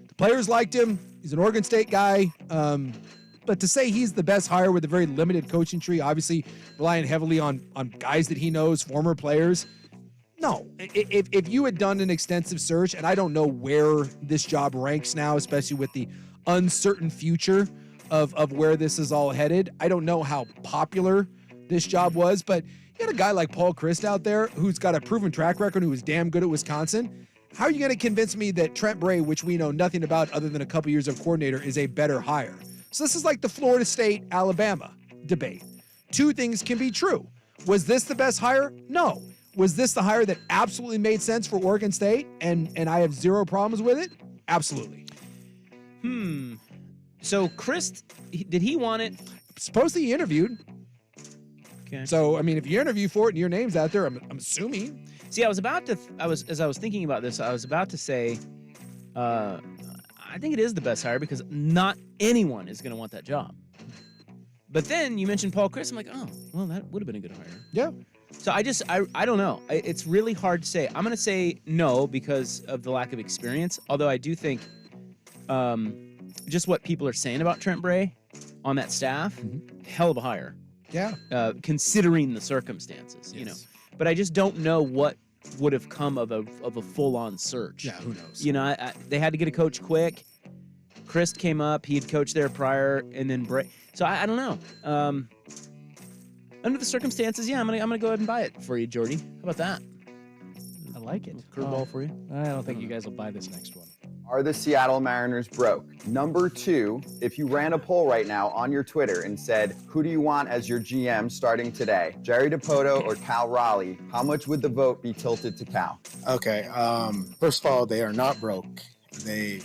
The players liked him. He's an Oregon State guy. But to say he's the best hire with a very limited coaching tree, obviously relying heavily on guys that he knows, former players, no. If you had done an extensive search, and I don't know where this job ranks now, especially with the uncertain future of where this is all headed, I don't know how popular this job was, but you got a guy like Paul Christ out there who's got a proven track record, who was damn good at Wisconsin. How are you going to convince me that Trent Bray, which we know nothing about other than a couple years of coordinator, is a better hire? So this is like the Florida State-Alabama debate. Two things can be true. Was this the best hire? No. Was this the hire that absolutely made sense for Oregon State and I have zero problems with it? Absolutely. So Chris, did he want it? Supposedly he interviewed. Okay. So, I mean, if you interview for it and your name's out there, I'm assuming. See, as I was thinking about this, I was about to say, I think it is the best hire because not anyone is going to want that job. But then you mentioned Paul Chris. I'm like, oh, well, that would have been a good hire. Yeah. So I don't know. It's really hard to say. I'm going to say no because of the lack of experience. Although I do think just what people are saying about Trent Bray on that staff, hell of a hire. Yeah. Considering the circumstances, you know. But I just don't know what would have come of a full-on search. Yeah, who knows? You know, they had to get a coach quick. Chris came up. He had coached there prior, and then Bray. So I don't know. Under the circumstances, yeah, I'm gonna go ahead and buy it for you, Jordy. How about that? I like it. Curveball for you. I don't think you guys will buy this next one. Are the Seattle Mariners broke? Number 2, if you ran a poll right now on your Twitter and said, who do you want as your GM starting today, Jerry Dipoto or Cal Raleigh, how much would the vote be tilted to Cal? Okay, first of all, they are not broke. They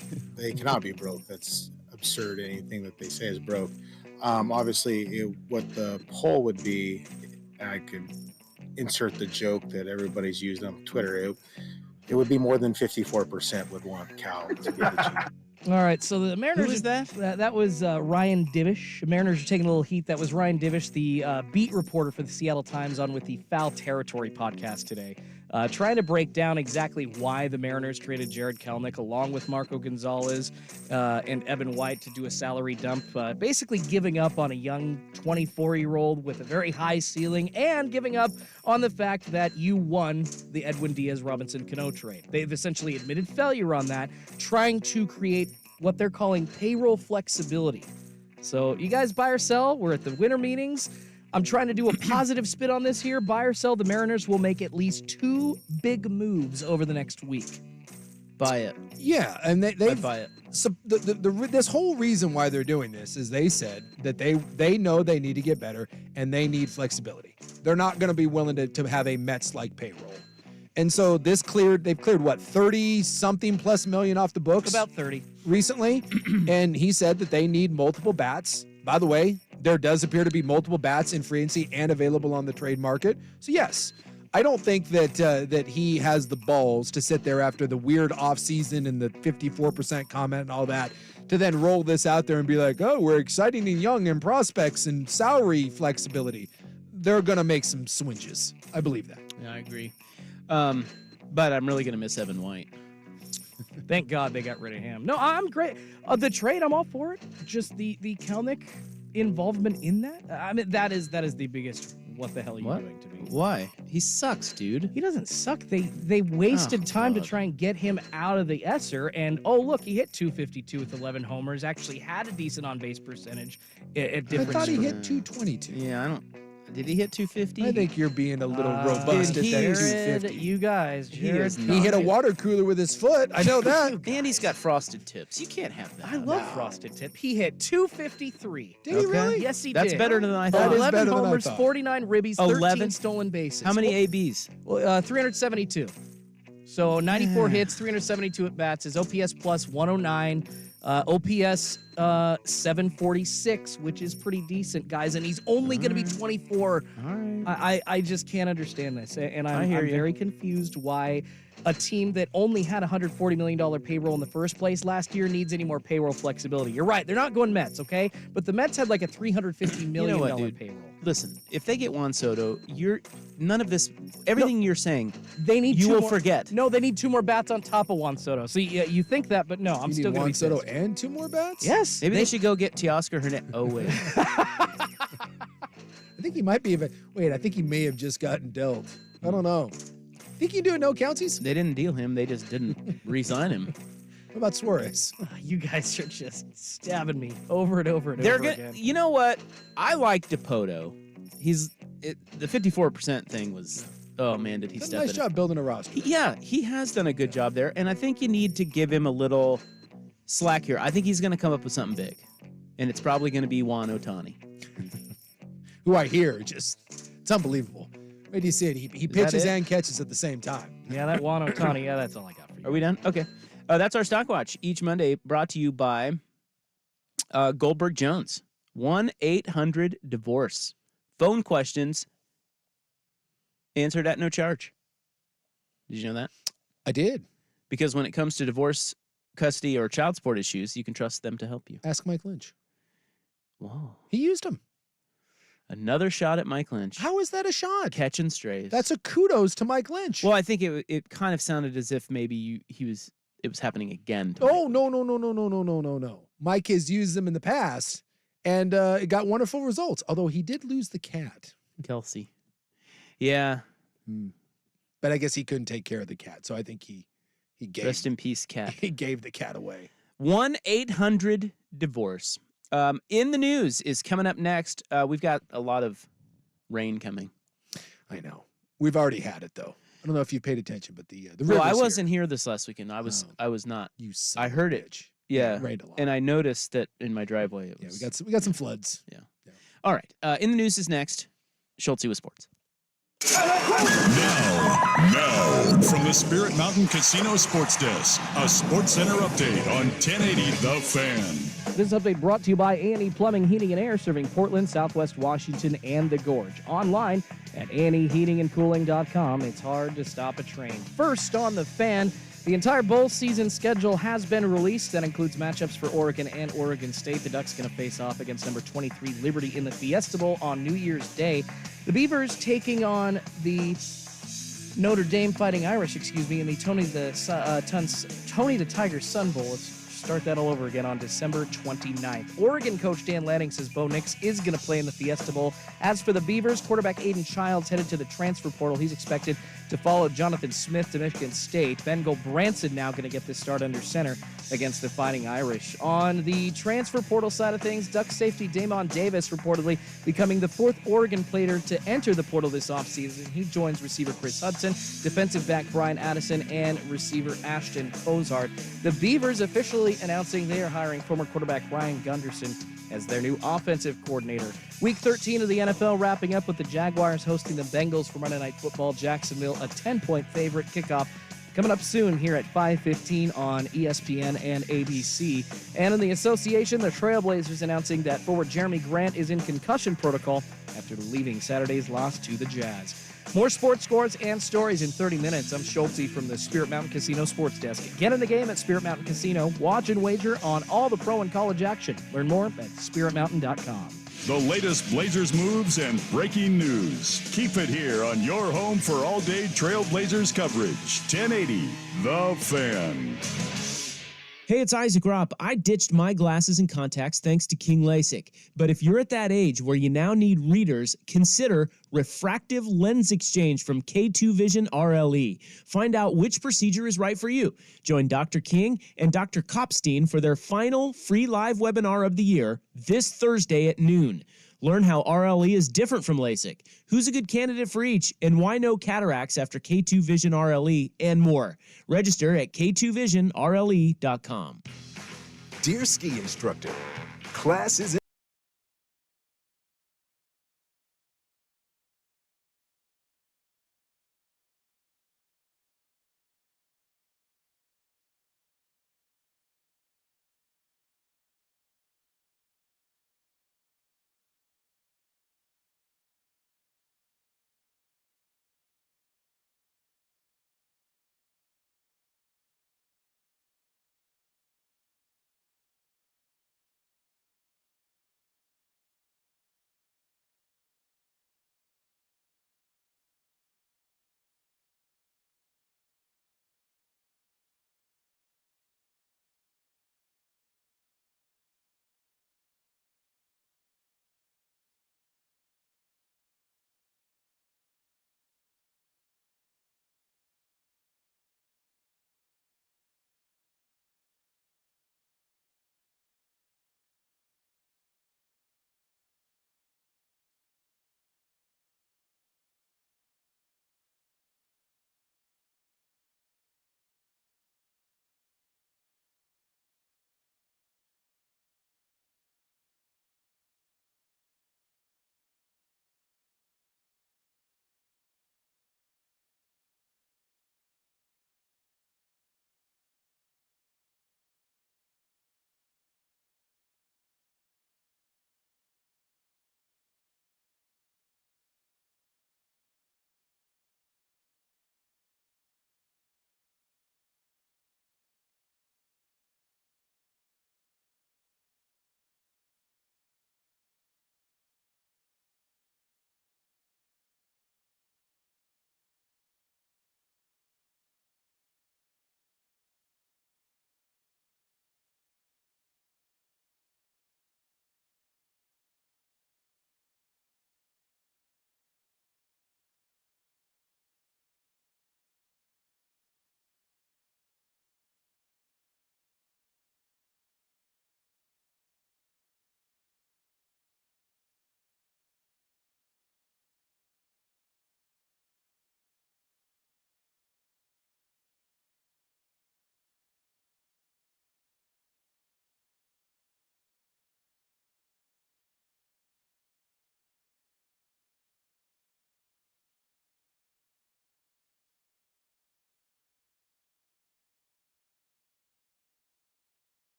cannot be broke. That's absurd. Anything that they say is broke. Obviously, what the poll would be, I could insert the joke that everybody's used on Twitter. It would be more than 54% would want Cal to be the GM. All right, so the Mariners. Who was that? That was Ryan Divish. The Mariners are taking a little heat. That was Ryan Divish, the beat reporter for the Seattle Times, on with the Foul Territory podcast today, trying to break down exactly why the Mariners traded Jared Kelenic along with Marco Gonzalez and Evan White to do a salary dump, basically giving up on a young 24-year-old with a very high ceiling and giving up on the fact that you won the Edwin Diaz-Robinson Cano trade. They've essentially admitted failure on that, trying to create what they're calling payroll flexibility. So you guys buy or sell? We're at the winter meetings. I'm trying to do a positive spin on this here. Buy or sell, the Mariners will make at least 2 big moves over the next week. Buy it. Yeah, and I'd buy it. So this whole reason why they're doing this is they said that they know they need to get better and they need flexibility. They're not going to be willing to have a Mets-like payroll. And so they've cleared what, 30-something plus million off the books? About 30. Recently. And he said that they need multiple bats. By the way, there does appear to be multiple bats in free agency and available on the trade market. So yes, I don't think that he has the balls to sit there after the weird offseason and the 54% comment and all that to then roll this out there and be like, oh, we're exciting and young and prospects and salary flexibility. They're going to make some swinges. I believe that. Yeah, I agree. But I'm really going to miss Evan White. Thank God they got rid of him. No, I'm great. The trade, I'm all for it. Just the Kelenic involvement in that. I mean, that is the biggest. What the hell are you doing to me? Why? He sucks, dude. He doesn't suck. They wasted time to try and get him out of the Esser. And oh look, he hit 252 with 11 homers. Actually had a decent on base percentage. At different. I thought he hit 222. Yeah, I don't. Did he hit 250? I think you're being a little robust at that Jared, 250. you guys, Jared, He hit a water cooler with his foot. I know that. And he's got frosted tips. You can't have that. I love frosted tip. He hit 253. Did he really? Yes, he That's did. better than I That thought. is 11 better than I homers, thought. 49 ribbies, 13 11? stolen bases. How many ABs? Well, 372. So 94 hits, 372 at bats. His OPS plus 109. OPS 746, which is pretty decent, guys. And he's only going to be 24. All right. I just can't understand this. And I I'm hear you. very confused why a team that only had a $140 million payroll in the first place last year needs any more payroll flexibility. You're right. They're not going Mets, okay? But the Mets had like a $350 million payroll. Listen, if they get Juan Soto, none of this, everything you're saying, They need you two will more, forget. No, they need 2 more bats on top of Juan Soto. So you think that, but no, I'm You still need going Juan to Soto and 2 more bats? Yes. Maybe they should go get Teoscar Hernandez. Oh, wait. I think he might be. Wait, I think he may have just gotten dealt. I don't know. Think you do no counties? They didn't deal him. They just didn't re-sign him. What about Suarez? You guys are just stabbing me over and over and They're over good. again. You know what? I like Dipoto. The 54% thing was. Oh man, did he Done a step nice in? job building a roster. Yeah, he has done a good job there, and I think you need to give him a little slack here. I think he's going to come up with something big, and it's probably going to be Juan Otani. Who I hear it's unbelievable. Wait till you see it. He pitches and catches at the same time. Yeah, that Juan Otani. Yeah, that's all I got for you. Are we done? Okay. That's our Stockwatch each Monday, brought to you by Goldberg Jones. 1-800-DIVORCE. Phone questions answered at no charge. Did you know that? I did. Because when it comes to divorce, custody, or child support issues, you can trust them to help you. Ask Mike Lynch. Whoa. He used them. Another shot at Mike Lynch. How is that a shot? Catching strays. That's a kudos to Mike Lynch. Well, I think it kind of sounded as if maybe it was happening again. Oh, no. Mike has used them in the past, and it got wonderful results, although he did lose the cat. Kelsey. Yeah. But I guess he couldn't take care of the cat, so I think he gave. Rest in peace, cat. He gave the cat away. 1-800-DIVORCE. In the news is coming up next. We've got a lot of rain coming. I know. We've already had it, though. I don't know if you paid attention, but the well, I wasn't here this last weekend. I was not. You I heard it. Yeah, it rained a lot. And I noticed that in my driveway. It was, we got some floods. Yeah. All right. In the news is next. Schultze with sports. Now, from the Spirit Mountain Casino Sports Desk, a Sports Center update on 1080 The Fan. This update brought to you by A&E Plumbing, Heating, and Air, serving Portland, Southwest Washington, and the Gorge. Online at aneheatingandcooling.com. It's hard to stop a train. First on the Fan, the entire bowl season schedule has been released. That includes matchups for Oregon and Oregon State. The Ducks going to face off against number 23 Liberty in the Fiesta Bowl on New Year's Day. The Beavers taking on the Notre Dame Fighting Irish, in the Tony the Tiger Sun Bowl. Let's start that all over again on December 29th. Oregon coach Dan Lanning says Bo Nix is going to play in the Fiesta Bowl. As for the Beavers, quarterback Aiden Childs headed to the transfer portal. He's expected to follow Jonathan Smith to Michigan State. Ben Branson now going to get this start under center against the Fighting Irish. On the transfer portal side of things, Ducks safety Damon Davis reportedly becoming the fourth Oregon player to enter the portal this offseason. He joins receiver Chris Hudson, defensive back Brian Addison, and receiver Ashton Cozart. The Beavers officially announcing they are hiring former quarterback Ryan Gunderson as their new offensive coordinator. Week 13 of the NFL wrapping up with the Jaguars hosting the Bengals for Monday Night Football. Jacksonville, a 10-point favorite. Kickoff coming up soon here at 5:15 on ESPN and ABC. And in the association, the Trailblazers announcing that forward Jeremy Grant is in concussion protocol after leaving Saturday's loss to the Jazz. More sports scores and stories in 30 minutes. I'm Schultze from the Spirit Mountain Casino Sports Desk. Get in the game at Spirit Mountain Casino. Watch and wager on all the pro and college action. Learn more at spiritmountain.com. The latest Blazers moves and breaking news. Keep it here on your home for all-day Trailblazers coverage. 1080 The Fan. Hey, it's Isaac Ropp. I ditched my glasses and contacts thanks to King LASIK. But if you're at that age where you now need readers, consider refractive lens exchange from K2 Vision RLE. Find out which procedure is right for you. Join Dr. King and Dr. Kopstein for their final free live webinar of the year this Thursday at noon. Learn how RLE is different from LASIK, who's a good candidate for each, and why no cataracts after K2 Vision RLE, and more. Register at k2visionrle.com. Dear ski instructor, class is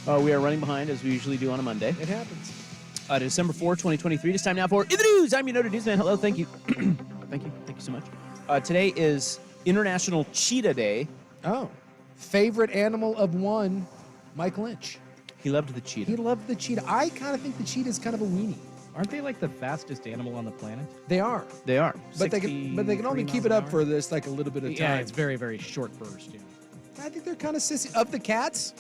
We are running behind, as we usually do on a Monday. It happens. December 4, 2023. It's time now for In the News. I'm your noted newsman. Hello, thank you. Thank you so much. Today is International Cheetah Day. Oh. Favorite animal of one, Mike Lynch. He loved the cheetah. He loved the cheetah. I kind of think the cheetah is kind of a weenie. Aren't they like the fastest animal on the planet? They are. They are. But they can only keep it up for this like a little bit of time. Yeah, it's very, very short burst. Yeah. I think they're kind of sissy. Of the cats,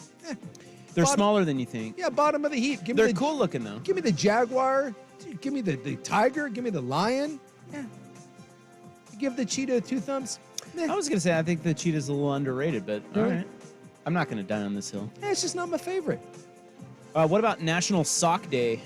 They're smaller than you think. Yeah, bottom of the heap. They're cool looking, though. Give me the jaguar. Give me the tiger. Give me the lion. Yeah. Give the cheetah 2 thumbs. I was going to say, I think the cheetah's a little underrated, but all right. I'm not going to die on this hill. Yeah, it's just not my favorite. What about National Sock Day?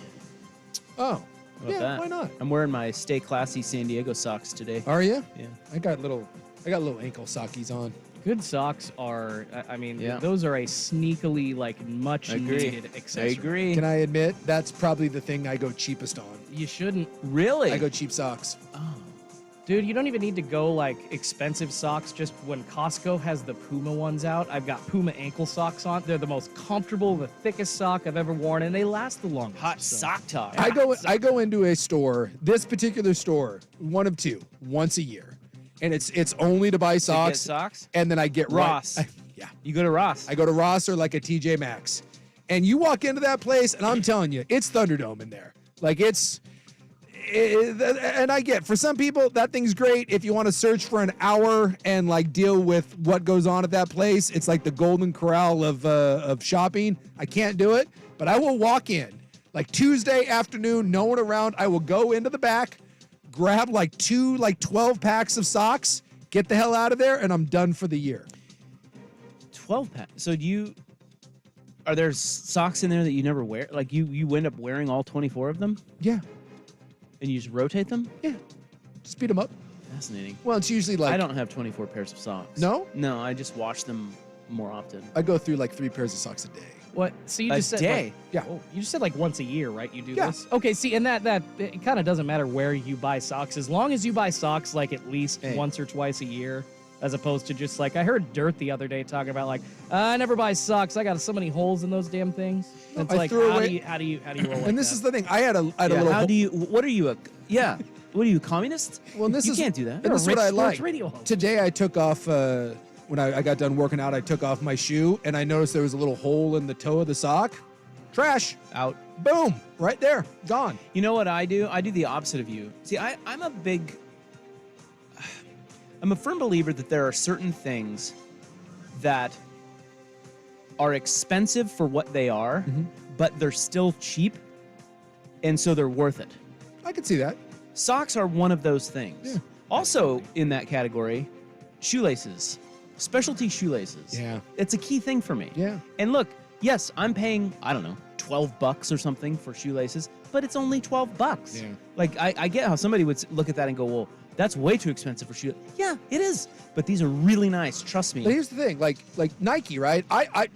Oh, yeah, that? why not? I'm wearing my Stay Classy San Diego socks today. Are you? Yeah. I got little ankle sockies on. Good socks are, I mean, Yeah. those are a sneakily, like, much needed accessory. I agree. Can I admit, that's probably the thing I go cheapest on. You shouldn't. Really? I go cheap socks. Oh. Dude, you don't even need to go, like, expensive socks. Just when Costco has the Puma ones out, I've got Puma ankle socks on. They're the most comfortable, the thickest sock I've ever worn, and they last the longest. Hot sock talk. I go into a store, this particular store, one of two, once a year. And it's only to buy socks. To get socks? And then I get Ross. Yeah. You go to Ross. I go to Ross or like a TJ Maxx. And you walk into that place, and I'm telling you, it's Thunderdome in there. Like, and I get, for some people, that thing's great. If you want to search for an hour and, like, deal with what goes on at that place, it's like the golden corral of shopping. I can't do it, but I will walk in. Like, Tuesday afternoon, no one around, I will go into the back, grab, like, 12 packs of socks, get the hell out of there, and I'm done for the year. 12 packs. So are there socks in there that you never wear? Like you end up wearing all 24 of them? Yeah. And you just rotate them? Yeah. Just beat them up. Fascinating. Well, it's usually like... I don't have 24 pairs of socks. No? No, I just wash them more often. I go through like 3 pairs of socks a day. What? So you A just said day? like, Yeah. oh, you just said like once a year, right? You do Yeah. this. Okay. See, and that it kind of doesn't matter where you buy socks, as long as you buy socks like at least once or twice a year, as opposed to just like I heard Dirt the other day talking about like I never buy socks. I got so many holes in those damn things. No, It's I like threw how away- do you roll like And this that? is the thing. I had a little... How do you... What are you... What are you, a communist? Well, and this you is... can't do that. And this is what I like. radio host. Today I took off... when I got done working out, I took off my shoe, and I noticed there was a little hole in the toe of the sock. Trash. Out. Boom. Right there. Gone. You know what I do? I do the opposite of you. See, I'm a firm believer that there are certain things that are expensive for what they are, but they're still cheap, and so they're worth it. I could see that. Socks are one of those things. Yeah. Also in that category, shoelaces. Specialty shoelaces. Yeah. It's a key thing for me. Yeah. And look, yes, I'm paying, I don't know, $12 or something for shoelaces, but it's only $12. Yeah. Like, I get how somebody would look at that and go, well, that's way too expensive for shoelaces. Yeah, it is. But these are really nice. Trust me. But here's the thing. Like Nike, right?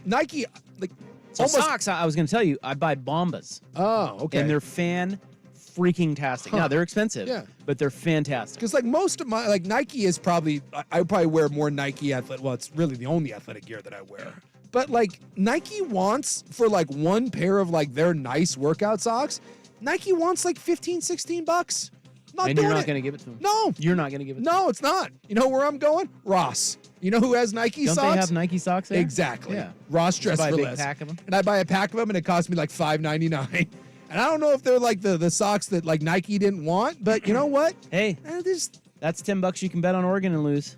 Nike, like... So socks, I was going to tell you, I buy Bombas. Oh, okay. And they're freaking-tastic. Now, they're expensive, Yeah. but they're fantastic. Because like most of my, like Nike is probably, I probably wear more Nike athletic, well, it's really the only athletic gear that I wear. But like Nike wants, for like one pair of like their nice workout socks, Nike wants like $15, $16. Not And doing you're not it. going to give it to them. No. You're not going to give it to them. No, it's not. You know where I'm going? Ross. You know who has Nike Don't socks? they have Nike socks there? Exactly. Yeah. Ross You buy a Dress for big Less. pack of them? And I buy a pack of them, and it cost me like $5.99. And I don't know if they're like the socks that like Nike didn't want, but you know what? Hey, that's $10 you can bet on Oregon and lose.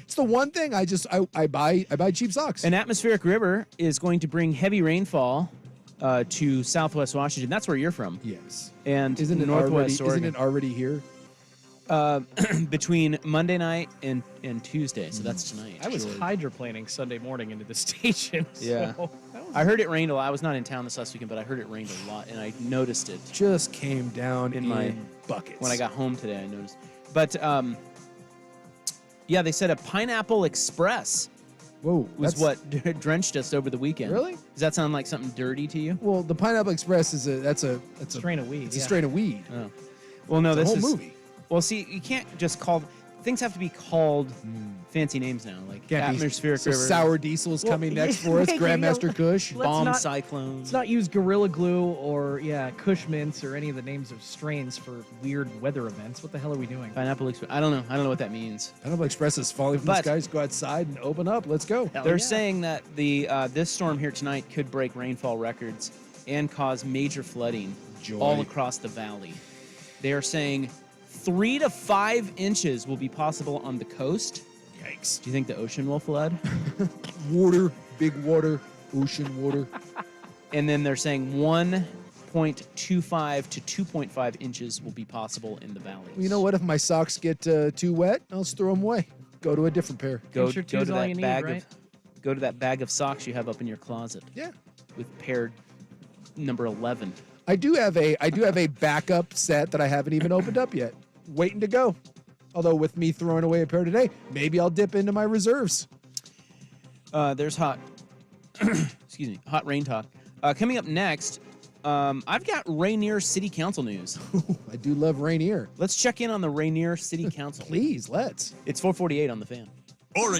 It's the one thing I buy cheap socks. An atmospheric river is going to bring heavy rainfall to Southwest Washington. That's where you're from. Yes. And Isn't it Northwest already? Oregon. Isn't it already here? Between Monday night and Tuesday, so that's tonight. I was hydroplaning Sunday morning into the station. Yeah. So I heard it rained a lot. I was not in town this last weekend, but I heard it rained a lot, and I noticed it. Just came down in my buckets. When I got home today, I noticed. But yeah, they said a Pineapple Express Whoa, was what drenched us over the weekend. Really? Does that sound like something dirty to you? Well, the Pineapple Express is a strain of weed. It's a strain of weed. Oh. Well, no, It's a this whole is movie. Well, see, you can't just call. things have to be called fancy names now, like Can't be- atmospheric so river, Sour Diesel's coming next for us. Grandmaster Kush. Let's bomb not- cyclone. Let's not use Gorilla Glue or Kush Mints or any of the names of strains for weird weather events. What the hell are we doing? Pineapple Express. I don't know what that means. Pineapple Express is falling from the But- skies. Go outside and open up. Let's go. They're saying that the this storm here tonight could break rainfall records and cause major flooding all across the valley. They are saying 3 to 5 inches will be possible on the coast. Yikes. Do you think the ocean will flood? Water, big water, ocean water. And then they're saying 1.25 to 2.5 inches will be possible in the valleys. Well, you know what? If my socks get too wet, I'll just throw them away. Go to a different pair. Go Sure to two's all that you need, bag right? of go to that bag of socks you have up in your closet. Yeah. With pair number 11. I do have a backup set that I haven't even opened up yet, waiting to go. Although with me throwing away a pair today, maybe I'll dip into my reserves. There's hot hot rain talk. Coming up next, I've got Rainier City Council news. I do love Rainier. Let's check in on the Rainier City Council. Please, let's. It's 4:48 on the Fan. Oregon.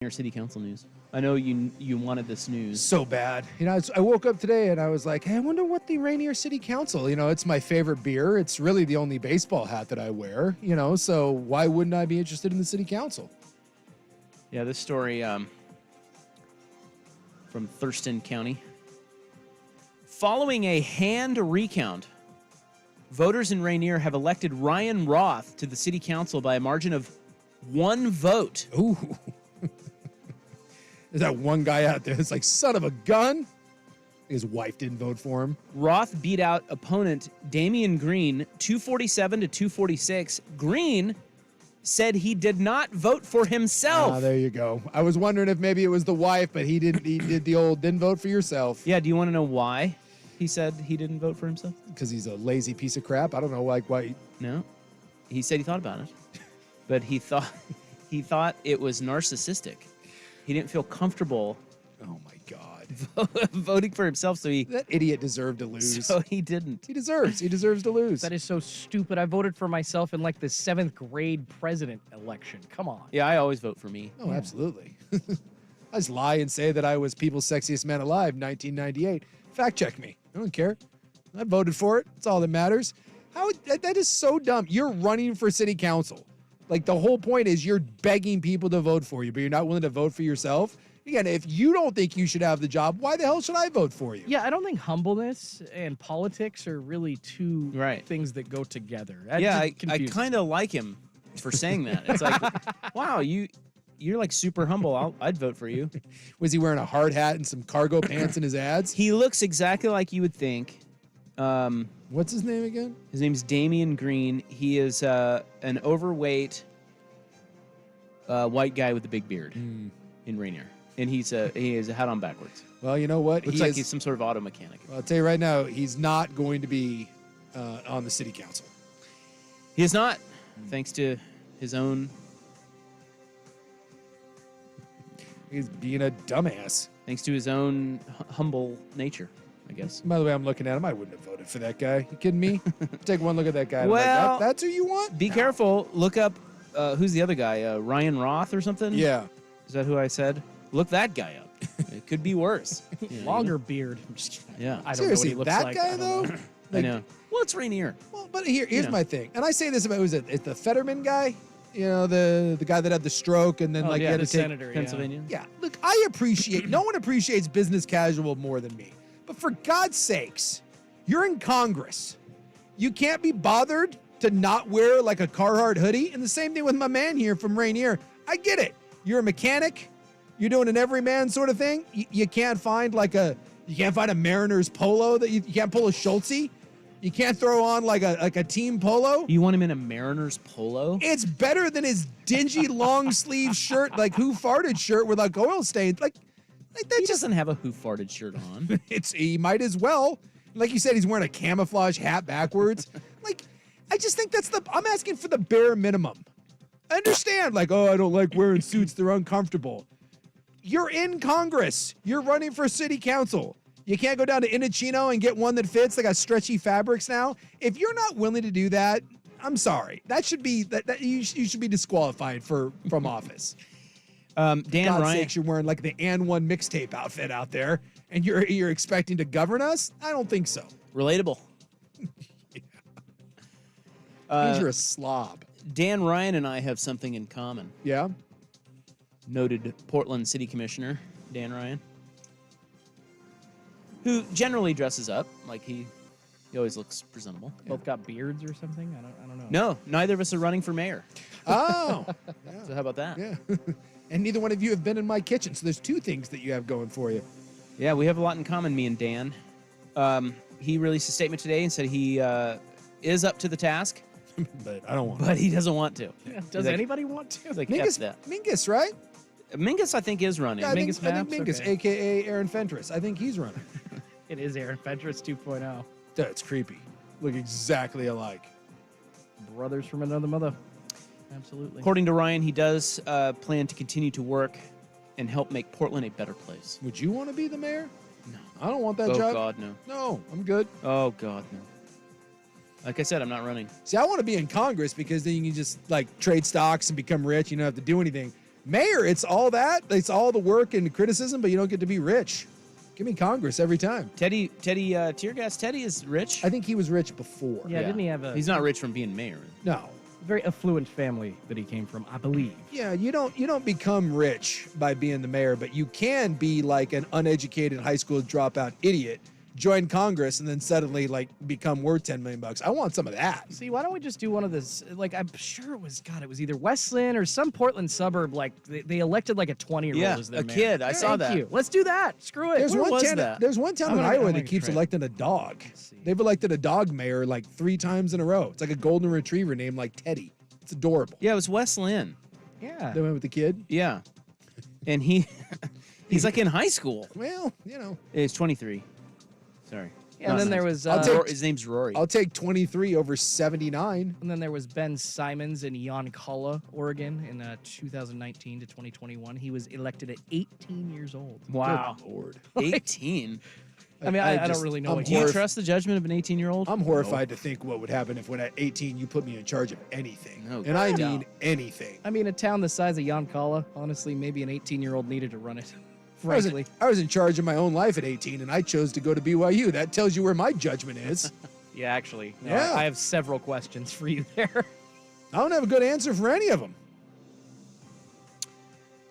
Your city council news. I know you wanted this news. So bad. I woke up today and I was like, hey, I wonder what the Rainier City Council, it's my favorite beer. It's really the only baseball hat that I wear, so why wouldn't I be interested in the city council? Yeah, this story from Thurston County. Following a hand recount, voters in Rainier have elected Ryan Roth to the city council by a margin of 1 vote. Ooh. There's that one guy out there that's like, son of a gun. His wife didn't vote for him. Roth beat out opponent Damian Green 247 to 246. Green said he did not vote for himself. There you go. I was wondering if maybe it was the wife, but he didn't. He did the old didn't vote for yourself. Yeah, do you want to know why he said he didn't vote for himself? Because he's a lazy piece of crap. I don't know why. No. He said he thought about it. But he thought it was narcissistic. He didn't feel comfortable. Oh my God. Voting for himself, so that idiot deserved to lose. So he didn't. He deserves to lose. That is so stupid. I voted for myself in like the 7th grade president election. Come on. Yeah, I always vote for me. Oh, yeah. Absolutely. I just lie and say that I was People's Sexiest Man Alive 1998. Fact check me. I don't care. I voted for it. That's all that matters. That is so dumb. You're running for city council. Like, the whole point is you're begging people to vote for you, but you're not willing to vote for yourself. Again, if you don't think you should have the job, why the hell should I vote for you? Yeah, I don't think humbleness and politics are really two things that go together. I kind of like him for saying that. It's like, wow, you're like super humble. I'd vote for you. Was he wearing a hard hat and some cargo pants in his ads? He looks exactly like you would think. What's his name again? His name's Damian Green. He is an overweight white guy with a big beard in Rainier. And he has a hat on backwards. Well, you know what? Looks like he's some sort of auto mechanic. Well, I'll tell you right now, he's not going to be on the city council. He is not, thanks to his own... He's being a dumbass. Thanks to his own humble nature, I guess. By the way, I'm looking at him. I wouldn't have voted for that guy. You kidding me? Take one look at that guy. Well, like, that's who you want? Be careful. Look up, who's the other guy? Ryan Roth or something? Yeah. Is that who I said? Look that guy up. It could be worse. Longer beard. I'm just kidding. Yeah. I don't Seriously, know what he looks that like. guy, though? I know. Well, it's Rainier. Well, but here's my thing. And I say this about, who's it? It's the Fetterman guy? The guy that had the stroke and then he had to take senator, Pennsylvania. Yeah. Look, I appreciate, no one appreciates business casual more than me. But for God's sakes, you're in Congress. You can't be bothered to not wear like a Carhartt hoodie. And the same thing with my man here from Rainier. I get it. You're a mechanic. You're doing an everyman sort of thing. You can't find a Mariners polo that you can't pull a Schultze. You can't throw on like a team polo. You want him in a Mariners polo? It's better than his dingy long sleeve shirt, like Who Farted shirt with like oil stains. Like that He doesn't have a Who Farted shirt on. He might as well. Like you said, he's wearing a camouflage hat backwards. I just think I'm asking for the bare minimum. I understand, I don't like wearing suits, they're uncomfortable. You're in Congress. You're running for city council. You can't go down to Indochino and get one that fits. They got stretchy fabrics now. If you're not willing to do that, I'm sorry. That should be that you should be disqualified from office. Dan God's Ryan, sakes, you're wearing like the And One mixtape outfit out there, and you're expecting to govern us? I don't think so. relatable. Means you're a slob. Dan Ryan and I have something in common. Yeah. Noted Portland City Commissioner Dan Ryan, who generally dresses up like he always looks presentable. Both got beards or something. I don't know. No, neither of us are running for mayor. Oh. Yeah. So how about that? Yeah. And neither one of you have been in my kitchen, so there's two things that you have going for you. Yeah, we have a lot in common, me and Dan. He released a statement today and said he is up to the task. But I don't want But he doesn't want to. Yeah, does anybody want to? He's like, Mingus, F that. Mingus, right? Mingus, I think, is running. Yeah, I think Maps? Mingus, Okay. a.k.a. Aaron Fentress. I think he's running. It is Aaron Fentress 2.0. Dude, it's creepy. Look exactly alike. Brothers from another mother. Absolutely. According to Ryan, he does plan to continue to work and help make Portland a better place. Would you want to be the mayor? No. I don't want that Oh, job. God, no. No, I'm good. Oh, God, no. Like I said, I'm not running. See, I want to be in Congress because then you can just like trade stocks and become rich. You don't have to do anything. Mayor, it's all that. It's all the work and criticism, but you don't get to be rich. Give me Congress every time. Teddy, tear gas. Teddy is rich. I think he was rich before. Yeah, didn't he have a He's not rich from being mayor. No. very affluent family that he came from, I believe. Yeah, you don't become rich by being the mayor, but you can be like an uneducated high school dropout idiot, join Congress, and then suddenly like become worth $10 million. I want some of that. See, why don't we just do one of this? Like, I'm sure it was either Westland or some Portland suburb. Like, they elected like a 20-year-old Yeah, as their a mayor. kid. I saw that. Thank you. Let's do that. Screw it. There's Where was town. that? There's one town I'm in gonna- Iowa I'm that gonna keeps try. electing a dog. They've elected a dog mayor like 3 times in a row. It's like a golden retriever named like Teddy. It's adorable. Yeah, it was Wes Lynn. Yeah. They went with the kid. Yeah, and he's like in high school. Well, you know. He's 23. Sorry. Yeah, and then there was His name's Rory. I'll take 23 over 79. And then there was Ben Simons in Yoncalla, Oregon, in 2019 to 2021. He was elected at 18 years old. Wow. Good Lord. 18. I mean, I don't really know I'm what Do you trust the judgment of an 18-year-old? I'm horrified to think what would happen if when at 18 you put me in charge of anything. No And I doubt. mean anything. I mean, a town the size of Yoncalla, honestly, maybe an 18-year-old needed to run it. Frankly. I was in charge of my own life at 18 and I chose to go to BYU. That tells you where my judgment is. Yeah, actually. No, Yeah. I have several questions for you there. I don't have a good answer for any of them.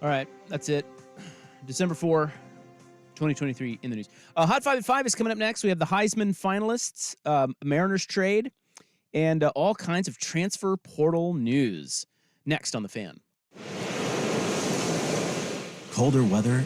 All right, that's it. December 4, 2023 in the news. Hot 5 at 5 is coming up next. We have the Heisman finalists, Mariners trade, and all kinds of transfer portal news. Next on The Fan. Colder weather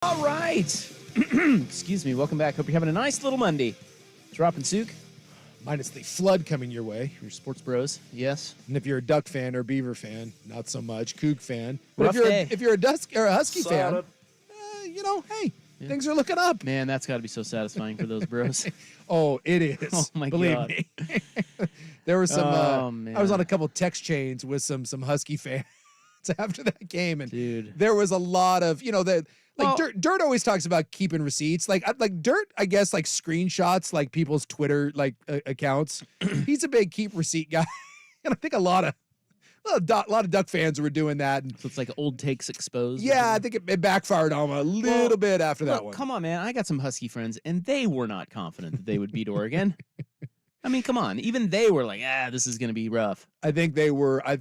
All right. Excuse me. Welcome back. Hope you're having a nice little Monday. Drop and Sook. Minus the flood coming your way. Your sports bros. Yes. And if you're a Duck fan or Beaver fan, not so much. Coug fan. But Rough day. if you're a Husky fan, Solid. hey, things are looking up. Man, that's got to be so satisfying for those bros. Oh, it is. Oh, my Believe God. me. There was some. Man. I was on a couple text chains with some Husky fans after that game, and Dude. there was a lot of Well- Dirt always talks about keeping receipts. Like Dirt, I guess like screenshots like people's Twitter accounts. He's a big keep receipt guy, and I think a lot of Duck fans were doing that. And So it's like old takes exposed. or yeah, I something? think it backfired on him a little bit after that Look, one. come on, man. I got some Husky friends, and they were not confident that they would beat Oregon. I mean, come on. Even they were like, this is going to be rough. I think they were a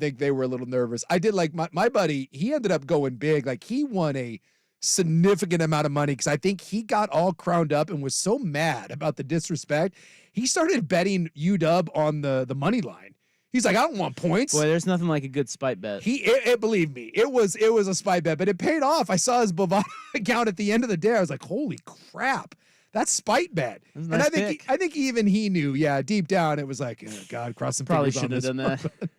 little nervous. I did like my buddy, he ended up going big. Like he won a significant amount of money because I think he got all crowned up and was so mad about the disrespect. He started betting UW on the money line. He's like, I don't want points. Boy, there's nothing like a good spite bet. Believe me, it was a spy bet, but it paid off. I saw his Bovada account at the end of the day. I was like, holy crap. That's spite bet. That was a And nice I think even he knew, deep down, it was like, oh, God, cross some Probably fingers on should have this done that.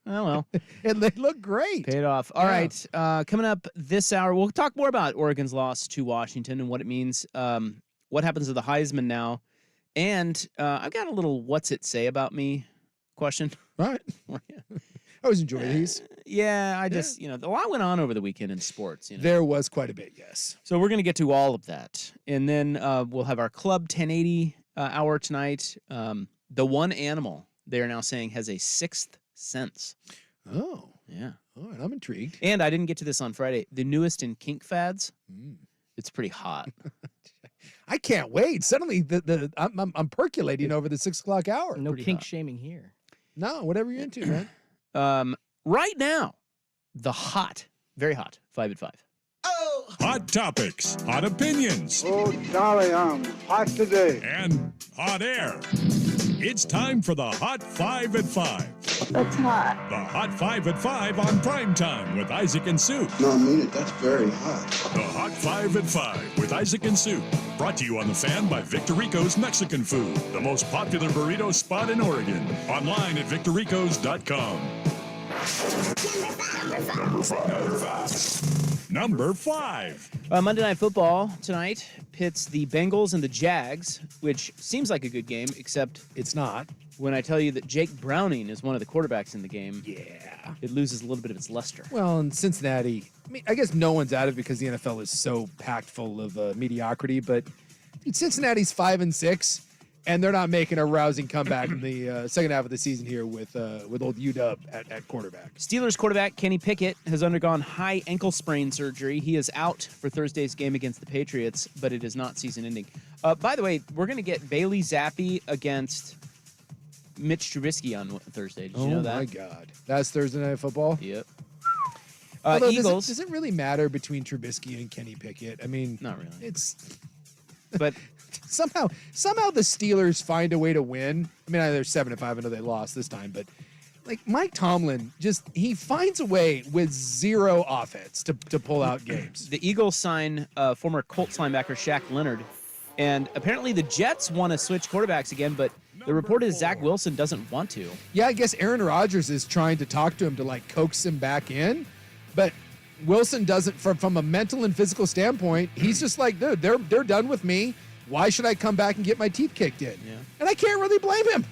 Oh, well. And they look great. Paid off. All right. Coming up this hour, we'll talk more about Oregon's loss to Washington and what it means. What happens to the Heisman now? And I've got a little what's it say about me question. All right. I always enjoy these. Yeah, I just, a lot went on over the weekend in sports. There was quite a bit, yes. So we're going to get to all of that. And then we'll have our Club 1080 hour tonight. The one animal, they are now saying, has a sixth sense. Oh. Yeah. All right, I'm intrigued. And I didn't get to this on Friday. The newest in kink fads, it's pretty hot. I can't wait. Suddenly, I'm percolating over the 6 o'clock hour. No Pretty kink hot. shaming here. No, whatever you're into, man. Right now, the hot, very hot, 5 at 5. Hot topics, hot opinions, Oh, golly, I'm hot today. and hot air. It's time for the Hot 5 at 5. That's hot. The Hot 5 at 5 on Primetime with Isaac and Sue. No, I mean it. That's very hot. The Hot 5 at 5 with Isaac and Sue. Brought to you on The Fan by Victorico's Mexican Food, the most popular burrito spot in Oregon. Online at victoricos.com. Number 5. Monday Night Football tonight pits the Bengals and the Jags, which seems like a good game, except it's not. When I tell you that Jake Browning is one of the quarterbacks in the game, it loses a little bit of its luster. Well, in Cincinnati, I guess no one's out of it because the NFL is so packed full of mediocrity. But Cincinnati's 5-6, and they're not making a rousing comeback in the second half of the season here with old UW at quarterback. Steelers quarterback Kenny Pickett has undergone high ankle sprain surgery. He is out for Thursday's game against the Patriots, but it is not season-ending. By the way, we're going to get Bailey Zappi against Mitch Trubisky on Thursday. Did you know that? Oh, my God. That's Thursday Night Football? Yep. Although, Eagles. Does it really matter between Trubisky and Kenny Pickett? I mean, not really. It's but somehow the Steelers find a way to win. I mean, they're 7-5. I know they lost this time, but like Mike Tomlin, he finds a way with zero offense to pull out games. The Eagles sign former Colts linebacker Shaq Leonard, and apparently the Jets want to switch quarterbacks again, but the report is Zach Wilson doesn't want to. Yeah, I guess Aaron Rodgers is trying to talk to him to like coax him back in, but Wilson doesn't. From a mental and physical standpoint, he's just like, dude, they're done with me. Why should I come back and get my teeth kicked in? Yeah. And I can't really blame him.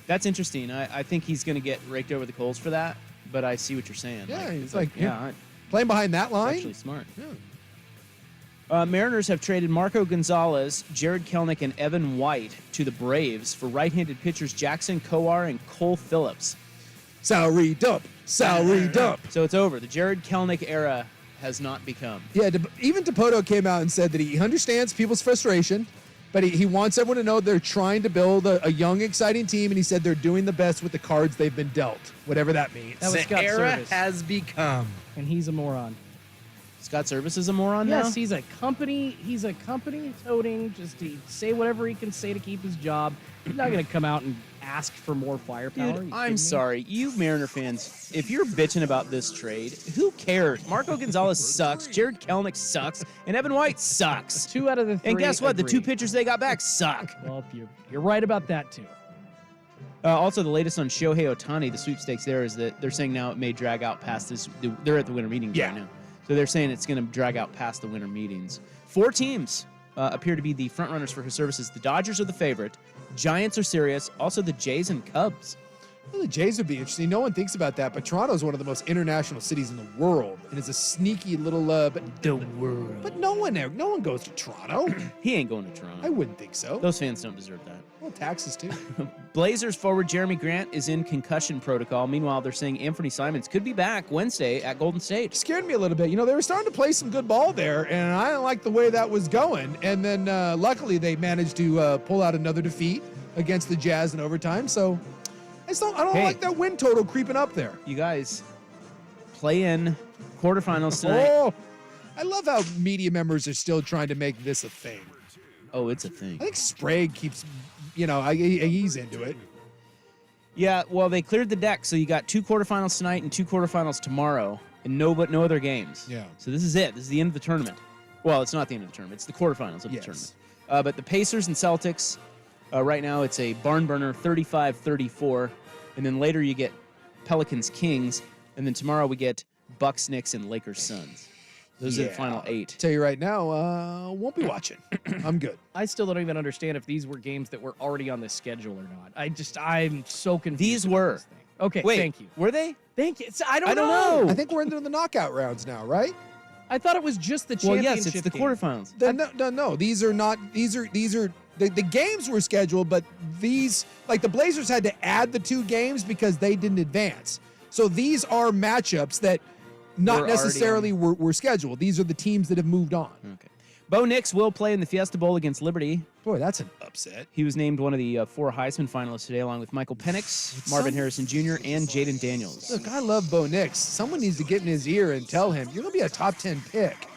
That's interesting. I think he's going to get raked over the coals for that, but I see what you're saying. Yeah, it's yeah. Playing behind that line. Actually smart. Yeah. Mariners have traded Marco Gonzalez, Jared Kelnick, and Evan White to the Braves for right-handed pitchers Jackson Kowar and Cole Phillips. Salary dump. So it's over. The Jared Kelnick era has not become. Yeah, even Dipoto came out and said that he understands people's frustration, but he wants everyone to know they're trying to build a young, exciting team, and he said they're doing the best with the cards they've been dealt, whatever that means. That was The Scott era Service. has become. And he's a moron. Scott Service is a moron now? Yes, he's a company toting, just to say whatever he can say to keep his job. He's not going to come out and asked for more firepower? Dude, I'm sorry. You Mariner fans, if you're bitching about this trade, who cares? Marco Gonzalez sucks, Jared Kelenic sucks, and Evan White sucks. 2 out of the 3. And guess what? The 2 agree. pitchers they got back suck. Well, you're right about that, too. Also, the latest on Shohei Ohtani, the sweepstakes there is that they're saying now it may drag out past this. They're at the winter meetings right now. So they're saying it's going to drag out past the winter meetings. 4 teams appear to be the front runners for his services. The Dodgers are the favorite. Giants are serious. Also, the Jays and Cubs. Well, the Jays would be interesting. No one thinks about that, but Toronto is one of the most international cities in the world, and it's a sneaky little. But no one goes to Toronto. He ain't going to Toronto. I wouldn't think so. Those fans don't deserve that. Well, taxes too. Blazers forward Jeremy Grant is in concussion protocol. Meanwhile, they're saying Anthony Simons could be back Wednesday at Golden State. Scared me a little bit. You know, they were starting to play some good ball there, and I didn't like the way that was going. And then luckily they managed to pull out another defeat against the Jazz in overtime. So I don't like that win total creeping up there. You guys play in quarterfinals tonight. Oh, I love how media members are still trying to make this a thing. Oh, it's a thing. I think Sprague keeps, he's into it. Yeah, well, they cleared the deck, so you got 2 quarterfinals tonight and 2 quarterfinals tomorrow, and no other games. Yeah. So this is it. This is the end of the tournament. Well, it's not the end of the tournament. It's the quarterfinals of the tournament. But the Pacers and Celtics, right now it's a barn burner, 35-34, and then later you get Pelicans Kings, and then tomorrow we get Bucks Knicks and Lakers Suns. Those are the final 8. Tell you right now, won't be watching. I'm good. I still don't even understand if these were games that were already on the schedule or not. I'm so confused. These were. This thing. Okay, Wait, thank you. Were they? Thank you. I don't know. I think we're into the knockout rounds now, right? I thought it was just the Well, championship. yes, it's the game. quarterfinals. No. These are not. These are the games were scheduled, but these, like the Blazers had to add the 2 games because they didn't advance. So these are matchups that not necessarily were scheduled. These are the teams that have moved on. Okay. Bo Nix will play in the Fiesta Bowl against Liberty. Boy, that's an upset. He was named one of the 4 Heisman finalists today, along with Michael Penix, Marvin Harrison Jr., and Jaden Daniels. Look, I love Bo Nix. Someone needs to get in his ear and tell him, you're going to be a top 10 pick.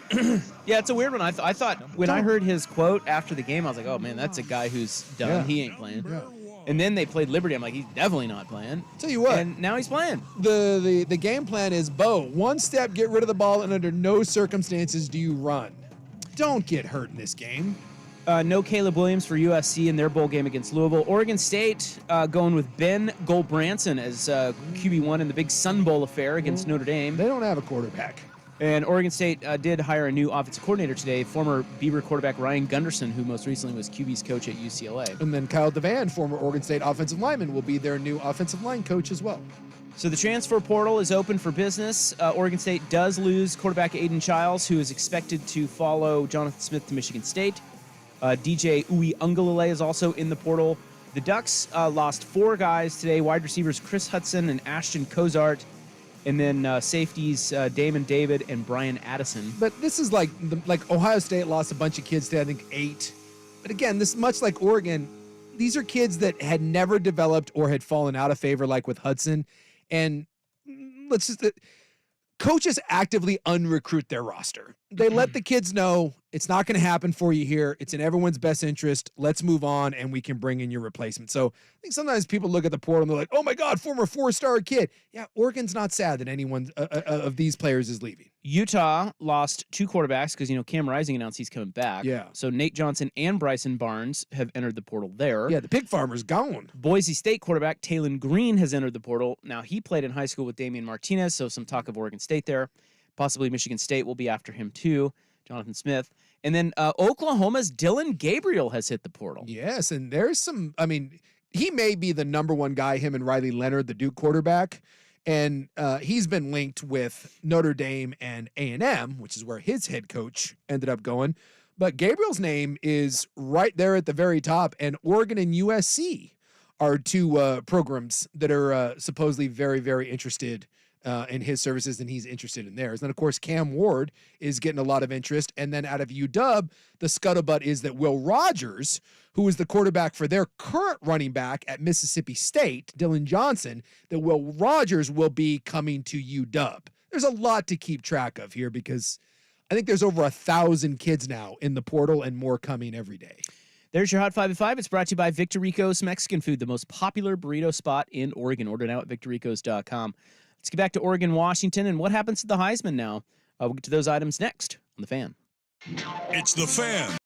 Yeah, it's a weird one. I thought when I heard his quote after the game, I was like, oh, man, that's a guy who's done. Yeah. He ain't playing. Yeah. And then they played Liberty. I'm like, he's definitely not playing. Tell you what. And now he's playing. The game plan is, Bo, 1 step, get rid of the ball, and under no circumstances do you run. Don't get hurt in this game. No Caleb Williams for USC in their bowl game against Louisville. Oregon State going with Ben Goldbranson as QB1 in the big Sun Bowl affair against Notre Dame. They don't have a quarterback. And Oregon State did hire a new offensive coordinator today, former Beaver quarterback Ryan Gunderson, who most recently was QB's coach at UCLA. And then Kyle Devan, former Oregon State offensive lineman, will be their new offensive line coach as well. So the transfer portal is open for business. Oregon State does lose quarterback Aiden Childs, who is expected to follow Jonathan Smith to Michigan State. DJ Uiagalelei is also in the portal. The Ducks lost 4 guys today, wide receivers Chris Hudson and Ashton Cozart, and then safeties Damon David and Brian Addison. But this is like Ohio State lost a bunch of kids today, I think 8. But again, this much like Oregon, these are kids that had never developed or had fallen out of favor, like with Hudson. And coaches actively unrecruit their roster. They let the kids know it's not going to happen for you here. It's in everyone's best interest. Let's move on, and we can bring in your replacement. So I think sometimes people look at the portal and they're like, oh, my God, former 4-star kid. Yeah, Oregon's not sad that anyone of these players is leaving. Utah lost 2 quarterbacks because, Cam Rising announced he's coming back. Yeah. So Nate Johnson and Bryson Barnes have entered the portal there. Yeah, the pig farmer's gone. Boise State quarterback Talon Green has entered the portal. Now, he played in high school with Damian Martinez, so some talk of Oregon State there. Possibly Michigan State will be after him too, Jonathan Smith. And then Oklahoma's Dylan Gabriel has hit the portal. Yes, and there's some, he may be the number 1 guy, him and Riley Leonard, the Duke quarterback. And he's been linked with Notre Dame and A&M, which is where his head coach ended up going. But Gabriel's name is right there at the very top, and Oregon and USC are 2 programs that are supposedly very, very interested in his services, and he's interested in theirs. And then, of course, Cam Ward is getting a lot of interest. And then out of UW, the scuttlebutt is that Will Rogers, who is the quarterback for their current running back at Mississippi State, Dylan Johnson, that Will Rogers will be coming to UW. There's a lot to keep track of here because I think there's over 1,000 kids now in the portal and more coming every day. There's your Hot 5 at 5. It's brought to you by Victor Rico's Mexican Food, the most popular burrito spot in Oregon. Order now at victorricos.com. Let's get back to Oregon, Washington, and what happens to the Heisman now. We'll get to those items next on The Fan. It's The Fan.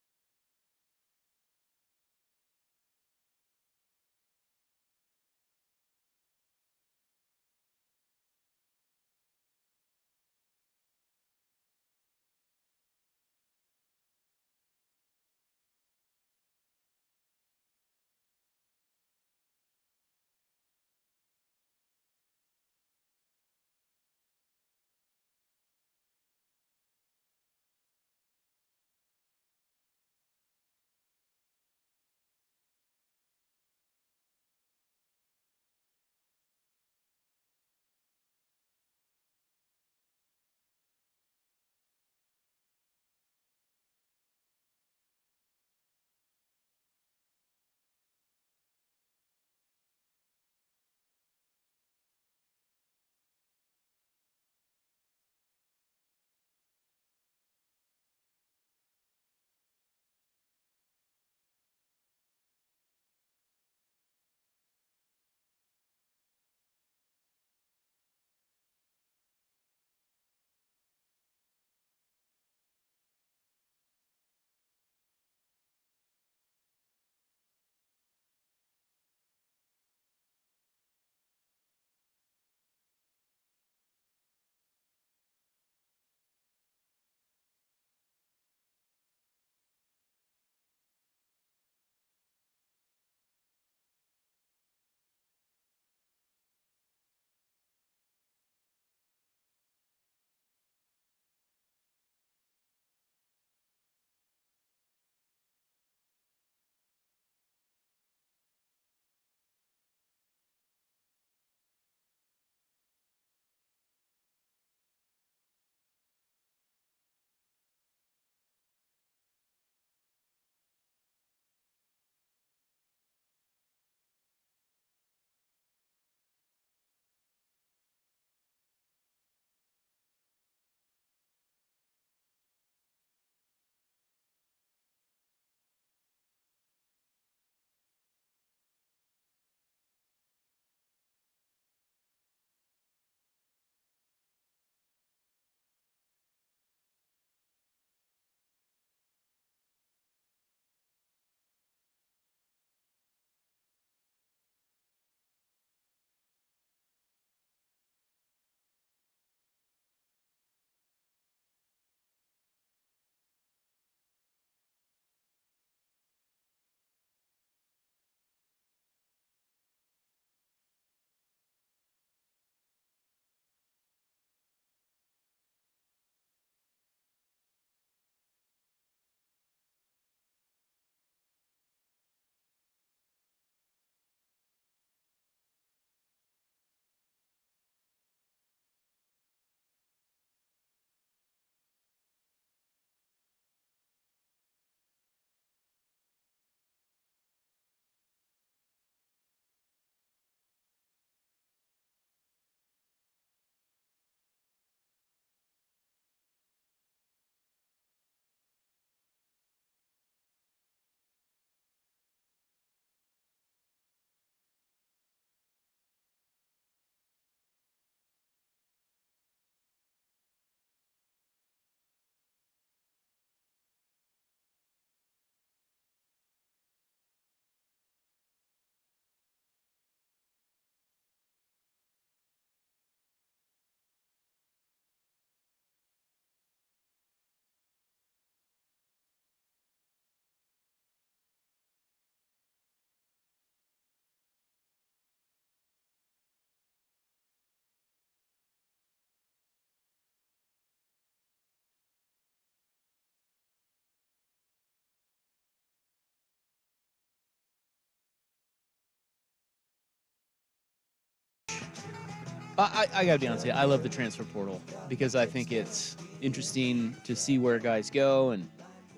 I got to be honest with you. I love the transfer portal because I think it's interesting to see where guys go, and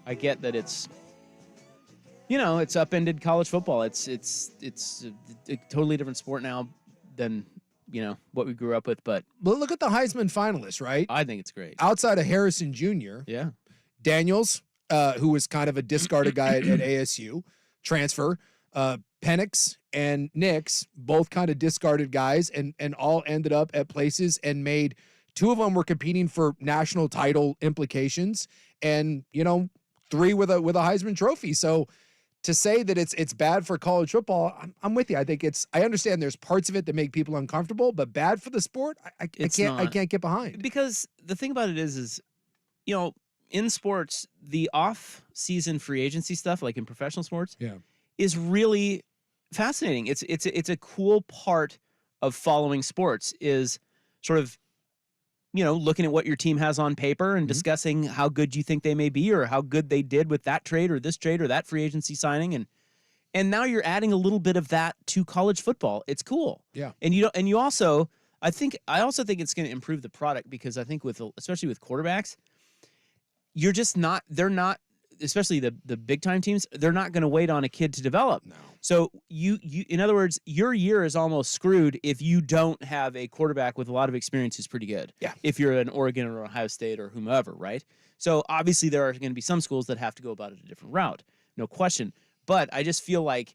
I get that it's, it's upended college football. It's a totally different sport now than what we grew up with. But look at the Heisman finalists, right? I think it's great. Outside of Harrison Jr., yeah, Daniels, who was kind of a discarded guy at ASU. transfer. Penix and Nix both kind of discarded guys and all ended up at places and made. Two of them were competing for national title implications, and 3 with a Heisman Trophy. So to say that it's bad for college football, I'm with you. I think I understand there's parts of it that make people uncomfortable, but bad for the sport, I can't get behind. Because the thing about it is in sports, the off-season free agency stuff, like in professional sports, is really fascinating. It's a cool part of following sports is sort of looking at what your team has on paper and discussing how good you think they may be or how good they did with that trade or this trade or that free agency signing. And now you're adding a little bit of that to college football. It's cool. Yeah. And you also, I also think it's going to improve the product because I think especially with quarterbacks, they're not, especially the big time teams, they're not going to wait on a kid to develop. No. So you in other words, your year is almost screwed if you don't have a quarterback with a lot of experience who's pretty good. Yeah. If you're an Oregon or Ohio State or whomever, right? So obviously there are going to be some schools that have to go about it a different route. No question. But I just feel like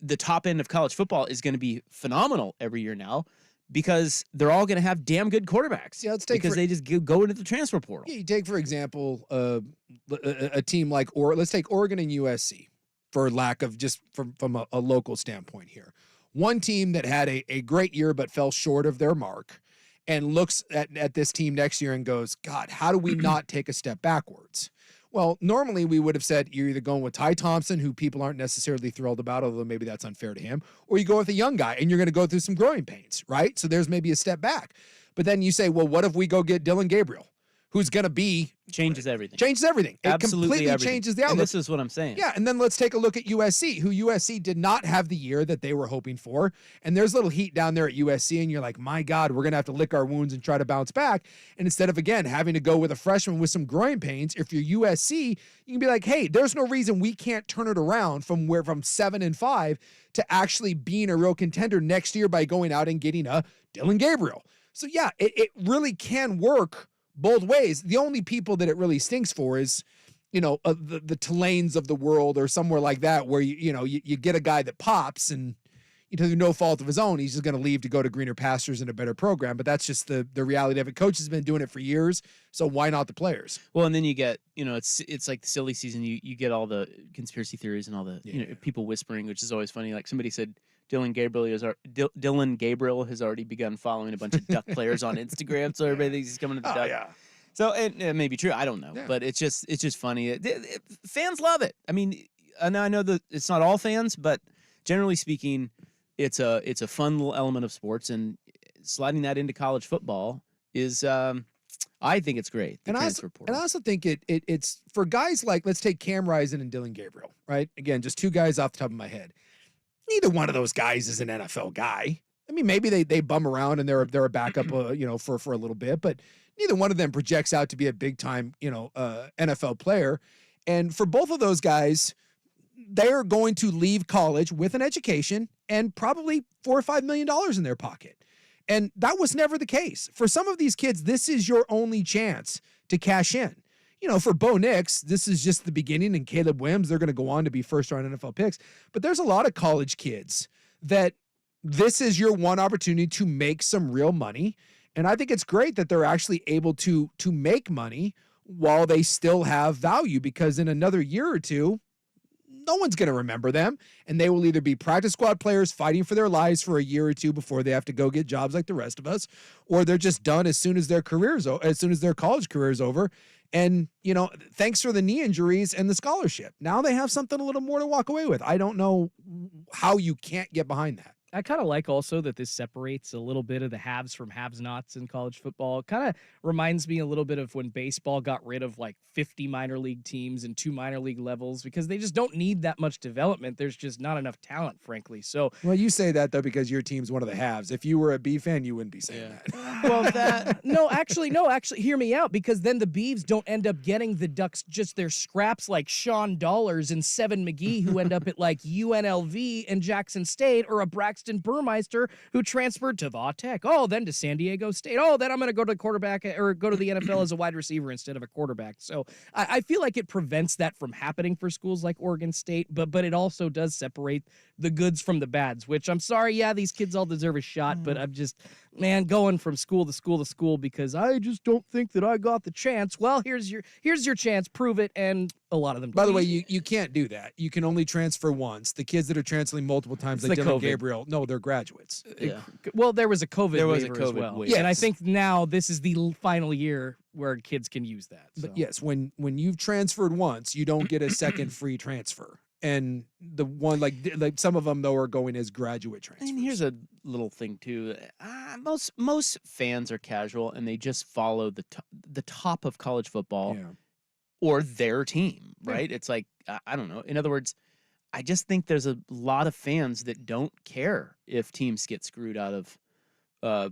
the top end of college football is going to be phenomenal every year now because they're all going to have damn good quarterbacks. Yeah, let's take because they just go into the transfer portal. Yeah, you take, for example, a team like let's take Oregon and USC for lack of just from a local standpoint here. One team that had a great year but fell short of their mark and looks at this team next year and goes, God, how do we not take a step backwards? Well, normally we would have said you're either going with Ty Thompson, who people aren't necessarily thrilled about, although maybe that's unfair to him, or you go with a young guy and you're going to go through some growing pains, right? So there's maybe a step back. But then you say, well, what if we go get Dylan Gabriel, who's going to be... Changes everything. It Absolutely completely everything. changes the outlook. And this is what I'm saying. Yeah, and then let's take a look at USC, who USC did not have the year that they were hoping for. And there's a little heat down there at USC, and you're like, my God, we're going to have to lick our wounds and try to bounce back. And instead of, again, having to go with a freshman with some groin pains, if you're USC, you can be like, hey, there's no reason we can't turn it around from 7-5 to actually being a real contender next year by going out and getting a Dylan Gabriel. So, yeah, it really can work both ways. The only people that it really stinks for is, the Tulanes of the world or somewhere like that, where you get a guy that pops and through no fault of his own, he's just going to leave to go to greener pastures and a better program. But that's just the reality of it. Coach has been doing it for years, so why not the players? Well, and then you get, it's like the silly season. You get all the conspiracy theories and all the people whispering, which is always funny. Like somebody said, Dylan Gabriel has already begun following a bunch of Duck players on Instagram, so everybody thinks he's coming to the Duck. Yeah. So it may be true. I don't know, but it's just funny. Fans love it. I mean, and I know that it's not all fans, but generally speaking, it's a fun little element of sports, and sliding that into college football is, I think it's great. And I also think it's for guys like, let's take Cam Rising and Dylan Gabriel, right? Again, just two guys off the top of my head. Neither one of those guys is an NFL guy. I mean, maybe they bum around and they're a backup, for a little bit, but neither one of them projects out to be a big time, NFL player. And for both of those guys, they're going to leave college with an education and probably $4 or $5 million in their pocket. And that was never the case. For some of these kids, this is your only chance to cash in. For Bo Nix, this is just the beginning, and Caleb Williams, they're going to go on to be first-round NFL picks. But there's a lot of college kids that this is your one opportunity to make some real money. And I think it's great that they're actually able to make money while they still have value, because in another year or two, no one's going to remember them, and they will either be practice squad players fighting for their lives for a year or two before they have to go get jobs like the rest of us, or they're just done as soon as their college career is over. And, thanks for the knee injuries and the scholarship. Now they have something a little more to walk away with. I don't know how you can't get behind that. I kind of like also that this separates a little bit of the haves from have-nots in college football. It kind of reminds me a little bit of when baseball got rid of like 50 minor league teams and 2 minor league levels, because they just don't need that much development. There's just not enough talent, frankly. So, well, you say that though because your team's one of the haves. If you were a B fan, you wouldn't be saying that. Well, no, actually, hear me out, because then the Beavs don't end up getting the Ducks just their scraps like Sean Dollars and Seven McGee, who end up at like UNLV and Jackson State, or a Braxton Paxton Burmeister, who transferred to Va Tech. Oh, then to San Diego State. Oh, then I'm going to go to quarterback or go to the NFL as a wide receiver instead of a quarterback. So I feel like it prevents that from happening for schools like Oregon State, but it also does separate the goods from the bads, which I'm sorry, yeah, these kids all deserve a shot, but I'm just, man, going from school to school to school because I just don't think that I got the chance. Well, here's your chance, prove it, and a lot of them. By the way, you can't do that. You can only transfer once. The kids that are transferring multiple times, like Dylan Gabriel, no, they're graduates. Yeah. Well, there was a COVID There was a waiver as COVID well. waiver. Yes. And I think now this is the final year where kids can use that. So. But yes, when you've transferred once, you don't get a second free transfer. And the one like some of them though are going as graduate transfers. And here's a little thing too. Most fans are casual and they just follow the top of college football or their team, right? It's like I don't know. In other words, I just think there's a lot of fans that don't care if teams get screwed out of a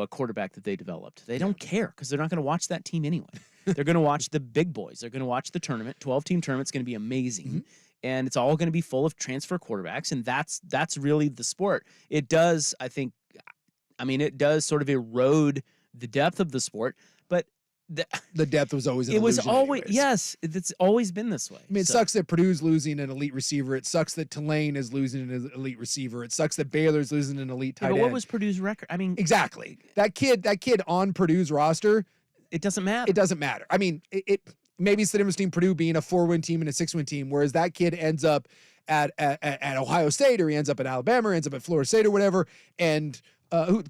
quarterback that they developed. They don't care because they're not going to watch that team anyway. They're going to watch the big boys. They're going to watch the tournament. 12-team tournament's going to be amazing. And it's all going to be full of transfer quarterbacks, and that's really the sport. It does, it does sort of erode the depth of the sport, but the depth was always an it was illusion always anyways. Yes, it's always been this way. I mean, it sucks that Purdue's losing an elite receiver. It sucks that Tulane is losing an elite receiver. It sucks that Baylor's losing an elite tight but end. what was Purdue's record? I mean, exactly that kid on Purdue's roster. It doesn't matter. It doesn't matter. I mean, it maybe it's the difference between Purdue being a 4-win team and a 6-win team, whereas that kid ends up at Ohio State, or he ends up at Alabama, or ends up at Florida State, or whatever. And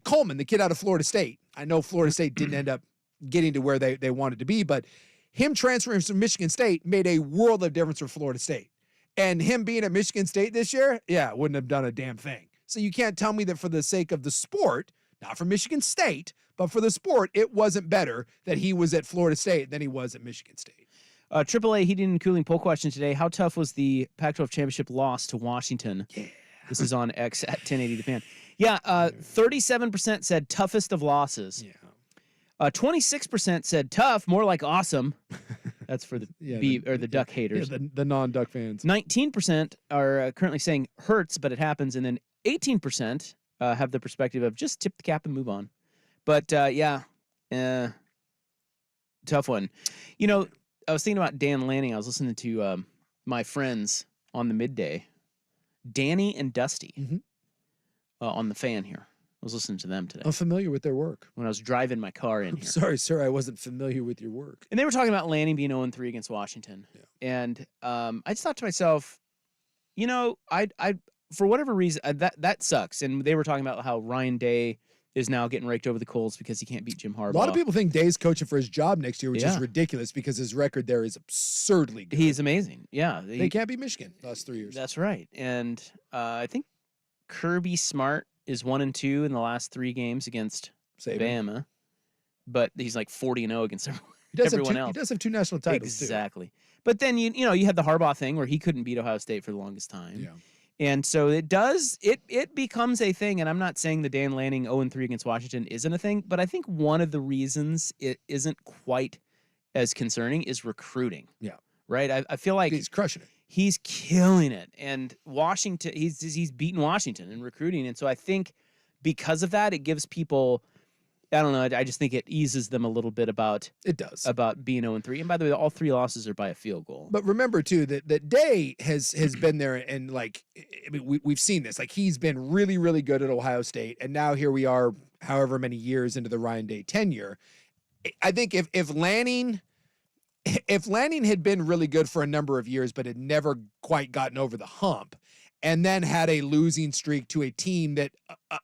Coleman, the kid out of Florida State. I know Florida State didn't end up getting to where they wanted to be, but him transferring from Michigan State made a world of difference for Florida State. And him being at Michigan State this year, wouldn't have done a damn thing. So you can't tell me that for the sake of the sport, not for Michigan State, but for the sport, it wasn't better that he was at Florida State than he was at Michigan State. AAA heating and cooling poll question today. How tough was the Pac-12 championship loss to Washington? Yeah. This is on X at 1080 The Fan. 37% said toughest of losses. Yeah. 26% said tough, more like awesome. That's for the the duck haters. Yeah, the non-duck fans. 19% are currently saying hurts, but it happens, and then 18% have the perspective of just tip the cap and move on. But tough one. You know, I was thinking about Dan Lanning. I was listening to my friends on the midday, Danny and Dusty, on the Fan here. I was listening to them today. I'm familiar with their work. When I was driving my car in here. Sorry, sir, I wasn't familiar with your work. And they were talking about Lanning being 0-3 against Washington. Yeah. And I just thought to myself, you know, I for whatever reason, that sucks. And they were talking about how Ryan Day is now getting raked over the coals because he can't beat Jim Harbaugh. A lot of people think Day's coaching for his job next year, which is ridiculous because his record there is absurdly good. He's amazing. Yeah. They can't beat Michigan the last 3 years. That's right. And I think Kirby Smart is 1-2 in the last 3 games against Bama, but he's like 40-0 against everyone else. He does have 2 national titles, exactly. Too. But then you had the Harbaugh thing where he couldn't beat Ohio State for the longest time. Yeah. And so it becomes a thing, and I'm not saying the Dan Lanning 0-3 against Washington isn't a thing, but I think one of the reasons it isn't quite as concerning is recruiting. Yeah. Right? I feel like he's crushing it. He's killing it. And Washington, he's beaten Washington in recruiting. And so I think because of that, it gives people, I don't know, I just think it eases them a little bit about being 0-3. And by the way, all 3 losses are by a field goal. But remember too that Day has been there, and like, I mean, we've seen this. Like, he's been really, really good at Ohio State, and now here we are, however many years into the Ryan Day tenure. I think if Lanning had been really good for a number of years, but had never quite gotten over the hump, and then had a losing streak to a team that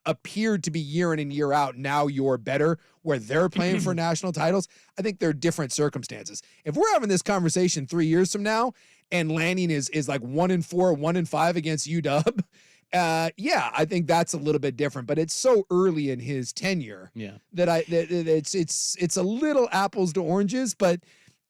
appeared to be year in and year out, now you're better, where they're playing for national titles, I think they're different circumstances. If we're having this conversation 3 years from now, and Lanning is like 1-4, 1-5 against UW, I think that's a little bit different. But it's so early in his tenure that it's a little apples to oranges. But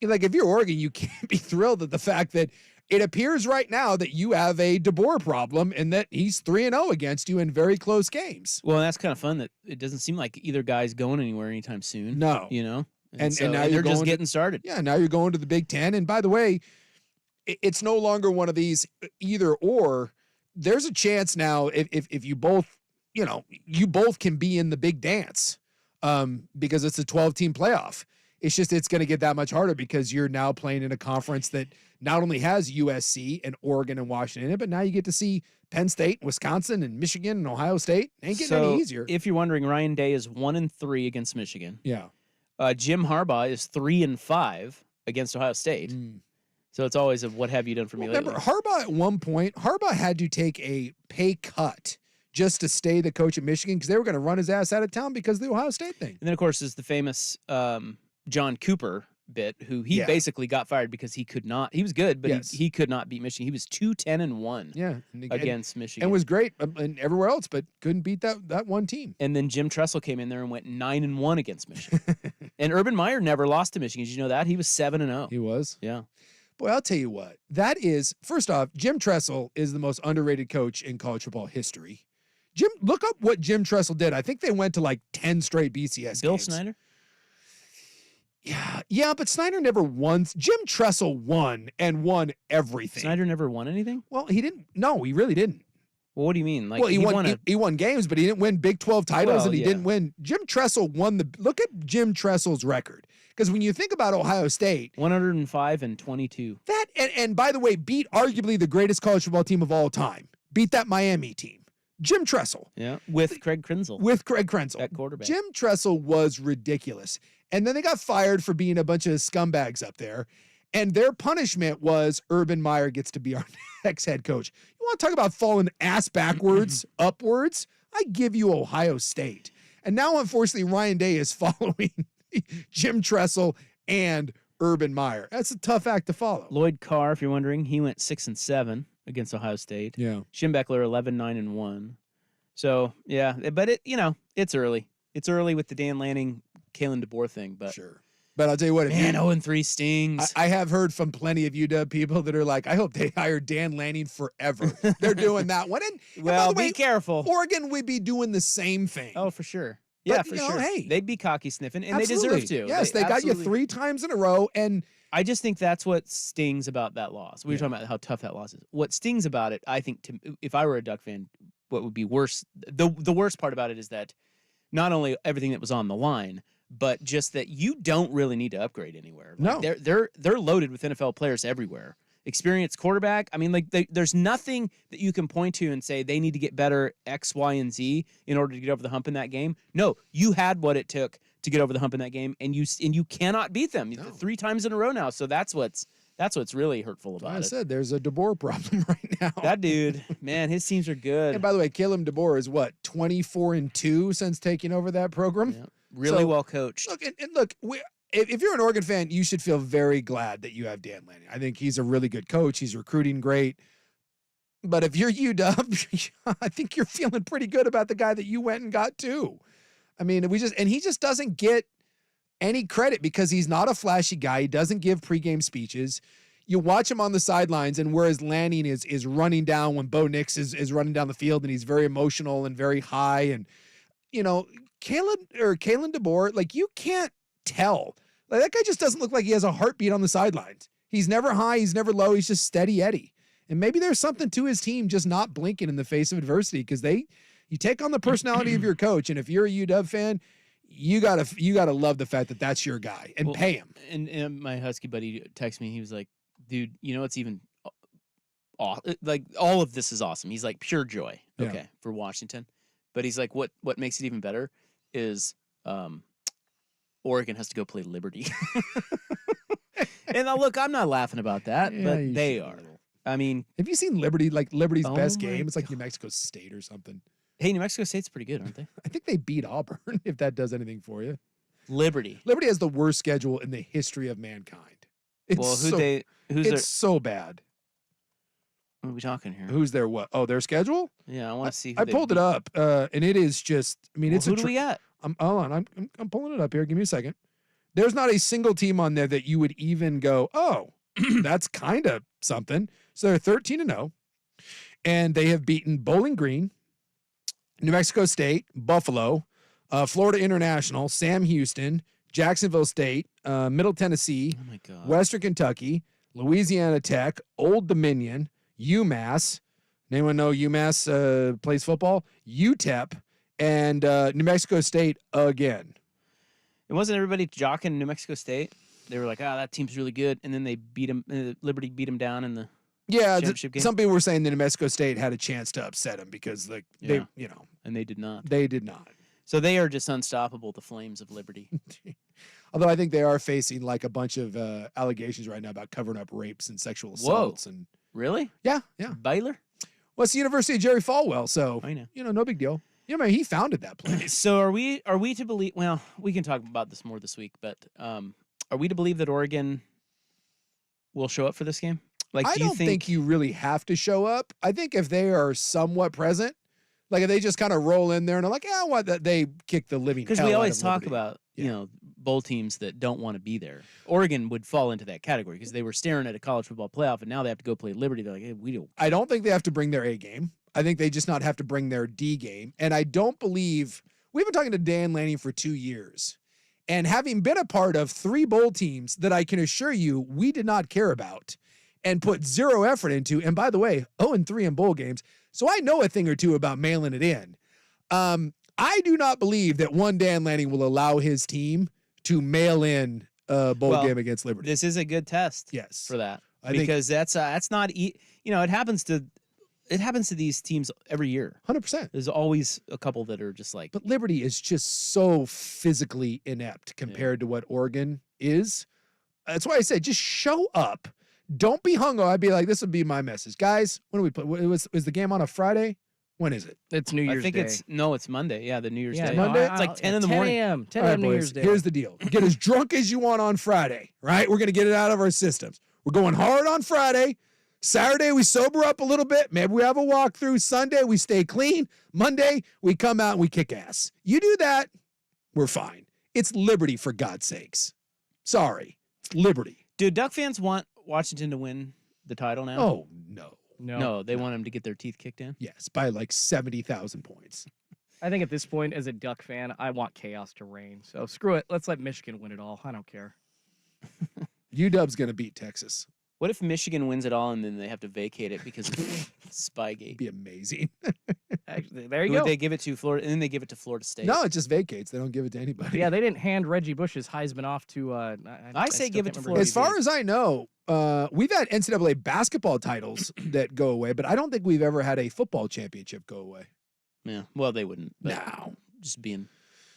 like, if you're Oregon, you can't be thrilled at the fact that it appears right now that you have a DeBoer problem and that he's 3-0 against you in very close games. Well, that's kind of fun that it doesn't seem like either guy's going anywhere anytime soon. No. You know? And so now they're just getting started. Yeah, now you're going to the Big Ten. And by the way, it's no longer one of these either or there's a chance now if you both, you both can be in the big dance because it's a 12-team playoff. It's going to get that much harder because you're now playing in a conference that not only has USC and Oregon and Washington in it, but now you get to see Penn State, Wisconsin, and Michigan and Ohio State. Ain't getting any easier. If you're wondering, Ryan Day is 1-3 against Michigan. Yeah. Jim Harbaugh is 3-5 against Ohio State. So it's always a what have you done for me lately? Remember, Harbaugh at one point, Harbaugh had to take a pay cut just to stay the coach at Michigan because they were going to run his ass out of town because of the Ohio State thing. And then, of course, is the famous John Cooper bit, who he basically got fired because he could not. He was good, but he could not beat Michigan. He was 2-10-1 against Michigan. And was great and everywhere else, but couldn't beat that one team. And then Jim Tressel came in there and went 9-1 against Michigan. And Urban Meyer never lost to Michigan. Did you know that? He was 7-0. He was? Yeah. Boy, I'll tell you what. That is, first off, Jim Tressel is the most underrated coach in college football history. Look up what Jim Tressel did. I think they went to like 10 straight BCS Bill games. Snyder? Yeah, but Snyder never won. Jim Tressel won and won everything. Snyder never won anything? Well, he didn't. No, he really didn't. Well, what do you mean? Like, well, he won games, but he didn't win Big 12 titles, and he didn't win. Jim Tressel won look at Jim Tressel's record. Because when you think about Ohio State, 105-22. That and by the way, beat arguably the greatest college football team of all time. Beat that Miami team. Jim Tressel. Yeah, with Craig Krenzel. At quarterback. Jim Tressel was ridiculous. And then they got fired for being a bunch of scumbags up there. And their punishment was Urban Meyer gets to be our next head coach. You want to talk about falling ass backwards, upwards? I give you Ohio State. And now, unfortunately, Ryan Day is following Jim Tressel and Urban Meyer. That's a tough act to follow. Lloyd Carr, if you're wondering, he went 6-7 against Ohio State. Yeah. Schembechler 11-9-1. So yeah, but it's early. It's early with the Dan Lanning, Kalen DeBoer thing, but sure. But I'll tell you what, 0-3 stings. I have heard from plenty of UW people that are like, I hope they hire Dan Lanning forever. They're doing that one. And well, by the way, be careful. Oregon would be doing the same thing. Oh, for sure. Yeah, but, for sure. Hey, they'd be cocky sniffing, and absolutely. they deserve to. Yes, they got you 3 times in a row, and I just think that's what stings about that loss. We were talking about how tough that loss is. What stings about it, I think, if I were a Duck fan, what would be worse? The worst part about it is that not only everything that was on the line, but just that you don't really need to upgrade anywhere. Like no, they're loaded with NFL players everywhere. Experienced quarterback. I mean, like there's nothing that you can point to and say they need to get better X, Y, and Z in order to get over the hump in that game. No, you had what it took to get over the hump in that game, and you cannot beat them 3 times in a row now. So that's what's really hurtful about it. I said there's a DeBoer problem right now. That dude, man, his teams are good. And by the way, Caleb DeBoer is what 24-2 since taking over that program. Yeah. Really well coached. Look, and look, if you're an Oregon fan, you should feel very glad that you have Dan Lanning. I think he's a really good coach. He's recruiting great. But if you're UW, I think you're feeling pretty good about the guy that you went and got too. I mean, he just doesn't get any credit because he's not a flashy guy. He doesn't give pregame speeches. You watch him on the sidelines, and whereas Lanning is running down when Bo Nix is running down the field, and he's very emotional and very high, and Kalen DeBoer, like you can't tell. Like that guy just doesn't look like he has a heartbeat on the sidelines. He's never high, he's never low, he's just steady Eddie. And maybe there's something to his team just not blinking in the face of adversity because you take on the personality of your coach, and if you're a UW fan, you gotta love the fact that that's your guy and pay him. And my Husky buddy texted me. He was like, "Dude, it's even like all of this is awesome." He's like, pure joy, okay, for Washington. But he's like, what makes it even better is Oregon has to go play Liberty. And look, I'm not laughing about that, but they are. I mean, have you seen Liberty? Like Liberty's best game? It's like New Mexico State or something. Hey, New Mexico State's pretty good, aren't they? I think they beat Auburn, if that does anything for you. Liberty has the worst schedule in the history of mankind. It's so bad. What are we talking here? Who's their what? Oh, their schedule? Yeah, I want to see. I pulled it up, and it is just. I mean, it's who do we got? Hold on, I'm pulling it up here. Give me a second. There's not a single team on there that you would even go, oh, that's kind of something. So they're 13-0, and they have beaten Bowling Green, New Mexico State, Buffalo, Florida International, Sam Houston, Jacksonville State, Middle Tennessee, Western Kentucky, Louisiana Tech, Old Dominion, UMass, Anyone know UMass plays football? UTEP and New Mexico State again. It wasn't everybody jocking New Mexico State. They were like, that team's really good. And then they beat them. Liberty beat them down in the championship game. Some people were saying that New Mexico State had a chance to upset them because they, and they did not. They did not. So they are just unstoppable, the Flames of Liberty. Although I think they are facing like a bunch of allegations right now about covering up rapes and sexual assaults. And really? Yeah. Baylor? Well, it's the University of Jerry Falwell, so I know. No big deal. He founded that place. So are we to believe? Well, we can talk about this more this week, but are we to believe that Oregon will show up for this game? Like, I don't think you really have to show up. I think if they are somewhat present, like if they just kind of roll in there and are like, they kick the living hell because we out always of talk Liberty. about bowl teams that don't want to be there. Oregon would fall into that category because they were staring at a college football playoff, and now they have to go play Liberty. They're like, hey, we don't. I don't think they have to bring their A game. I think they just not have to bring their D game. And I don't believe we've been talking to Dan Lanning for 2 years. And having been a part of 3 bowl teams that I can assure you we did not care about and put 0 effort into, and by the way, 0-3 in bowl games. So I know a thing or two about mailing it in. I do not believe that one Dan Lanning will allow his team to mail in a bowl game against Liberty. This is a good test. Yes. For that. I think that's not it happens to these teams every year. 100%. There's always a couple that are just like. But Liberty is just so physically inept compared to what Oregon is. That's why I said just show up. Don't be hungover. I'd be like, this would be my message. Guys, when do we play? Is the game on a Friday? When is it? It's New Year's Day. It's Monday. Yeah, the New Year's Day. Monday? It's like 10 in the morning. 10 a.m. 10 All right, a.m. New boys, Year's Day. here's the deal. Get as drunk as you want on Friday, right? We're going to get it out of our systems. We're going hard on Friday. Saturday, we sober up a little bit. Maybe we have a walkthrough. Sunday, we stay clean. Monday, we come out and we kick ass. You do that, we're fine. It's Liberty, for God's sakes. Sorry. It's Liberty. Do Duck fans want Washington to win the title now? Oh, no. No, they want them to get their teeth kicked in? Yes, by like 70,000 points. I think at this point, as a Duck fan, I want chaos to reign. So screw it. Let's let Michigan win it all. I don't care. UW's going to beat Texas. What if Michigan wins it all and then they have to vacate it because of Spygate? Be amazing. Actually, there you Would go. they give it to Florida, and then they give it to Florida State? No, it just vacates. They don't give it to anybody. Yeah, they didn't hand Reggie Bush's Heisman off to. I say give it to Florida. As far as I know, we've had NCAA basketball titles that go away, but I don't think we've ever had a football championship go away. Yeah, well, they wouldn't. But No. Just being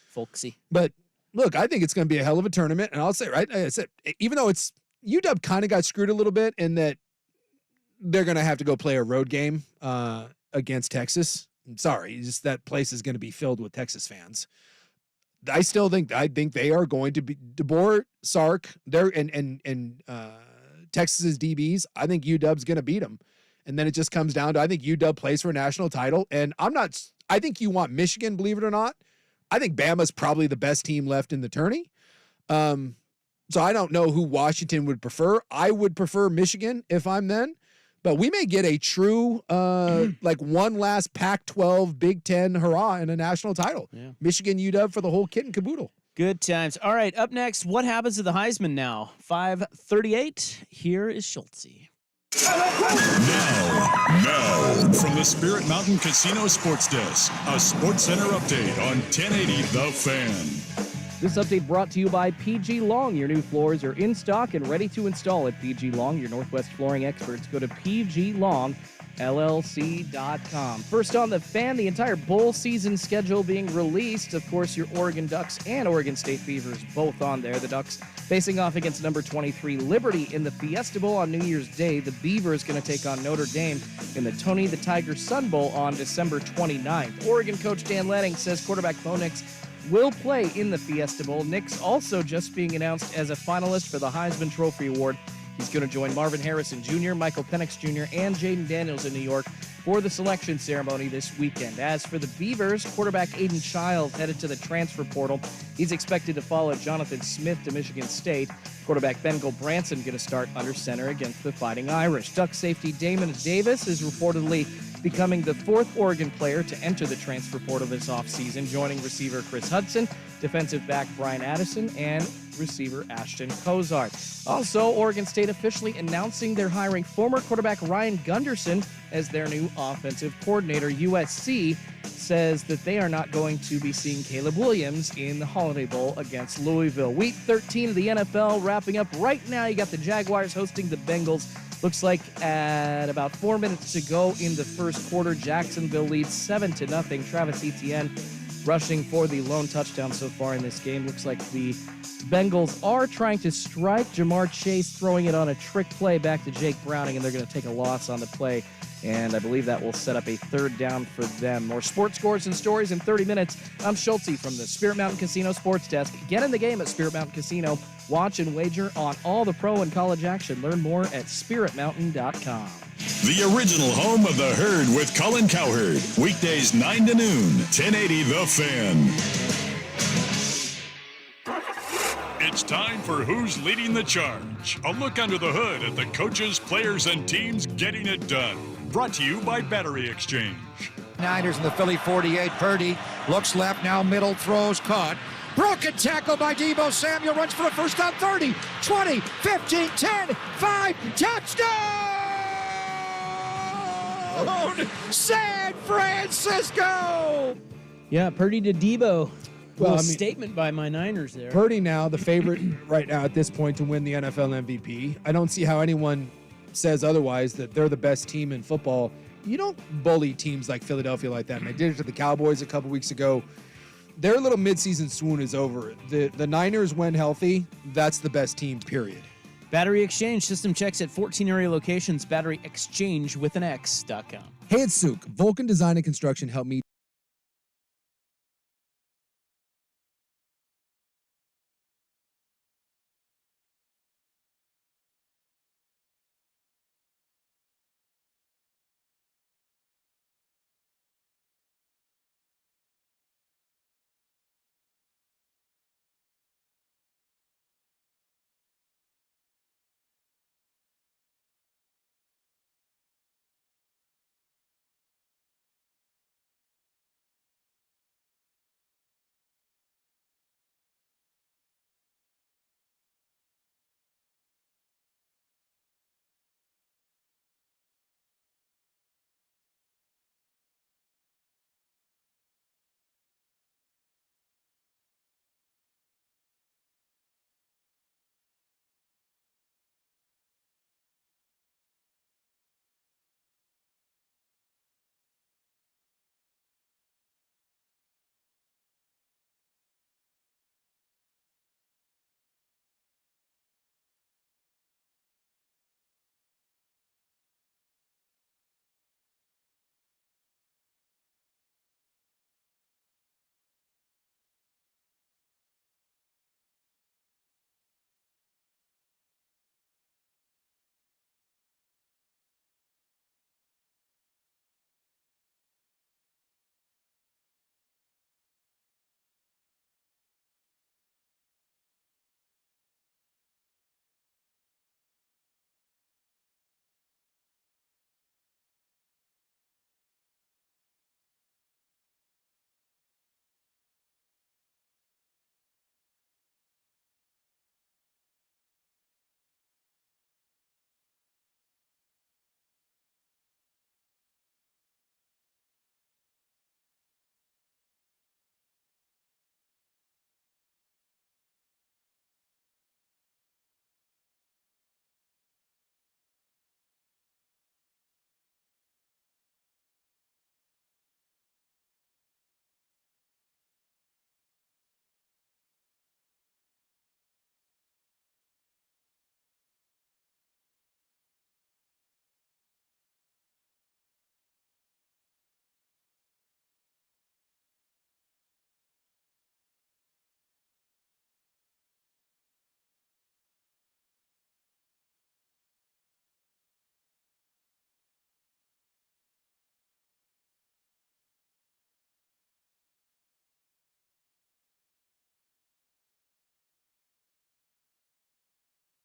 folksy. But look, I think it's going to be a hell of a tournament, and I'll say, right, I said, even though it's UW kind of got screwed a little bit in that they're going to have to go play a road game against Texas. I'm sorry, just that place is going to be filled with Texas fans. I think they are going to be DeBoer, Sark, and Texas's DBs. I think UW's going to beat them, and then it just comes down to I think UW plays for a national title, and I think you want Michigan, believe it or not. I think Bama's probably the best team left in the tourney. So I don't know who Washington would prefer. I would prefer Michigan if I'm then. But we may get a true, like one last Pac-12, Big Ten hurrah in a national title. Yeah. Michigan, UW for the whole kit and caboodle. Good times. All right, up next, what happens to the Heisman now? 5:38. Here is Schultze. Now, from the Spirit Mountain Casino Sports Desk, a Sports Center update on 1080 The Fan. This update brought to you by PG Long. Your new floors are in stock and ready to install at PG Long, your Northwest flooring experts. Go to pglongllc.com. First on the Fan, the entire bowl season schedule being released. Of course, your Oregon Ducks and Oregon State Beavers both on there. The Ducks facing off against number 23 Liberty in the Fiesta Bowl on New Year's Day. The Beavers going to take on Notre Dame in the Tony the Tiger Sun Bowl on December 29th. Oregon coach Dan Lanning says quarterback Bo Nix will play in the Fiesta Bowl. Nix also just being announced as a finalist for the Heisman Trophy Award. He's going to join Marvin Harrison Jr., Michael Penix Jr., and Jaden Daniels in New York for the selection ceremony this weekend. As for the Beavers, quarterback Aiden Childs headed to the transfer portal. He's expected to follow Jonathan Smith to Michigan State. Quarterback Ben Gulbranson going to start under center against the Fighting Irish. Duck safety Damon Davis is reportedly becoming the 4th Oregon player to enter the transfer portal this offseason, joining receiver Chris Hudson, defensive back Brian Addison, and receiver Ashton Kozart. Also, Oregon State officially announcing they're hiring former quarterback Ryan Gunderson as their new offensive coordinator. USC says that they are not going to be seeing Caleb Williams in the Holiday Bowl against Louisville. Week 13 of the NFL wrapping up right now. You got the Jaguars hosting the Bengals. Looks like at about 4 minutes to go in the first quarter, Jacksonville leads 7-0. Travis Etienne rushing for the lone touchdown so far in this game. Looks like the Bengals are trying to strike. Jamar Chase throwing it on a trick play back to Jake Browning, and they're going to take a loss on the play. And I believe that will set up a third down for them. More sports scores and stories in 30 minutes. I'm Schulte from the Spirit Mountain Casino Sports Desk. Get in the game at Spirit Mountain Casino. Watch and wager on all the pro and college action. Learn more at spiritmountain.com. The original home of the Herd with Colin Cowherd. Weekdays 9 to noon, 1080 The Fan. It's time for Who's Leading the Charge. A look under the hood at the coaches, players, and teams getting it done. Brought to you by Battery Exchange. Niners in the Philly 48. Purdy looks left, now middle, throws, caught. Broken tackle by Deebo Samuel, runs for a first down, 30, 20, 15, 10, 5, touchdown! San Francisco! Yeah, Purdy to Debo. Well, Little statement by my Niners there. Purdy now the favorite right now at this point to win the NFL MVP. I don't see how anyone says otherwise, that they're the best team in football. You don't bully teams like Philadelphia like that. And they did it to the Cowboys a couple weeks ago. Their little midseason swoon is over. The Niners, when healthy, that's the best team, period. Battery Exchange system checks at 14 area locations. Battery Exchange with an X.com. Hey, it's Suk. Vulcan Design and Construction helped me.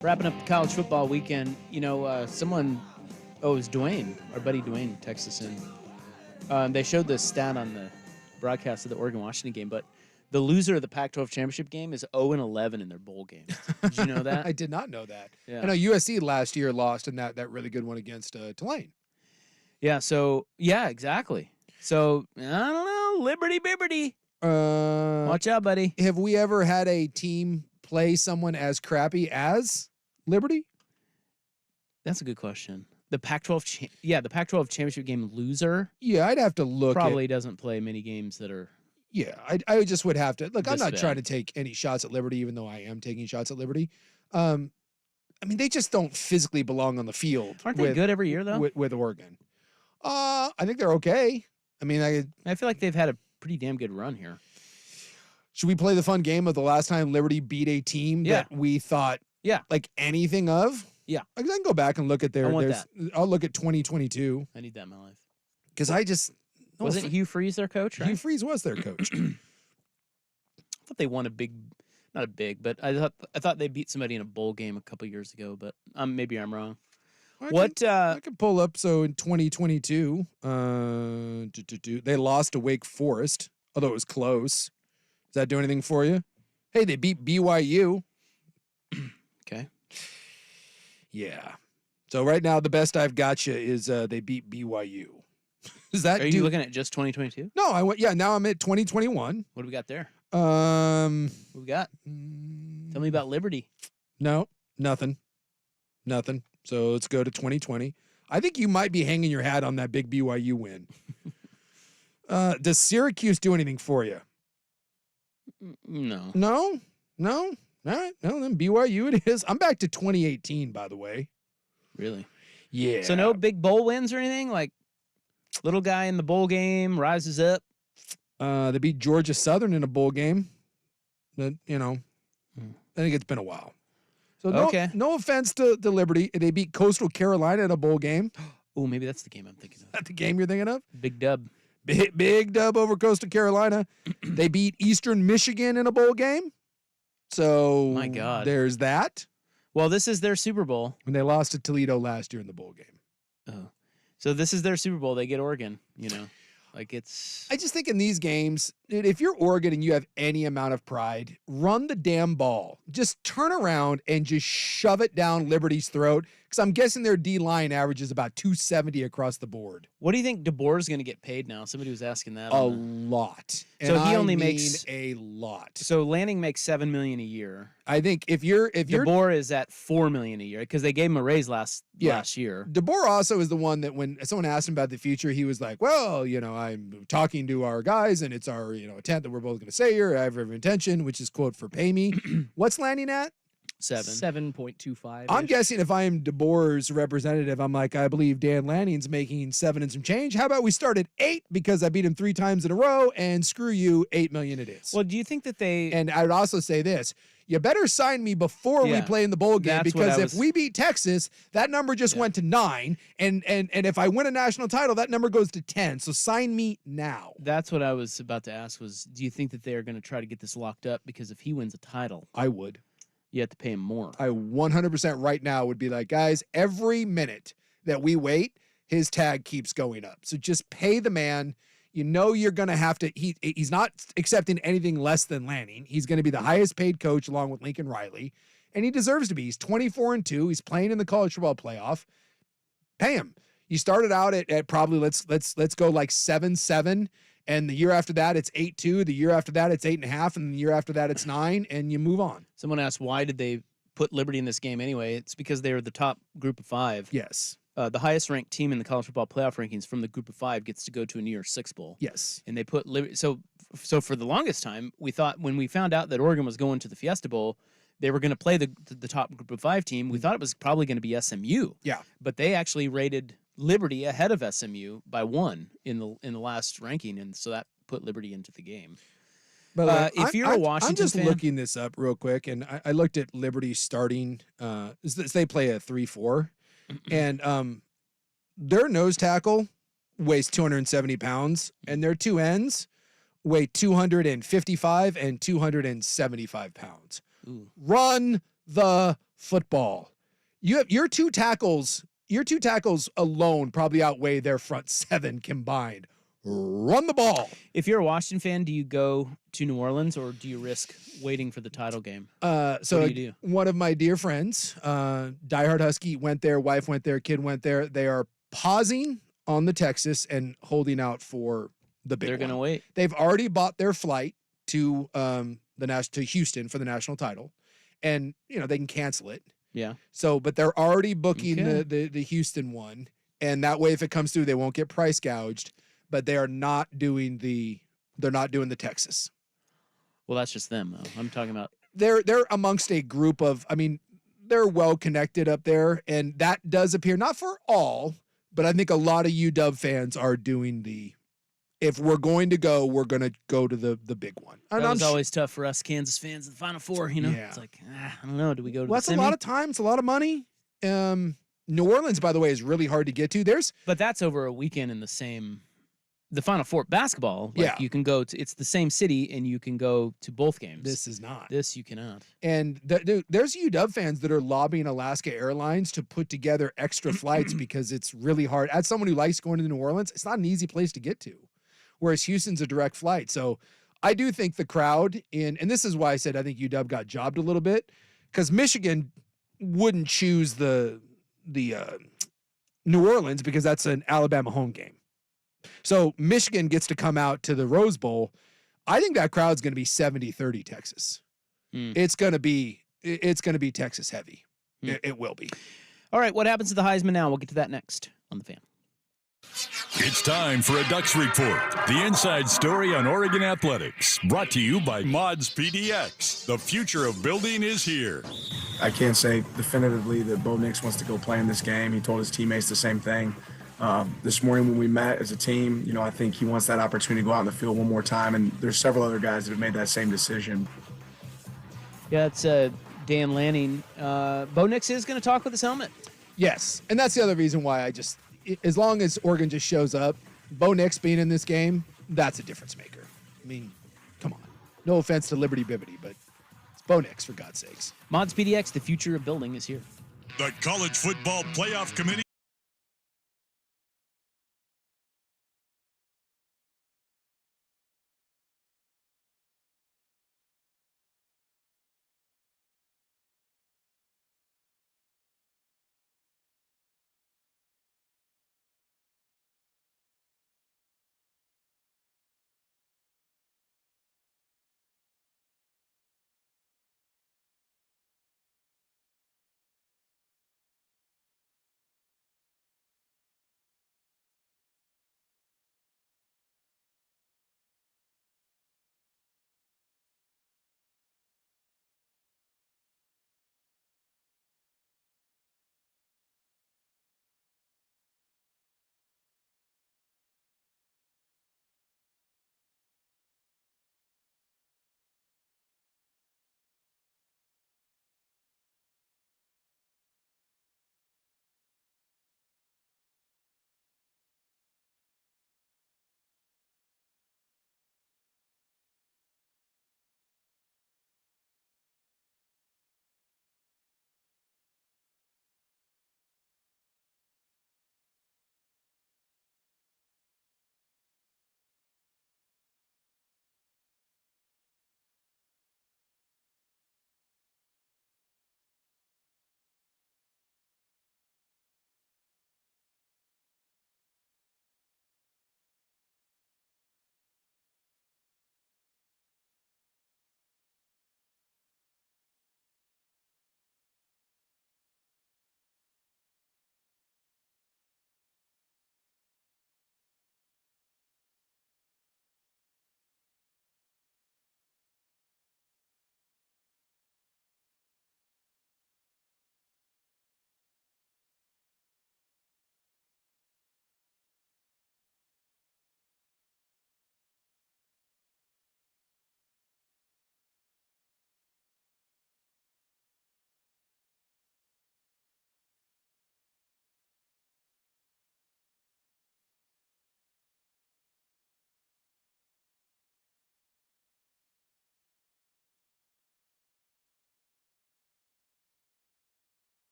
Wrapping up the college football weekend, someone, it was Dwayne, our buddy Dwayne, texted us in. They showed this stat on the broadcast of the Oregon-Washington game, but The loser of the Pac-12 championship game is 0-11 in their bowl games. Did you know that? I did not know that. Yeah. I know USC last year lost in that really good one against Tulane. Yeah. So yeah, exactly. So I don't know, Liberty Bibberty. Watch out, buddy. Have we ever had a team play someone as crappy as Liberty? That's a good question. The Pac-12, the Pac-12 championship game loser. Yeah, I'd have to look. Probably doesn't play many games that are. Yeah, I just would have to look. I'm not bad. trying to take any shots at Liberty, even though I am taking shots at Liberty. I mean, they just don't physically belong on the field. Aren't they good every year though? With Oregon? I think they're okay. I mean, I feel like they've had a pretty damn good run here. Should we play the fun game of the last time Liberty beat a team that we thought like anything of? Yeah. I can go back and look at their. I want that. I'll look at 2022 I need that in my life. because I just Wasn't Hugh Freeze their coach, right? Hugh Freeze was their coach. I thought they won not a big, but I thought they beat somebody in a bowl game a couple years ago, but maybe I'm wrong. I can pull up. So in 2022, they lost to Wake Forest, although it was close. Does that do anything for you? Hey, they beat BYU. Okay. Yeah. So right now, the best I've got you is they beat BYU. Is that? Are you looking at just 2022? No, I went. Yeah, now I'm at 2021. What do we got there? What we got? Tell me about Liberty. No, nothing. So let's go to 2020. I think you might be hanging your hat on that big BYU win. Does Syracuse do anything for you? No. No? All right. No, then BYU it is. I'm back to 2018, by the way. Really? Yeah. So no big bowl wins or anything? Like little guy in the bowl game rises up? They beat Georgia Southern in a bowl game. But, I think it's been a while. So no offense to Liberty. They beat Coastal Carolina in a bowl game. Oh, maybe that's the game I'm thinking of. Is that the game you're thinking of? Big dub. Big dub over Coastal Carolina. They beat Eastern Michigan in a bowl game. So my God, there's that. Well, this is their Super Bowl. When they lost to Toledo last year in the bowl game. Oh, so this is their Super Bowl. They get Oregon. Like it's. I just think in these games, dude, if you're Oregon and you have any amount of pride, run the damn ball. Just turn around and just shove it down Liberty's throat. Because I'm guessing their D-line averages about 270 across the board. What do you think DeBoer is going to get paid now? Somebody was asking that. A lot. So he only makes a lot. So Lanning makes $7 million a year. I think if you're DeBoer is at $4 million a year because they gave him a raise last year. DeBoer also is the one that when someone asked him about the future, he was like, "Well, I'm talking to our guys, and it's our intent that we're both going to say here. I have every intention," which is quote for pay me. What's Lanning at? 7.25. I'm guessing if I am DeBoer's representative, I'm like, I believe Dan Lanning's making 7 and some change. How about we start at 8 because I beat him 3 times in a row, and screw you, $8 million it is. Well, do you think that they? And I would also say this: you better sign me before we play in the bowl game because if we beat Texas, that number just went to 9, and if I win a national title, that number goes to 10. So sign me now. That's what I was about to ask. Was do you think that they are going to try to get this locked up because if he wins a title, I would. You have to pay him more. I 100% right now would be like, guys, every minute that we wait, his tag keeps going up. So just pay the man. You're going to have to. He's not accepting anything less than Lanning. He's going to be the highest paid coach along with Lincoln Riley, and he deserves to be. He's 24-2. He's playing in the college football playoff. Pay him. You started out at probably let's go like 7-7. And the year after that, it's 8-2. The year after that, it's 8.5. And the year after that, it's 9. And you move on. Someone asked, why did they put Liberty in this game anyway? It's because they were the top group of 5. Yes. The highest ranked team in the college football playoff rankings from the group of 5 gets to go to a New Year's Six Bowl. Yes. And they put Liberty. So for the longest time, we thought when we found out that Oregon was going to the Fiesta Bowl, they were going to play the top group of 5 team. We thought it was probably going to be SMU. Yeah. But they actually rated Liberty ahead of SMU by 1 in the last ranking, and so that put Liberty into the game. But if you're a Washington I'm just fan, looking this up real quick, and I looked at Liberty starting. They play a 3-4, and their nose tackle weighs 270 pounds, and their 2 ends weigh 255 and 275 pounds. Ooh. Run the football. You have your two tackles alone probably outweigh their front 7 combined. run the ball. If you're a Washington fan, do you go to New Orleans or do you risk waiting for the title game? So what do you do? One of my dear friends, diehard Husky, went there. Wife went there. Kid went there. They are pausing on the Texas and holding out for the big They're one. going to wait. They've already bought their flight to to Houston for the national title, and they can cancel it. Yeah. So, but they're already booking Okay. the Houston one, and that way, if it comes through, they won't get price gouged. But they are not doing the Texas. Well, that's just them, though. I'm talking about. They're amongst a group of. I mean, they're well connected up there, and that does appear not for all, but I think a lot of UW fans are doing the. If we're going to go, we're going to go to the big one. And That was always tough for us Kansas fans in the Final Four. Yeah. It's like I don't know. Do we go to? Well, the that's semi? a lot of time. It's a lot of money. New Orleans, by the way, is really hard to get to. But that's over a weekend in the Final Four basketball. Yeah. You can go to. It's the same city, and you can go to both games. This is not. This you cannot. And there's UW fans that are lobbying Alaska Airlines to put together extra flights because it's really hard. As someone who likes going to New Orleans, it's not an easy place to get to, whereas Houston's a direct flight. So I do think the crowd and this is why I said I think UW got jobbed a little bit, because Michigan wouldn't choose the New Orleans because that's an Alabama home game. So Michigan gets to come out to the Rose Bowl. I think that crowd's going to be 70-30 Texas. It's going to be Texas heavy. It will be. All right, what happens to the Heisman now? We'll get to that next on the Fan. It's time for a Ducks Report, the inside story on Oregon athletics. Brought to you by Mods PDX. The future of building is here. I can't say definitively that Bo Nix wants to go play in this game. He told his teammates the same thing. This morning when we met as a team, I think he wants that opportunity to go out in the field one more time, and there's several other guys that have made that same decision. Yeah, it's Dan Lanning. Bo Nix is going to talk with his helmet. Yes, and that's the other reason why as long as Oregon just shows up, Bo Nix being in this game, that's a difference maker. I mean, come on. No offense to Liberty Bibbity, but it's Bo Nix, for God's sakes. Mods PDX, the future of building is here. The College Football Playoff Committee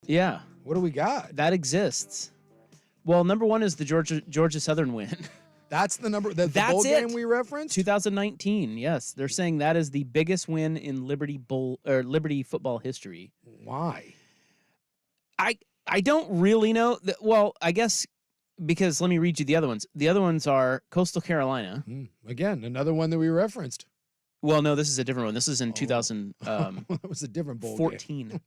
Yeah. What do we got? That exists. Well, number one is the Georgia Southern win. That's the number. The That's bowl it. game we referenced. 2019. Yes, they're saying that is the biggest win in Liberty football history. Why? I don't really know. Well, I guess because let me read you the other ones. The other ones are Coastal Carolina. Again, another one that we referenced. Well, no, this is a different one. This is in 2000. That was a different bowl 14. game.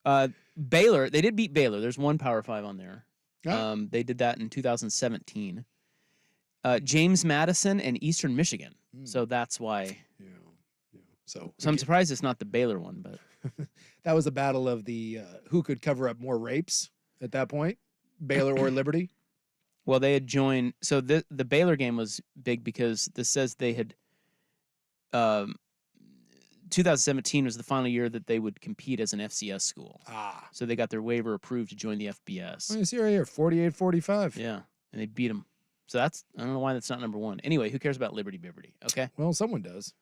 Okay. Baylor. They did beat Baylor. There's one Power 5 on there. Oh. They did that in 2017. James Madison and Eastern Michigan. So that's why. So I'm surprised it's not the Baylor one, but that was a battle of the who could cover up more rapes at that point, Baylor or Liberty. Well, they had joined. So the Baylor game was big because this says they had. 2017 was the final year that they would compete as an FCS school. So they got their waiver approved to join the FBS. You see right here, 48-45. Yeah, and they beat them. So that's, I don't know why that's not number one. Anyway, who cares about Liberty Bibberty? Okay. Well, someone does.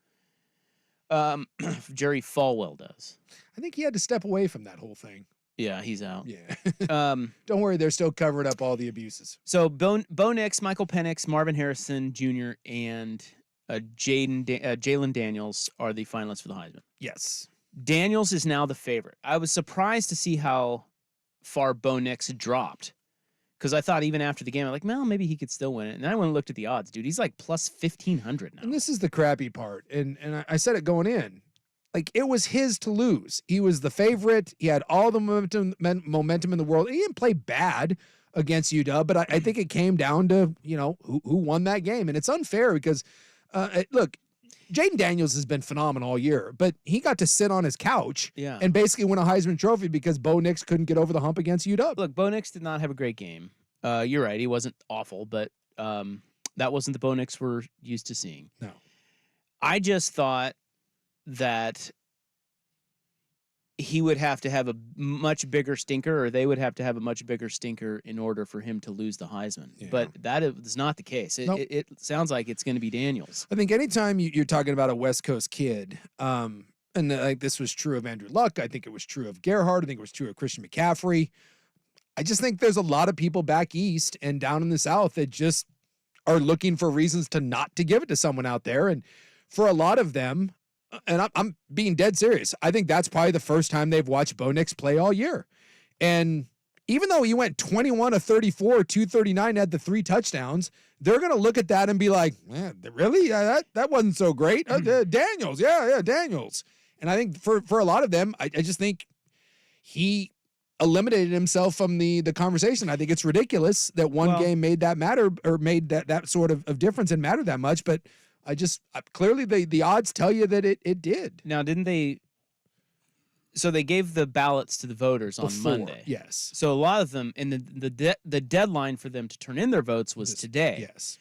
Jerry Falwell does. I think he had to step away from that whole thing. Yeah, he's out. Yeah. Don't worry, they're still covering up all the abuses. So Bo Nix, Michael Penix, Marvin Harrison Jr., and Jalen Daniels are the finalists for the Heisman. Yes. Daniels is now the favorite. I was surprised to see how far Bo Nix dropped. Because I thought even after the game, I'm like, well, maybe he could still win it. And then I went and looked at the odds, dude. He's like plus 1,500 now. And this is the crappy part. And I said it going in. Like, it was his to lose. He was the favorite. He had all the momentum in the world. He didn't play bad against UW, but I think it came down to, who won that game. And it's unfair because, look, Jaden Daniels has been phenomenal all year, but he got to sit on his couch and basically win a Heisman Trophy because Bo Nix couldn't get over the hump against UW. Look, Bo Nix did not have a great game. You're right. He wasn't awful, but that wasn't the Bo Nix we're used to seeing. No. I just thought that he would have to have a much bigger stinker, or they would have to have a much bigger stinker in order for him to lose the Heisman. Yeah. But that is not the case. It sounds like it's going to be Daniels. I think anytime you're talking about a West Coast kid, and this was true of Andrew Luck, I think it was true of Gerhard, I think it was true of Christian McCaffrey. I just think there's a lot of people back east and down in the South that just are looking for reasons to not to give it to someone out there. And for a lot of them, and I'm being dead serious, I think that's probably the first time they've watched Bo Nix play all year. And even though he went 21 of 34, 239, had the 3 touchdowns, they're going to look at that and be like, man, really? That wasn't so great. Daniels. Yeah, Daniels. And I think for a lot of them, I just think he eliminated himself from the conversation. I think it's ridiculous that one game made that matter, or made that sort of difference and matter that much. But clearly the odds tell you that it did. Now, didn't they? So they gave the ballots to the voters on Monday. Yes. So a lot of them, and the deadline for them to turn in their votes was today. Yes.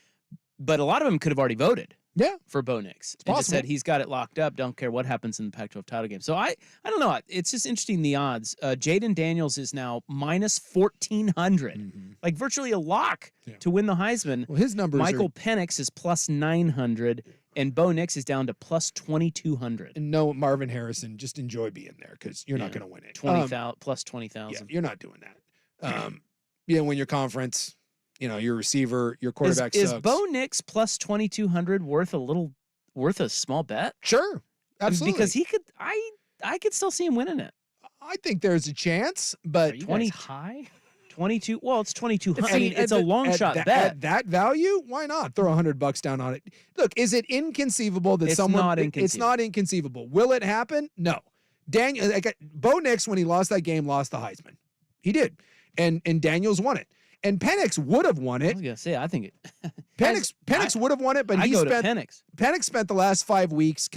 But a lot of them could have already voted. Yeah. For Bo Nix. It's and just possible. said he's got it locked up. Don't care what happens in the Pac-12 title game. So I don't know. It's just interesting, the odds. Jaden Daniels is now minus 1,400. Like virtually a lock to win the Heisman. Well, his numbers Michael Penix is plus 900, and Bo Nix is down to plus 2,200. And no, Marvin Harrison, just enjoy being there because you're not going to win it. 20,000 plus 20,000. Yeah, you're not doing that. Win your conference. Your receiver, your quarterback is sucks. Bo Nix plus 2,200 worth a small bet? Sure, absolutely. Because he could, I could still see him winning it. I think there's a chance, but 20 high. 22. Well, it's 2,200. I mean, it's a long shot bet. At that value, why not throw $100 down on it? Look, is it inconceivable that it's someone? Not inconceivable. It's not inconceivable. Will it happen? No. Bo Nix, when he lost that game, lost the Heisman. He did, and Daniels won it. And Penix would have won it. I was gonna say, I think it. Penix would have won it, but Penix spent the last 5 weeks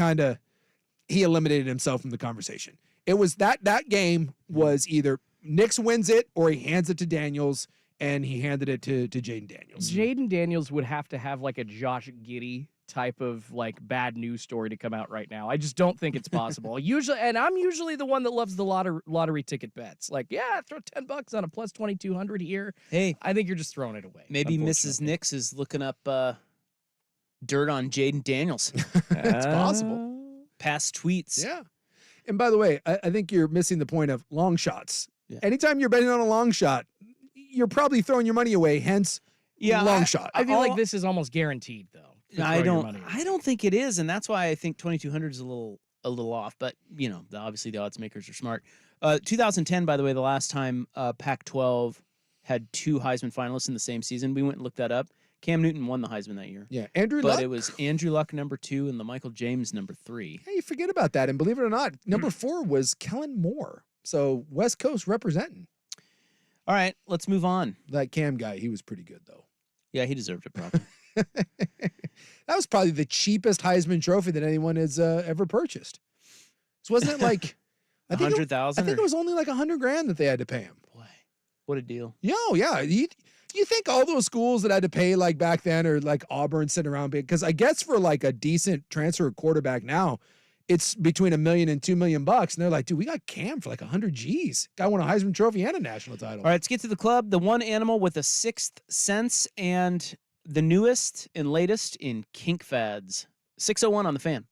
he eliminated himself from the conversation. It was that game was either Nix wins it or he hands it to Daniels, and he handed it to Jaden Daniels. Jaden Daniels would have to have like a Josh Giddey type of like bad news story to come out right now. I just don't think it's possible. I'm usually the one that loves the lottery ticket bets. Like, yeah, throw $10 on a plus 2,200 here. Hey, I think you're just throwing it away. Maybe Mrs. Nix is looking up dirt on Jaden Daniels. It's possible. Past tweets. Yeah. And by the way, I think you're missing the point of long shots. Anytime you're betting on a long shot, you're probably throwing your money away. Hence, long shot. I feel like this is almost guaranteed, though. I don't think it is, and that's why I think 2,200 is a little off. But obviously the odds makers are smart. 2010, by the way, the last time Pac-12 had 2 Heisman finalists in the same season. We went and looked that up. Cam Newton won the Heisman that year. Yeah, Andrew But Luck. it was Andrew Luck number 2 and the Michael James number 3. Hey, you forget about that. And believe it or not, number 4 was Kellen Moore. So West Coast representing. All right, let's move on. That Cam guy, he was pretty good, though. Yeah, he deserved it, probably. That was probably the cheapest Heisman trophy that anyone has ever purchased. So wasn't it like 100,000? I think it was only like $100,000 that they had to pay him. Boy, what a deal! Yeah. You think all those schools that had to pay like back then, or like Auburn sitting around, because I guess for like a decent transfer quarterback now, it's between $1 million and $2 million, and they're like, dude, we got Cam for like 100 G's. Guy won a Heisman Trophy and a national title. All right, let's get to the club. The one animal with a 6th sense and the newest and latest in kink fads. 601 on the Fan.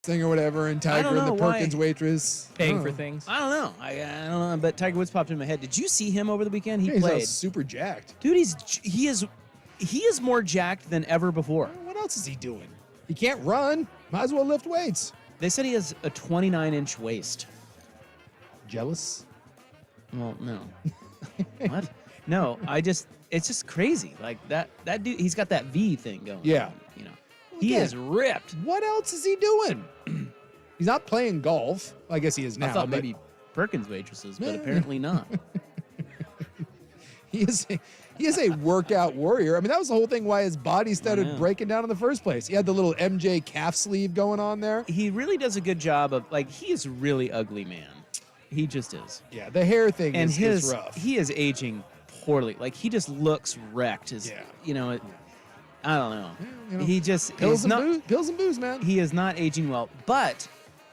thing or whatever, and Tiger and the Perkins waitress paying for things. I don't know. I don't know. But Tiger Woods popped in my head. Did you see him over the weekend? He He's all played. super jacked. Dude, he is more jacked than ever before. What else is he doing? He can't run. Might as well lift weights. They said he has a 29-inch waist. Jealous? Well, no. What? No, it's just crazy. Like that dude, he's got that V thing going. Yeah. On, you know. He is ripped. What else is he doing? He's not playing golf. Well, I guess he is now. I thought maybe Perkins waitresses, but apparently not. He is a workout warrior. I mean, that was the whole thing why his body started breaking down in the first place. He had the little MJ calf sleeve going on there. He really does a good job of, like, he is a really ugly man. He just is. Yeah, the hair thing is rough. He is aging poorly. Like, he just looks wrecked. You know, I don't know. You know, He just pills and booze, man. He is not aging well, but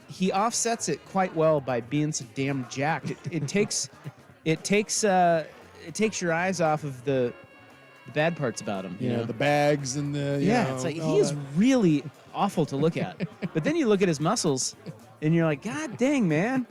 he offsets it quite well by being so damn jacked. It takes your eyes off of the bad parts about him. You know, the bags and the it's like he is really awful to look at. But then you look at his muscles, and you're like, God dang, man,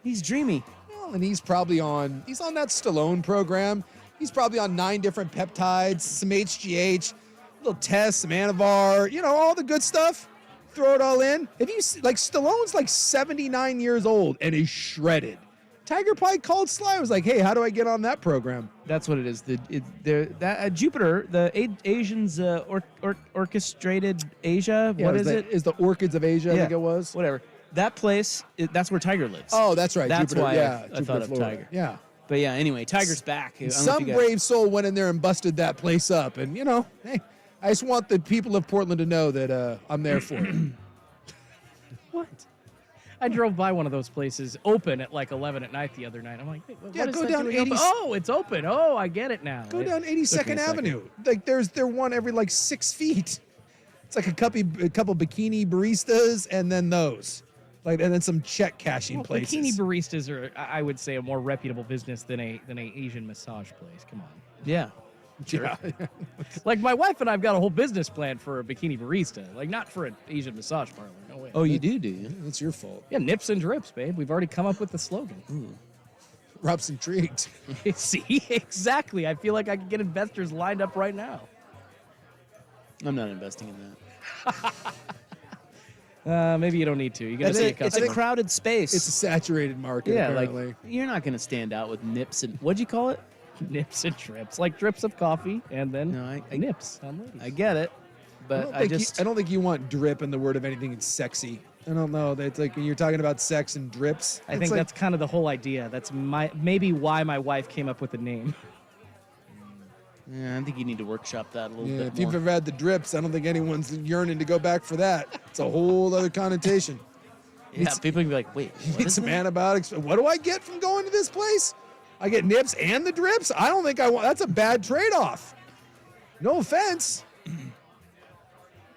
he's dreamy. Well, and he's on that Stallone program. He's probably on 9 different peptides, some HGH, little tests, some Anavar, all the good stuff. Throw it all in. If you Stallone's like 79 years old and is shredded. Tiger probably called Sly. Was like, "Hey, how do I get on that program?" That's what it is. Jupiter, the Asians orchestrated Asia. Yeah, what is it? Is the Orchids of Asia? I think it was. Whatever. That place. That's where Tiger lives. Oh, that's right. That's Jupiter, why I Jupiter, thought of Florida. Tiger. Yeah. But yeah. Anyway, Tiger's back. I don't know if Some you guys- brave soul went in there and busted that place up, and hey, I just want the people of Portland to know that I'm there for it. What? I drove by one of those places open at like 11 at night the other night. I'm like, wait, what is go that down doing 80 open? Oh, it's open. Oh, I get it now. Go down 82nd Avenue. Like they're one every like 6 feet. It's like a couple bikini baristas and then those. And then some check cashing places. Bikini baristas are, I would say, a more reputable business than a Asian massage place. Come on. Yeah. Sure. Yeah. Like my wife and I've got a whole business plan for a bikini barista, like not for an Asian massage parlor. No way. Oh, you do you? That's your fault. Yeah, nips and drips, babe. We've already come up with the slogan. Rob's intrigued. See, exactly. I feel like I could get investors lined up right now. I'm not investing in that. Maybe you don't need to. You gotta see a It's a crowded space. It's a saturated market. Yeah, apparently. like you're not gonna stand out with nips and what'd you call it? Nips and drips, like drips of coffee, and then nips on ladies. I get it, but I don't think you want drip in the word of anything that's sexy. I don't know. That's like when you're talking about sex and drips. I think that's kind of the whole idea. That's maybe why my wife came up with the name. Yeah, I think you need to workship that a little bit if more. you've ever had the drips, I don't think anyone's yearning to go back for that. It's a whole other connotation. Yeah, people can be like, wait, what need is some that? antibiotics. What do I get from going to this place? I get nips and the drips? I don't think I want. That's a bad trade-off. No offense.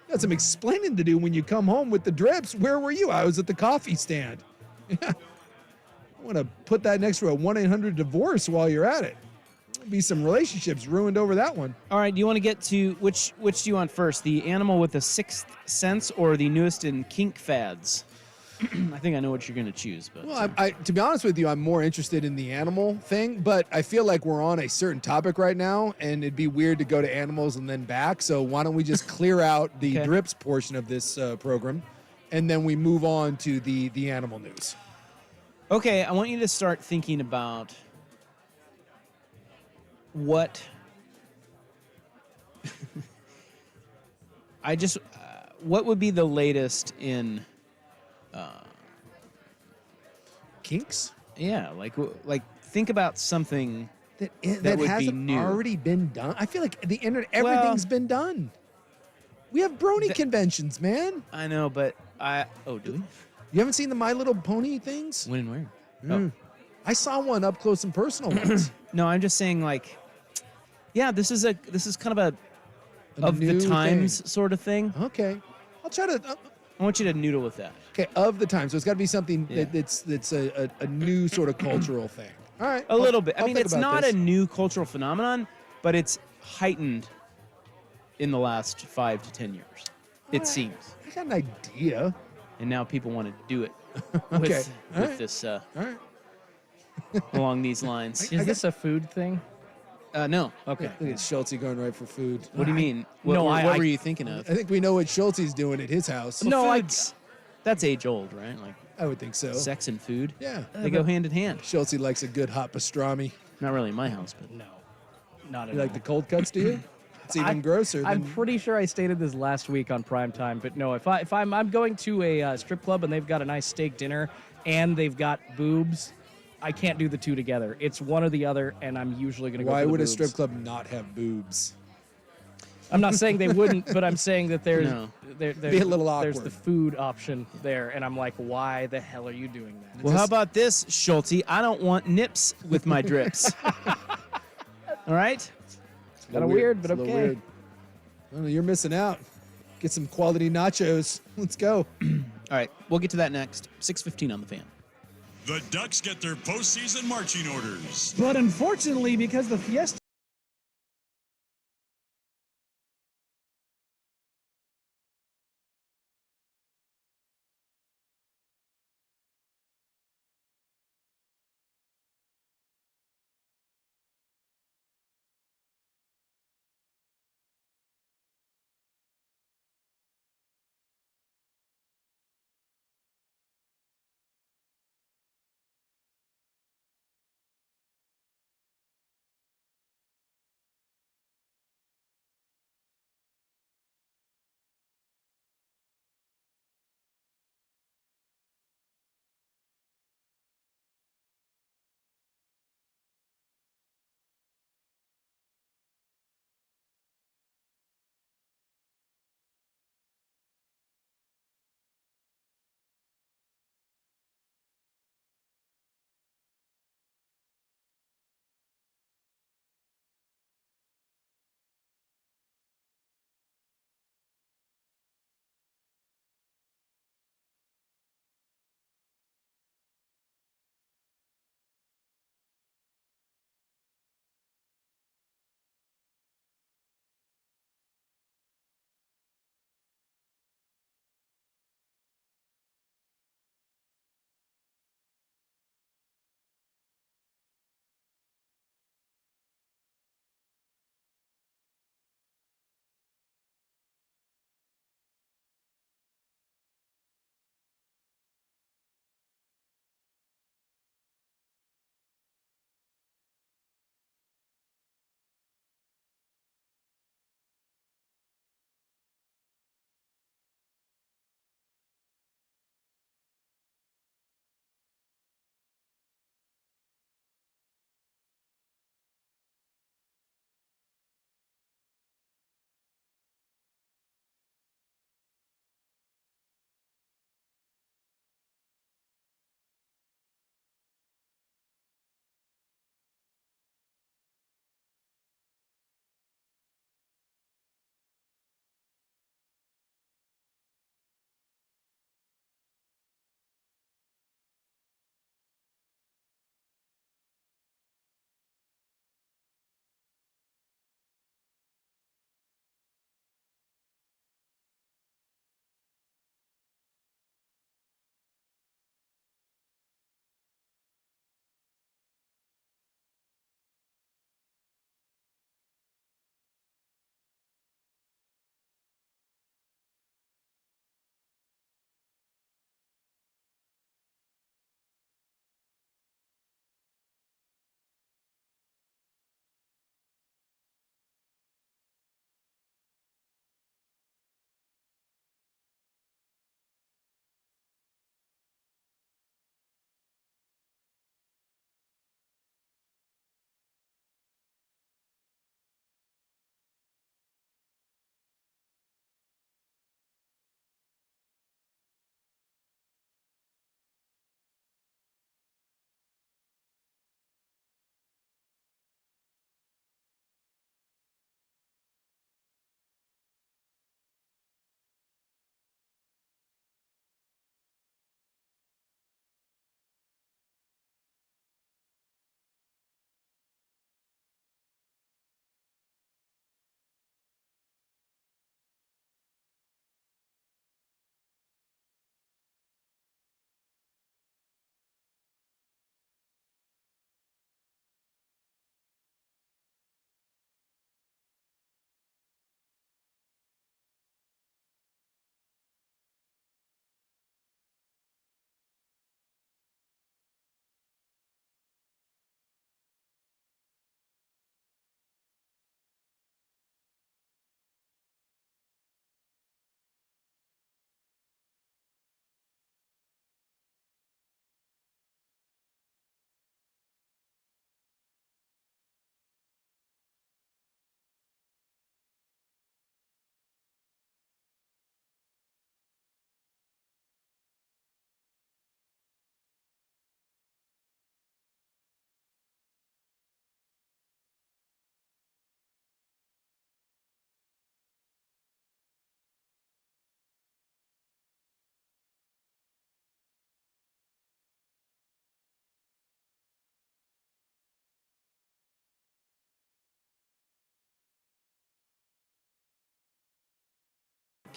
Got some explaining to do when you come home with the drips. Where were you? I was at the coffee stand. Yeah. I want to put that next to a 1-800-DIVORCE while you're at it. There'll be some relationships ruined over that one. All right, do you want to get to which do you want first? The animal with the sixth sense or the newest in kink fads? I think I know what you're going to choose. But Well, I to be honest with you, I'm more interested in the animal thing, but I feel like we're on a certain topic right now, and it'd be weird to go to animals and then back. So why don't we just clear out the drips portion of this program, and then we move on to the animal news. Okay, I want you to start thinking about what what would be the latest in kinks? Yeah, like think about something that would hasn't be new. already been done. I feel like the internet, everything's been done. We have brony conventions, man. I know, but do we? You haven't seen the My Little Pony things? When and where? Oh. I saw one up close and personal once. No, I'm just saying, like, yeah, this is kind of a of the new times thing. sort of thing. Okay, I'll try to. I want you to noodle with that. Okay, of the time, so it's got to be something Yeah. that's a new sort of cultural thing. All right, A little bit. I I'll mean, think it's about not this. a new cultural phenomenon, but it's heightened in the last 5 to 10 years. It seems. I got an idea. and now people want to do it Okay. with, All with right. this All right. along these lines. Is this a food thing? No. Okay. Look at Schulte going right for food. What do you mean? No, What were you thinking I of? think we know what Schulte's doing at his house. No, that's age old, right? Like I would think so. sex and food. Yeah. They go hand in hand. Schulte likes a good hot pastrami. Not really in my house, but No, not at You like all. the cold cuts, do you? It's even grosser. I'm than, pretty sure I stated this last week on Primetime, but no, if I'm going to a strip club and they've got a nice steak dinner and they've got boobs, I can't do the two together. It's one or the other, and I'm usually going to go Why for the would a boobs. strip club not have boobs? I'm not saying they wouldn't, but I'm saying that there's No. there's Be a little there's awkward. the food option there, and I'm like, why the hell are you doing that? well, how about this, Schulte? I don't want nips with my drips. All right. Kind of weird, but It's a little okay. weird. Oh, you're missing out. Get some quality nachos. Let's go. All right. We'll get to that next. 6:15 on the fan. The Ducks get their postseason marching orders. But unfortunately, because the Fiesta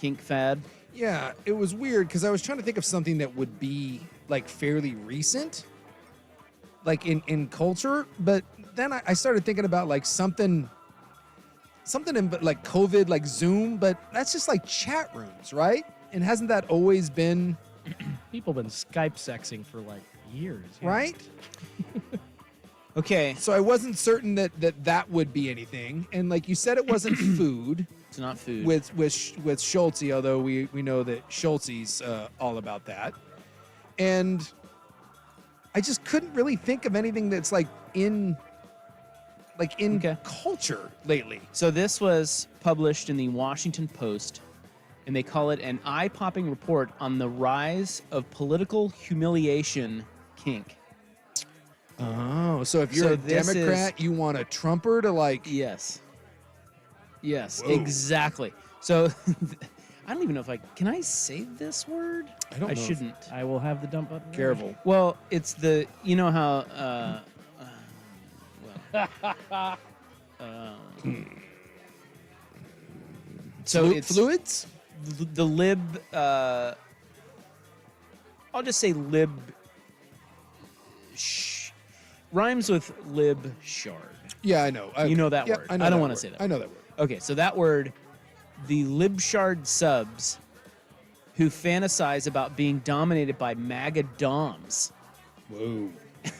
kink fad. Yeah, it was weird because I was trying to think of something that would be like fairly recent, like in culture, but then I started thinking about like something in like COVID, like Zoom, but that's just like chat rooms, right? And hasn't that always been? People been Skype sexing for like years, yeah. Right? Okay. So I wasn't certain that would be anything, and like you said, it wasn't food. It's not food. With Schultze, although we know that Schultze's all about that, and I just couldn't really think of anything that's like in culture lately. So this was published in the Washington Post, and they call it an eye-popping report on the rise of political humiliation kink. Oh, so if you're So a this Democrat, you want a Trumper to like? Yes. Yes, Whoa. exactly. So I don't even know if can I say this word? I don't know. shouldn't. I will have the dump button. ready. Careful. Well, it's the, you know how, so it's fluids? the lib, I'll just say lib, rhymes with lib shard. Yeah, I know. You know that yeah, word. I know I don't that want to word. say that. I know that word. Okay, so that word, the libshard subs who fantasize about being dominated by MAGA doms. Whoa. Oh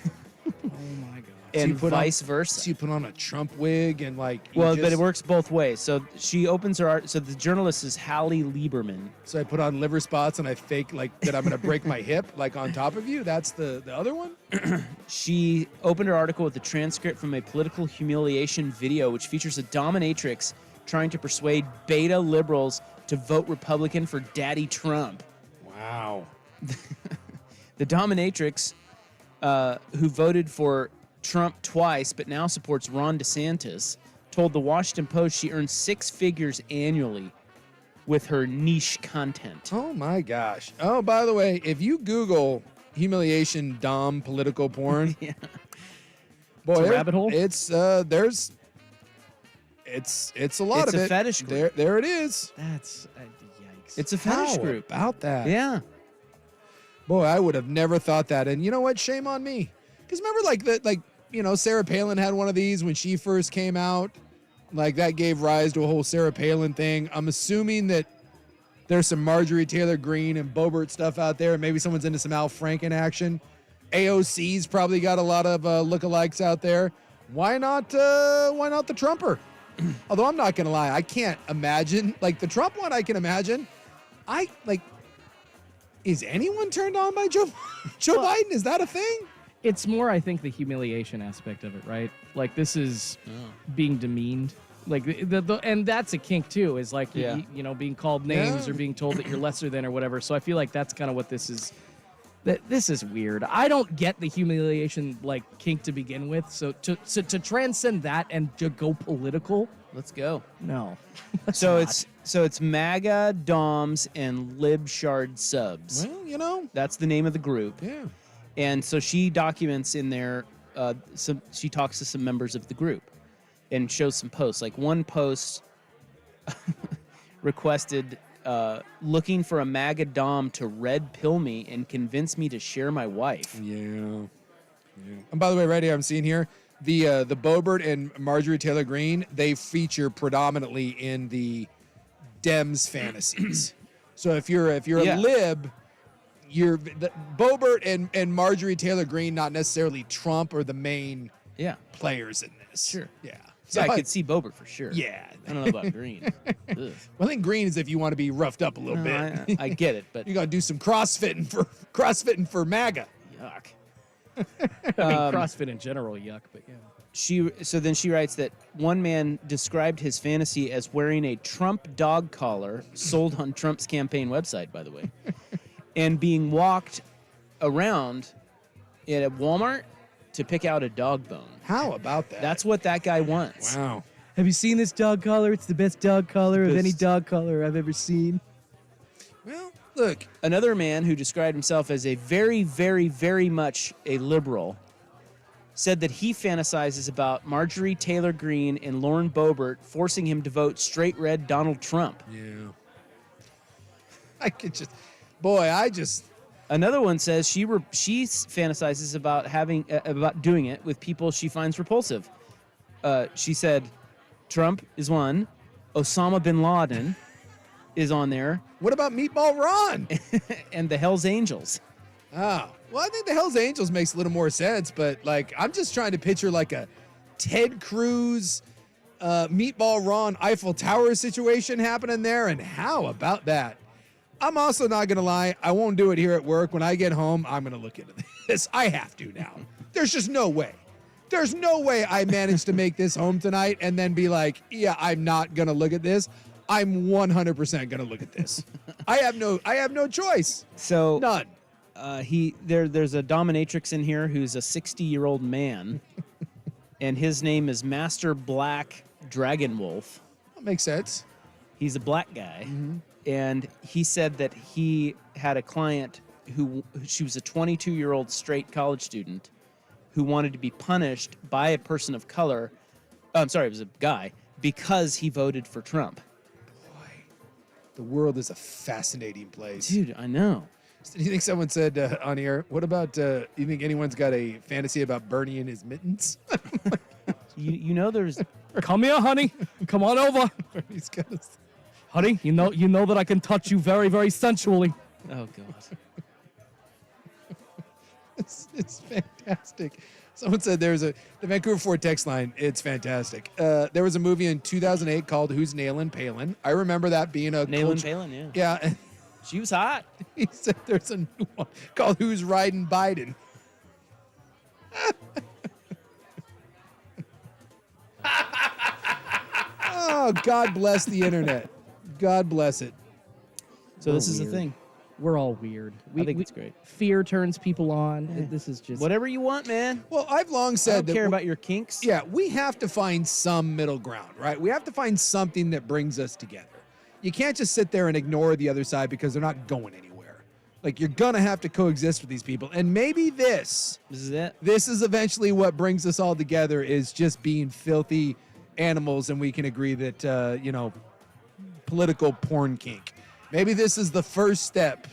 my god. And vice versa. So you put on a Trump wig and like. Well, but it works both ways. So she opens her art. So the journalist is Hallie Lieberman. So I put on liver spots and I fake like that I'm going to break my hip like on top of you. That's the other one? She opened her article with a transcript from a political humiliation video, which features a dominatrix trying to persuade beta liberals to vote Republican for Daddy Trump. Wow. The dominatrix, who voted for Trump twice but now supports Ron DeSantis, told the Washington Post she earns 6 figures annually with her niche content. Oh my gosh. Oh, by the way, if you Google humiliation dom political porn, yeah. Boy, It's a rabbit hole? It's it's a lot It's of a it. fetish group. There it is. That's yikes. It's a fetish How group. about that? Yeah. Boy, I would have never thought that. And you know what? Shame on me. Because remember, Sarah Palin had one of these when she first came out. Like, that gave rise to a whole Sarah Palin thing. I'm assuming that there's some Marjorie Taylor Greene and Boebert stuff out there. Maybe someone's into some Al Franken action. AOC's probably got a lot of lookalikes out there. Why not the Trumper? Although I'm not going to lie, I can't imagine. Like, the Trump one, I can imagine. Is anyone turned on by Joe Biden? Is that a thing? It's more, I think, the humiliation aspect of it, right? Like, this is being demeaned. Like, and that's a kink, too, is like, Yeah. being called names Yeah. or being told that you're lesser than or whatever. So I feel like that's kind of what this is. This is weird. I don't get the humiliation, like, kink to begin with. So to transcend that and to go political, Let's go. no. So it's MAGA doms and libshard subs. Well, That's the name of the group. Yeah. And so she documents in there, she talks to some members of the group and shows some posts. Like one post requested, looking for a MAGA dom to red pill me and convince me to share my wife. Yeah. And by the way, right here, I'm seeing here, the Boebert and Marjorie Taylor Greene, they feature predominantly in the Dems fantasies. So if you're Yeah. a lib, Boebert and Marjorie Taylor Greene, not necessarily Trump, are the main players in this. Sure. Yeah. So I could see Boebert for sure. Yeah. I don't know about Green. Ugh. Well, I think green is if you want to be roughed up a little No, bit. I get it, but You got to do some crossfitting for MAGA. yuck. I mean, CrossFit in general, yuck, but yeah. Then she writes that one man described his fantasy as wearing a Trump dog collar, sold on Trump's campaign website, by the way, and being walked around at a Walmart to pick out a dog bone. How about that? That's what that guy wants. Wow. Have you seen this dog collar? It's the best dog collar of any Best. dog collar I've ever seen. Well, look. Another man who described himself as a very, very, very much a liberal said that he fantasizes about Marjorie Taylor Greene and Lauren Boebert forcing him to vote straight red Donald Trump. Yeah. Another one says she fantasizes about about doing it with people she finds repulsive. She said Trump is one. Osama bin Laden is on there. What about Meatball Ron? And the Hells Angels. Oh, well, I think the Hells Angels makes a little more sense, but like I'm just trying to picture like a Ted Cruz, Meatball Ron Eiffel Tower situation happening there, and how about that? I'm also not gonna lie, I won't do it here at work. When I get home, I'm gonna look into this. I have to now. There's just no way. There's no way I managed to make this home tonight and then be like, yeah, I'm not gonna look at this. I'm 100% gonna look at this. I have no choice. So none. There's a dominatrix in here who's a 60-year-old man, and his name is Master Black Dragon Wolf. That makes sense. He's a black guy, and he said that he had a client she was a 22-year-old straight college student who wanted to be punished by a person of color. I'm sorry, it was a guy, because he voted for Trump. The world is a fascinating place. Dude, I know. Do you think someone said on here, what about, you think anyone's got a fantasy about Bernie in his mittens? you know there's... Come here, honey. Come on over. Bernie's got a... Honey, you know that I can touch you very, very sensually. Oh, God. It's fantastic. Someone said the Vancouver Ford text line, it's fantastic. There was a movie in 2008 called Who's Nailin' Palin. I remember that being a... Nailin' Palin, yeah. Yeah. She was hot. He said there's a new one called Who's Riding Biden. Oh, God bless the internet. God bless it. So this is the thing. We're all weird. I think it's great. Fear turns people on. This is just... Whatever you want, man. Well, I've long said I don't that care about your kinks. Yeah, we have to find some middle ground, right? We have to find something that brings us together. You can't just sit there and ignore the other side because they're not going anywhere. Like, you're going to have to coexist with these people. And maybe this is it. This is eventually what brings us all together, is just being filthy animals, and we can agree that, political porn kink. Maybe this is the first step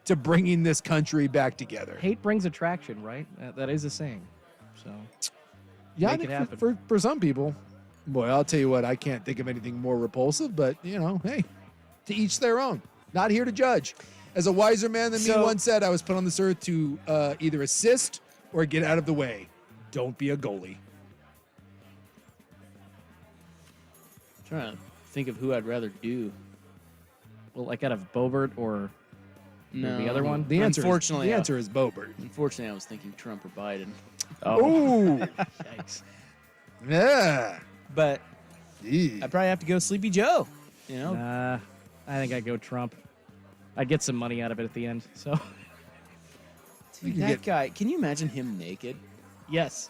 to bringing this country back together. Hate brings attraction, right? That is a saying. So, Yeah, I make it think happen. for some people. Boy, I'll tell you what, I can't think of anything more repulsive, but, hey, to each their own. Not here to judge. As a wiser man than me once said, I was put on this earth to either assist or get out of the way. Don't be a goalie. I'm trying to think of who I'd rather do. Well, like out of Bobert or No, the other one? The answer Unfortunately, is Bobert. Unfortunately, I was thinking Trump or Biden. Oh. Yikes. Yeah. But I'd probably have to go Sleepy Joe. I think I'd go Trump. I'd get some money out of it at the end. So, Dude, that guy, can you imagine him naked? yes.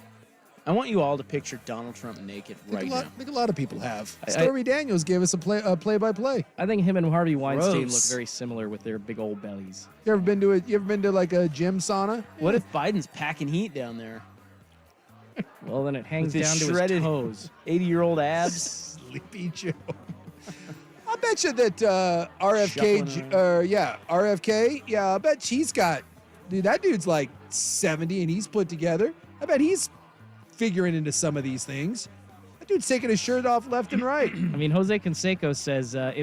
I want you all to picture Donald Trump naked right now. I think a lot of people have. Stormy Daniels gave us a play-by-play. I think him and Harvey Weinstein Gross. look very similar with their big old bellies. You ever been to like a gym sauna? What if Biden's packing heat down there? Well, then it hangs With his down to his shredded toes. 80-year-old abs. Sleepy Joe. I'll bet you that RFK, I bet he's got, dude, that dude's like 70 and he's put together. I bet he's figuring into some of these things. That dude's taking his shirt off left and right. I mean, Jose Canseco says the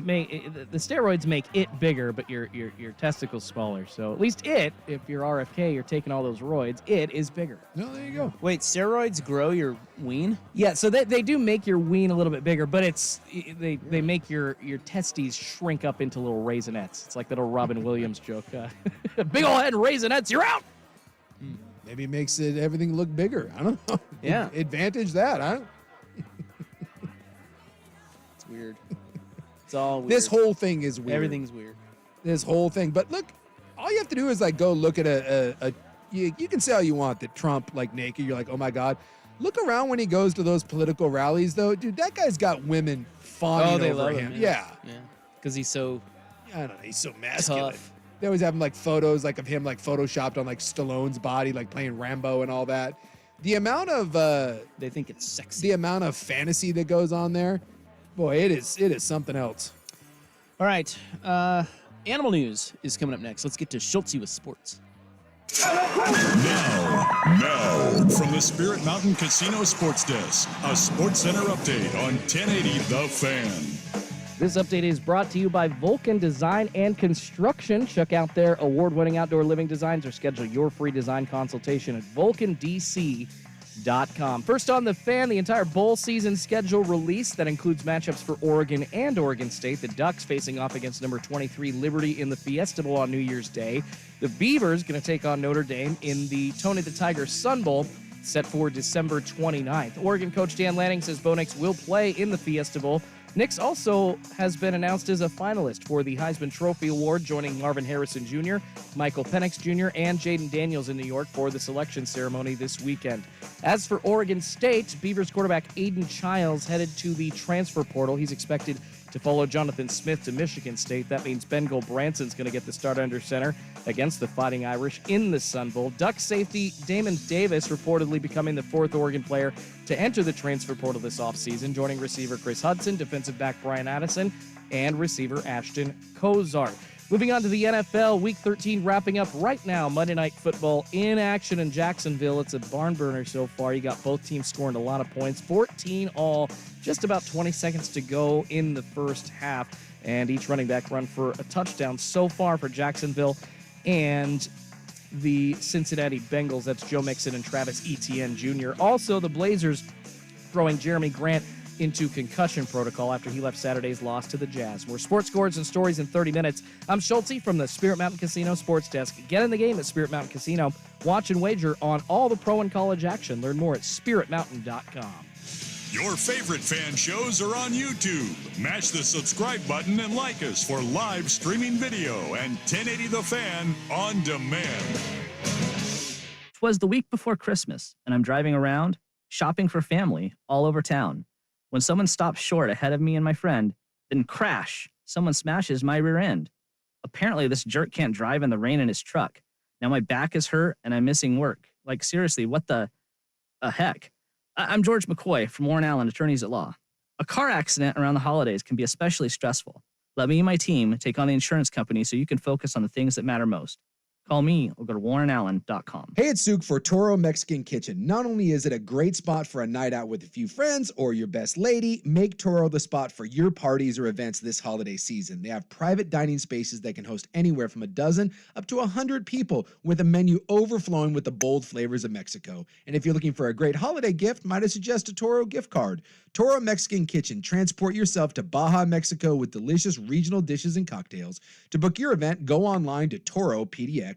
steroids make it bigger, but your testicles smaller. So at least if you're RFK, you're taking all those roids, it is bigger. No, there you go. Wait, steroids grow your ween? Yeah, so they do make your ween a little bit bigger, but they make your testes shrink up into little raisinets. It's like that old Robin Williams joke. Big old head raisinets, you're out. Maybe it makes everything look bigger. I don't know. Yeah. Advantage that. It's weird. It's all weird. This whole thing is weird. Everything's weird. This whole thing. But look, all you have to do is like go look at you can say all you want that Trump like naked. You're like, oh my God. Look around when he goes to those political rallies though. Dude, that guy's got women fawning over love him. Yeah. Because he's so I don't know. He's so masculine. tough. They always have like photos like of him like photoshopped on like Stallone's body, like playing Rambo and all that. The amount of they think it's sexy. The amount of fantasy that goes on there, boy, it is something else. All right. Animal news is coming up next. Let's get to Schultze with sports. Now, from the Spirit Mountain Casino Sports Desk, a Sports Center update on 1080 The Fan. This update is brought to you by Vulcan Design and Construction. Check out their award-winning outdoor living designs or schedule your free design consultation at vulcandc.com. First on the Fan, the entire bowl season schedule release that includes matchups for Oregon and Oregon State. The Ducks facing off against number 23 Liberty in the Fiesta Bowl on New Year's Day. The Beavers going to take on Notre Dame in the Tony the Tiger Sun Bowl, set for December 29th. Oregon coach Dan Lanning says Bo Nix will play in the Fiesta Bowl. Nix also has been announced as a finalist for the Heisman Trophy Award, joining Marvin Harrison Jr., Michael Penix Jr., and Jaden Daniels in New York for the selection ceremony this weekend. As for Oregon State, Beavers quarterback Aiden Childs headed to the transfer portal. He's expected to follow Jonathan Smith to Michigan State. That means Ben Branson's going to get the start under center against the Fighting Irish in the Sun Bowl. Duck safety Damon Davis reportedly becoming the fourth Oregon player to enter the transfer portal this offseason, joining receiver Chris Hudson, defensive back Brian Addison, and receiver Ashton Kozar. Moving on to the NFL, Week 13 wrapping up right now. Monday Night Football in action in Jacksonville. It's a barn burner so far. You got both teams scoring a lot of points, 14 all, just about 20 seconds to go in the first half. And each running back run for a touchdown so far for Jacksonville and the Cincinnati Bengals. That's Joe Mixon and Travis Etienne Jr. Also, the Blazers throwing Jeremy Grant into concussion protocol after he left Saturday's loss to the Jazz. More sports scores and stories in 30 minutes. I'm Schultze from the Spirit Mountain Casino Sports Desk. Get in the game at Spirit Mountain Casino. Watch and wager on all the pro and college action. Learn more at spiritmountain.com. Your favorite fan shows are on YouTube. Mash the subscribe button and like us for live streaming video and 1080 The Fan on demand. It was the week before Christmas, and I'm driving around, shopping for family all over town, when someone stops short ahead of me and my friend, then crash, someone smashes my rear end. Apparently, this jerk can't drive in the rain in his truck. Now my back is hurt and I'm missing work. Like, seriously, what the heck? I'm George McCoy from Warren Allen, Attorneys at Law. A car accident around the holidays can be especially stressful. Let me and my team take on the insurance company so you can focus on the things that matter most. Call me or go to warrenallen.com. Hey, it's Suk for Toro Mexican Kitchen. Not only is it a great spot for a night out with a few friends or your best lady, make Toro the spot for your parties or events this holiday season. They have private dining spaces that can host anywhere from a dozen up to 100 people, with a menu overflowing with the bold flavors of Mexico. And if you're looking for a great holiday gift, might I suggest a Toro gift card. Toro Mexican Kitchen. Transport yourself to Baja, Mexico with delicious regional dishes and cocktails. To book your event, go online to toropdx.com.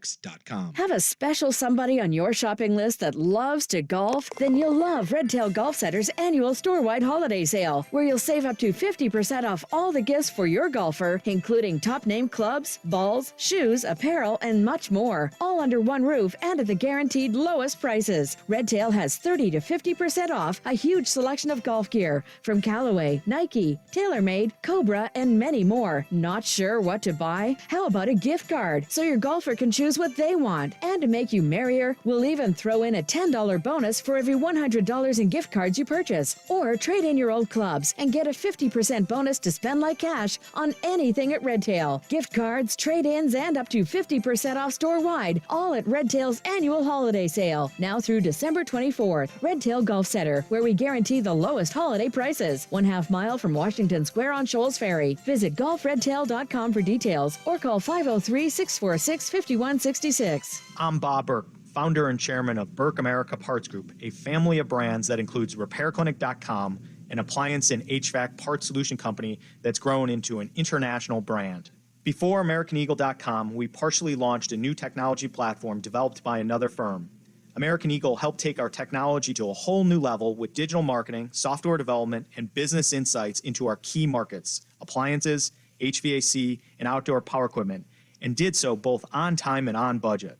Have a special somebody on your shopping list that loves to golf? Then you'll love Red Tail Golf Center's annual store-wide holiday sale, where you'll save up to 50% off all the gifts for your golfer, including top-name clubs, balls, shoes, apparel, and much more, all under one roof and at the guaranteed lowest prices. Red Tail has 30 to 50% off a huge selection of golf gear from Callaway, Nike, TaylorMade, Cobra, and many more. Not sure what to buy? How about a gift card so your golfer can choose what they want? And to make you merrier, we'll even throw in a $10 bonus for every $100 in gift cards you purchase. Or trade in your old clubs and get a 50% bonus to spend like cash on anything at Red Tail. Gift cards, trade-ins, and up to 50% off store-wide, all at Red Tail's annual holiday sale, now through December 24th. Red Tail Golf Center, where we guarantee the lowest holiday prices. 1/2 mile from Washington Square on Shoals Ferry. Visit golfredtail.com for details or call 503-646-5166. I'm Bob Burke, founder and chairman of Burke America Parts Group, a family of brands that includes RepairClinic.com, an appliance and HVAC parts solution company that's grown into an international brand. Before AmericanEagle.com, we partially launched a new technology platform developed by another firm. American Eagle helped take our technology to a whole new level with digital marketing, software development, and business insights into our key markets, appliances, HVAC, and outdoor power equipment, and did so both on time and on budget.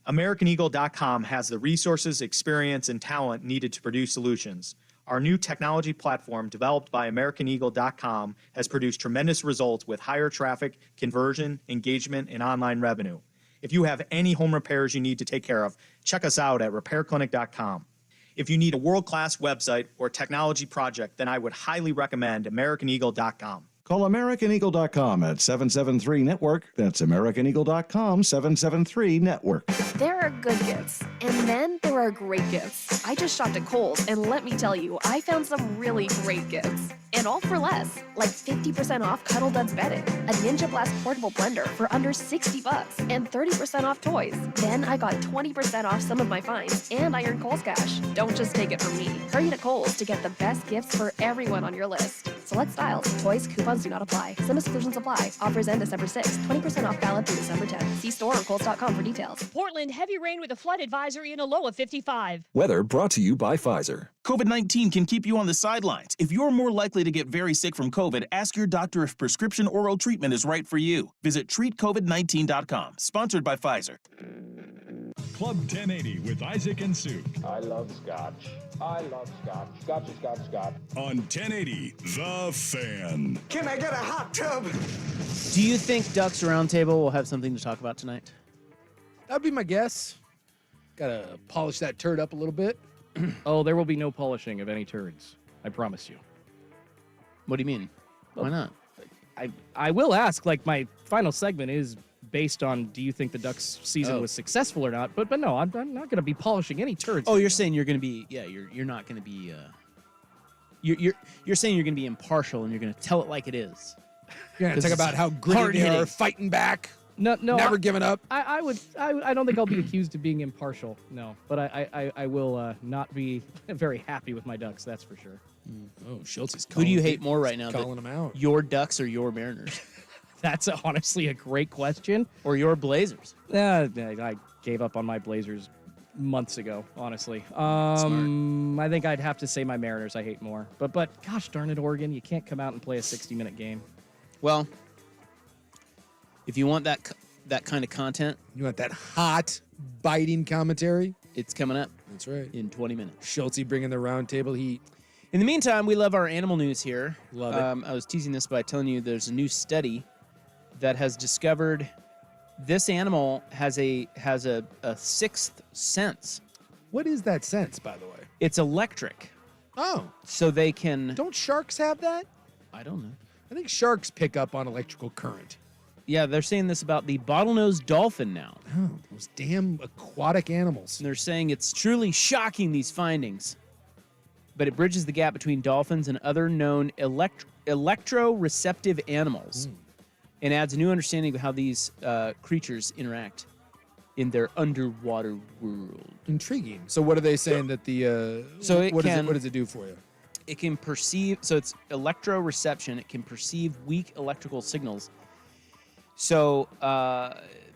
AmericanEagle.com has the resources, experience, and talent needed to produce solutions. Our new technology platform, developed by AmericanEagle.com, has produced tremendous results with higher traffic, conversion, engagement, and online revenue. If you have any home repairs you need to take care of, check us out at RepairClinic.com. If you need a world-class website or technology project, then I would highly recommend AmericanEagle.com. Call AmericanEagle.com at 773-NETWORK. That's AmericanEagle.com, 773-NETWORK. There are good gifts, and then there are great gifts. I just shopped at Kohl's, and let me tell you, I found some really great gifts. And all for less, like 50% off Cuddle Duds bedding, a Ninja Blast portable blender for under $60, and 30% off toys. Then I got 20% off some of my finds, and I earned Kohl's Cash. Don't just take it from me. Hurry to Kohl's to get the best gifts for everyone on your list. Select styles, toys, coupons do not apply. Some exclusions apply. Offers end December 6th. 20% off valid through December 10th. See store or Kohl's.com for details. Portland, heavy rain with a flood advisory and a low of 55. Weather brought to you by Pfizer. COVID-19 can keep you on the sidelines. If you're more likely to get very sick from COVID, ask your doctor if prescription oral treatment is right for you. Visit treatcovid19.com. Sponsored by Pfizer. Club 1080 with Isaac and Suk. I love scotch. I love scotch. Scotch, scotch, scotch. On 1080, The Fan. Can I get a hot tub? Do you think Ducks Roundtable will have something to talk about tonight? That'd be my guess. Gotta polish that turd up a little bit. Oh, there will be no polishing of any turds. I promise you. What do you mean? Why not? I will ask, like, my final segment is based on, do you think the Ducks season was successful or not? But no, I'm not going to be polishing any turds. Oh, you're saying you're going to be, you're not going to be, you're saying you're going to be impartial and you're going to tell it like it is. You're going to talk about how gritty they are, fighting back. No, never giving up. I don't think I'll be accused of being impartial. No, but I will not be very happy with my Ducks. That's for sure. Oh, Schultz is calling. Who do you hate more right now? Calling them out. Your Ducks or your Mariners? That's honestly a great question. Or your Blazers? I gave up on my Blazers months ago, honestly. I think I'd have to say my Mariners I hate more. But gosh darn it, Oregon, you can't come out and play a 60-minute game. Well, if you want that kind of content, you want that hot, biting commentary, it's coming up. That's right. In 20 minutes. Schultz bringing the roundtable heat. In the meantime, we love our animal news here. Love it. I was teasing this by telling you there's a new study that has discovered this animal has a sixth sense. What is that sense, by the way? It's electric. Oh. So they can... Don't sharks have that? I don't know. I think sharks pick up on electrical current. Yeah, they're saying this about the bottlenose dolphin now. Oh, those damn aquatic animals. And they're saying it's truly shocking, these findings. But it bridges the gap between dolphins and other known electroreceptive animals and adds a new understanding of how these creatures interact in their underwater world. Intriguing. So what are they saying that the... what does it do for you? It can perceive... So it's electroreception. It can perceive weak electrical signals. So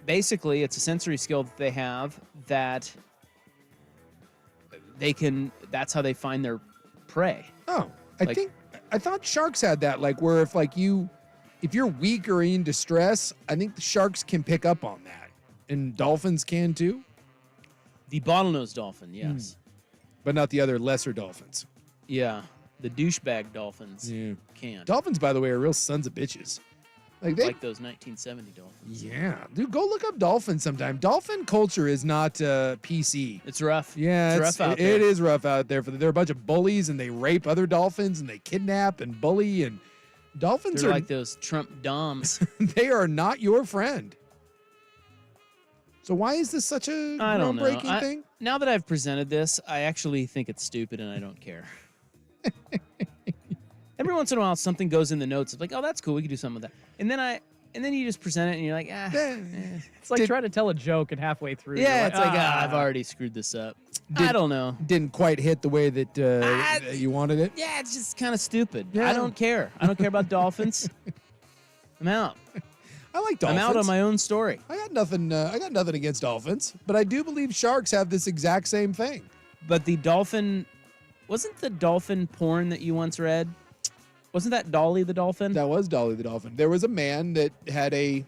basically, it's a sensory skill that they have that they can... That's how they find their prey. Oh, I thought sharks had that, like where if you're weak or in distress, I think the sharks can pick up on that, and dolphins can too. The bottlenose dolphin, yes, but not the other lesser dolphins. Yeah, the douchebag dolphins can. Dolphins, by the way, are real sons of bitches. Like those 1970 dolphins. Yeah, dude, go look up dolphins sometime. Dolphin culture is not PC. It's rough. Yeah, it's rough out there. It is rough out there. They're a bunch of bullies, and they rape other dolphins, and they kidnap and bully, and dolphins They're are like those Trump doms. They are not your friend. So why is this such a groundbreaking thing? Now that I've presented this, I actually think it's stupid, and I don't care. Every once in a while, something goes in the notes. It's like, oh, that's cool. We could do something with that. And then you just present it, and you're like, It's like trying to tell a joke, and halfway through, yeah, you're like, it's like, I've already screwed this up. I don't know. Didn't quite hit the way that you wanted it. Yeah, it's just kind of stupid. Yeah. I don't care. I don't care about dolphins. I'm out. I like dolphins. I'm out on my own story. I got nothing against dolphins, but I do believe sharks have this exact same thing. But the dolphin, wasn't the dolphin porn that you once read? Wasn't that Dolly the dolphin? That was Dolly the dolphin. There was a man that had a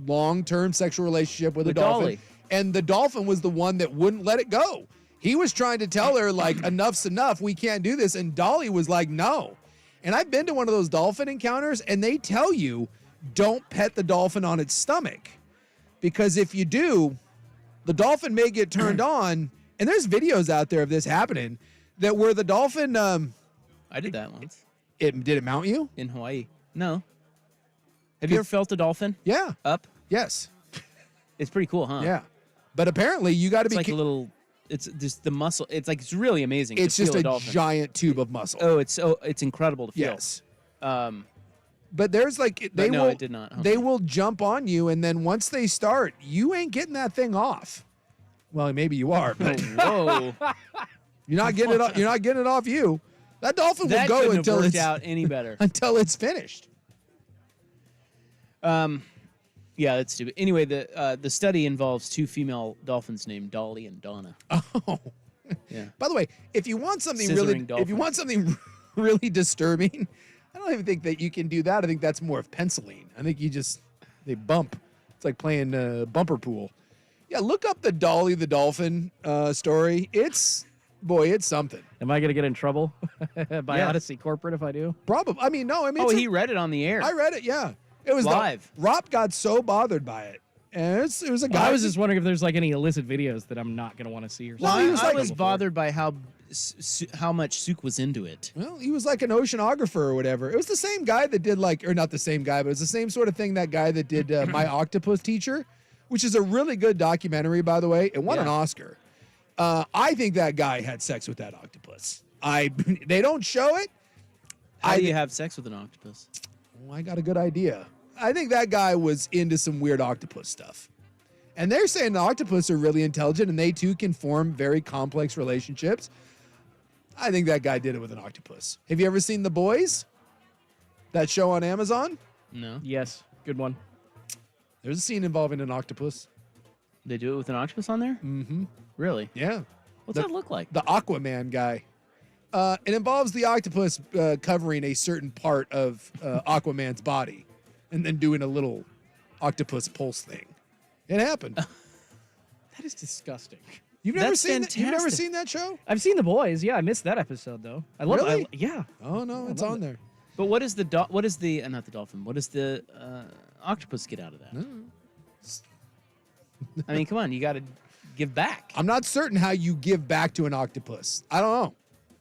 long-term sexual relationship with a dolphin. Dolly. And the dolphin was the one that wouldn't let it go. He was trying to tell her, like, enough's enough. We can't do this. And Dolly was like, no. And I've been to one of those dolphin encounters, and they tell you, don't pet the dolphin on its stomach. Because if you do, the dolphin may get turned on. And there's videos out there of this happening, that where the dolphin... I did that once. Did it mount you? In Hawaii. No. Have you ever felt a dolphin? Yeah. Up? Yes. It's pretty cool, huh? Yeah. But apparently you got to It's be like a little. It's just the muscle. It's like it's really amazing. It's to just feel a dolphin. giant tube of muscle. Oh, it's incredible to feel. Yes. But there's like But no, it did not. They will jump on you, and then once they start, you ain't getting that thing off. Well, maybe you are, but Whoa. you're not getting it off. You're not getting it off you. That dolphin That will go couldn't until have worked it's out any better. until it's finished. Yeah, that's stupid. Anyway, the study involves 2 female dolphins named Dolly and Donna. Oh. Yeah. By the way, if you want something really disturbing, I don't even think that you can do that. I think that's more of penciling. I think they bump. It's like playing bumper pool. Yeah, look up the Dolly the dolphin story. It's something. Am I going to get in trouble by Yeah. Odyssey Corporate if I do? Probably. I mean, no. I mean, Oh, he read it on the air. I read it. Yeah, it was live. Rob got so bothered by it, and it was a guy. I was just wondering if there's like any illicit videos that I'm not going to want to see or Well, something. I was bothered by how much Suk was into it. Well, he was like an oceanographer or whatever. It was the same guy that did or not the same guy, but it was the same sort of thing. That guy that did My Octopus Teacher, which is a really good documentary, by the way. It won an Oscar. I think that guy had sex with that octopus. They don't show it. How do you have sex with an octopus? Well, I got a good idea. I think that guy was into some weird octopus stuff. And they're saying the octopus are really intelligent and they too can form very complex relationships. I think that guy did it with an octopus. Have you ever seen The Boys? That show on Amazon? No. Yes, good one. There's a scene involving an octopus. They do it with an octopus on there? Mm-hmm. Really? Yeah. What's that look like? The Aquaman guy. It involves the octopus covering a certain part of Aquaman's body and then doing a little octopus pulse thing. It happened. That is disgusting. You've never That's seen fantastic. You've never seen that show? I've seen The Boys. Yeah, I missed that episode though. I love Really? it. Yeah. Oh no, it's on there. But what is the not the dolphin? What does the octopus get out of that? I mean, come on, you got to give back. I'm not certain how you give back to an octopus. I don't know.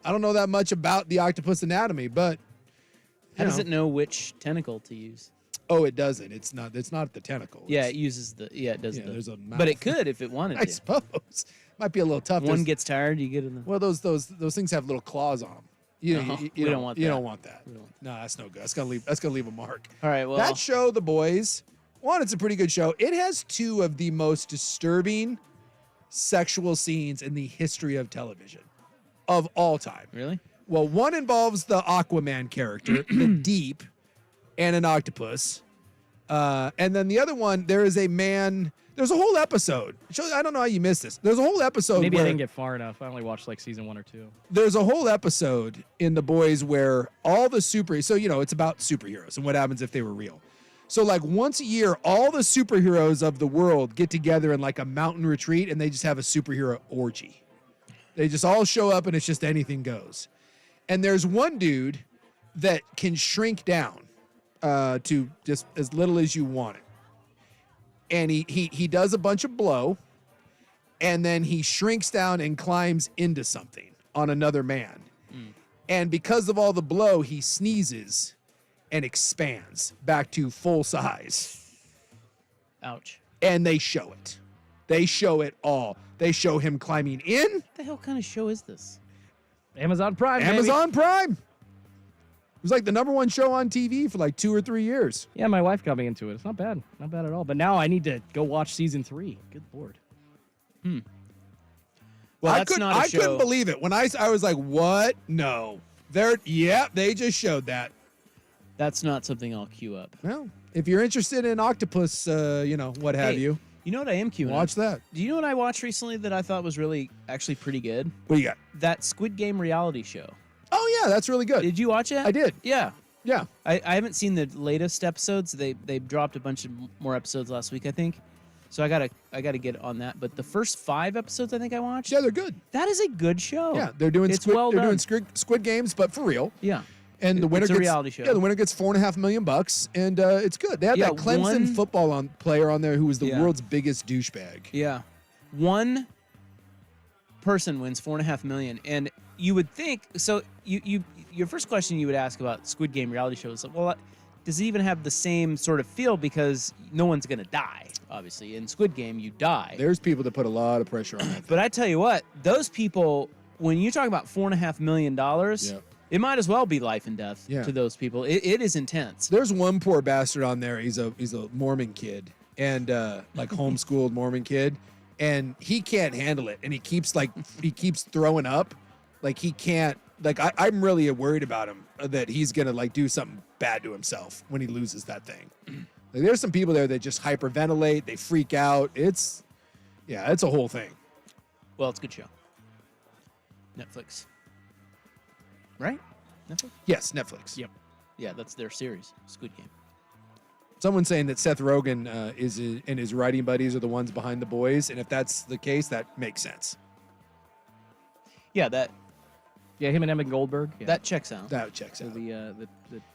I don't know that much about the octopus anatomy, but How does it know which tentacle to use? Oh, it doesn't. It's not the tentacle. Yeah, it uses the it does Yeah, the. there's a mouth. But it could if it wanted I to. suppose. Might be a little tough. One There's- gets tired, you get in the. Well, those things have little claws on them. You We don't want You that. don't want that. No, that's no good. That's gonna leave a mark. All right, well, That show, The Boys, one, it's a pretty good show. It has 2 of the most disturbing sexual scenes in the history of television of all time. Really? Well, one involves the Aquaman character, the Deep, and an octopus. And then the other one, there is a man. There's a whole episode. I don't know how you missed this. There's a whole episode. Maybe I where didn't get far enough. I only watched like season 1 or 2. There's a whole episode in The Boys where all the so it's about superheroes and what happens if they were real. So like once a year, all the superheroes of the world get together in like a mountain retreat and they just have a superhero orgy. They just all show up and it's just anything goes. And there's one dude that can shrink down to just as little as you want it. And he does a bunch of blow, and then he shrinks down and climbs into something on another man. And because of all the blow, he sneezes and expands back to full size. Ouch. And they show it. They show it all. They show him climbing in. What the hell kind of show is this? Amazon Prime. Amazon Prime. It was like the #1 show on TV for like 2 or 3 years. Yeah, my wife got me into it. It's not bad. Not bad at all. But now I need to go watch season 3. Good Lord. Well, I that's couldn't, not a I show. couldn't believe it. When I was like, what? No. They just showed that. That's not something I'll queue up. Well, if you're interested in octopus, what have Hey, you. You know what I am queuing Watch up? that. Do you know what I watched recently that I thought was really actually pretty good? What do you got? That Squid Game reality show. Oh, yeah, that's really good. Did you watch it? I did. Yeah. Yeah. I haven't seen the latest episodes. They dropped a bunch of more episodes last week, I think. So I gotta get on that. But the first 5 episodes I think I watched. Yeah, they're good. That is a good show. Yeah, they're doing It's squid, well they're done. doing squid games, but for real. Yeah. And the winner It's a gets reality show. Yeah, the winner gets $4.5 million, and it's good. They had Yeah, that Clemson one- football player on there who was the Yeah. world's biggest douchebag. Yeah. One person wins $4.5 million, and you would think so. Your first question you would ask about Squid Game reality shows, well, does it even have the same sort of feel because no one's going to die, obviously. In Squid Game, you die. There's people that put a lot of pressure on that. But I tell you what, those people, when you talk about $4.5 million, it might as well be life and death to those people. It is intense. There's one poor bastard on there. He's a Mormon kid and like homeschooled Mormon kid, and he can't handle it. And he keeps throwing up. Like he can't. Like I'm really worried about him that he's gonna like do something bad to himself when he loses that thing. Like, there's some people there that just hyperventilate. They freak out. It's a whole thing. Well, it's a good show. Netflix. Right? Netflix? Yes, Netflix. Yep. Yeah, that's their series, Squid Game. Someone's saying that Seth Rogen and his writing buddies are the ones behind The Boys, and if that's the case, that makes sense. Yeah, him and Evan Goldberg. Yeah. That checks out. That checks out. The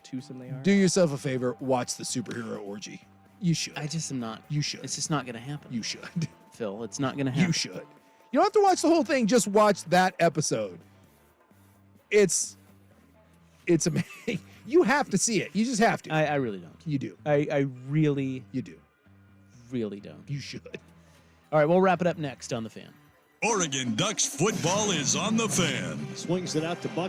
twosome they are. Do yourself a favor, watch the superhero orgy. You should. I just am not. You should. It's just not going to happen. You should. Phil, it's not going to happen. You should. You don't have to watch the whole thing. Just watch that episode. It's amazing. You have to see it. You just have to. I really don't. You do. I really. You do. Really don't. You should. All right, we'll wrap it up next on The Fan. Oregon Ducks football is on The Fan. Swings it out to Buck.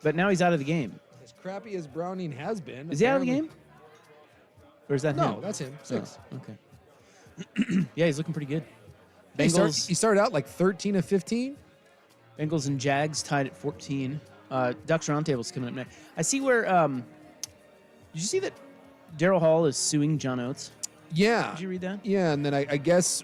But now he's out of the game. As crappy as Browning has been. Is he out of the apparently- game? Or is that him? No, that's him. 6. Oh, okay. Yeah, he's looking pretty good. He Bengals, started out like 13 of 15. Bengals and Jags tied at 14. Ducks Roundtable's coming up next. I see where. Did you see that Daryl Hall is suing John Oates? Yeah. Did you read that? Yeah, and then I guess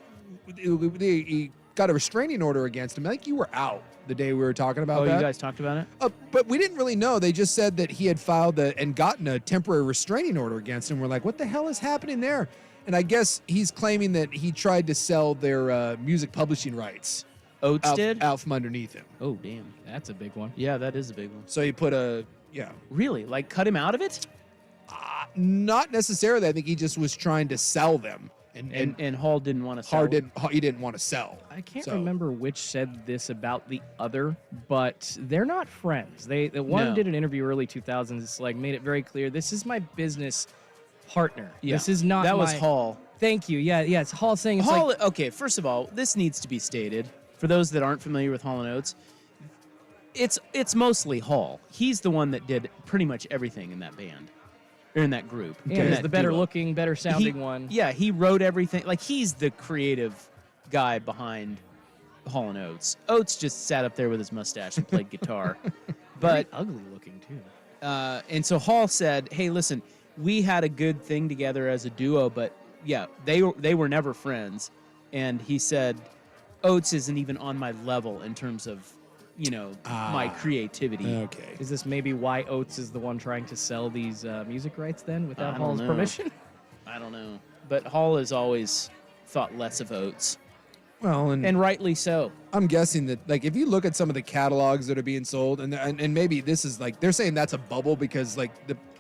he got a restraining order against him. I think you were out the day we were talking about that. You guys talked about it? But we didn't really know. They just said that he had filed and gotten a temporary restraining order against him. We're like, what the hell is happening there? And I guess he's claiming that he tried to sell their music publishing rights. Oates did? Out from underneath him. Oh, damn. That's a big one. Yeah, that is a big one. So he put Really? Like cut him out of it? Not necessarily. I think he just was trying to sell them. And Hall didn't want to sell. He didn't want to sell. I can't remember which said this about the other, but they're not friends. The one did an interview early 2000s, like made it very clear, this is my business partner. Yeah. This is not That was my- Hall. Thank you. Yeah, it's Hall saying it's Hall, like, okay, first of all, this needs to be stated. For those that aren't familiar with Hall & Oates, it's mostly Hall. He's the one that did pretty much everything in that band. Or in that group. yeah, in he's that the better duo. looking, better sounding one. Yeah, he wrote everything. Like, he's the creative guy behind Hall & Oates. Oates just sat up there with his mustache and played guitar. Very But ugly looking too. and so Hall said, hey, listen, we had a good thing together as a duo, but yeah, they were never friends. And he said, Oates isn't even on my level in terms of, my creativity. Okay. Is this maybe why Oates is the one trying to sell these music rights then without I don't Hall's know. permission? I don't know. But Hall has always thought less of Oates. Well, And rightly so. I'm guessing that, like, if you look at some of the catalogs that are being sold, and maybe this is like they're saying that's a bubble because like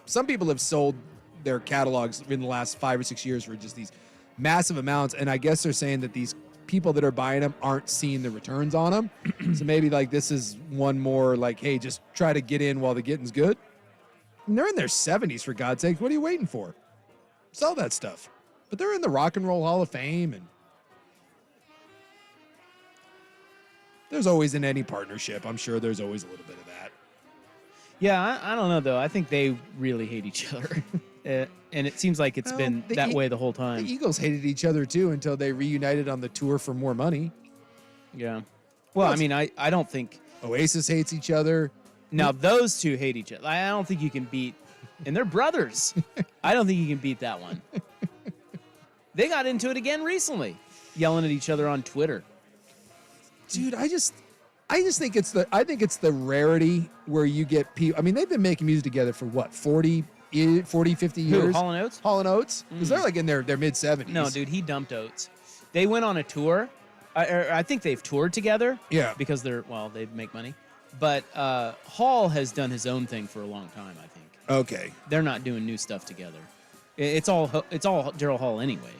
some people have sold their catalogs in the last 5 or 6 years for just these massive amounts, and I guess they're saying that these people that are buying them aren't seeing the returns on them. So maybe like this is one more like, hey, just try to get in while the getting's good. And they're in their 70s, for God's sake. What are you waiting for? Sell that stuff. But they're in the Rock and Roll Hall of Fame, and there's always in any partnership, I'm sure there's always a little bit of that. Yeah, I don't know, though. I think they really hate each other. And it seems like it's been that way the whole time. The Eagles hated each other, too, until they reunited on the tour for more money. Yeah. Well, I mean, I don't think... Oasis hates each other. Now, those two hate each other. I don't think you can beat... And they're brothers. I don't think you can beat that one. They got into it again recently, yelling at each other on Twitter. Dude, I just think it's the rarity where you get people. I mean, they've been making music together for what, 40, 50 years? Who, Hall & Oates? Hall & Oates? Because they're like in their mid-70s. No, dude, he dumped Oates. They went on a tour. I think they've toured together. Yeah. Because they make money. But Hall has done his own thing for a long time, I think. Okay. They're not doing new stuff together. It's all Daryl Hall anyway.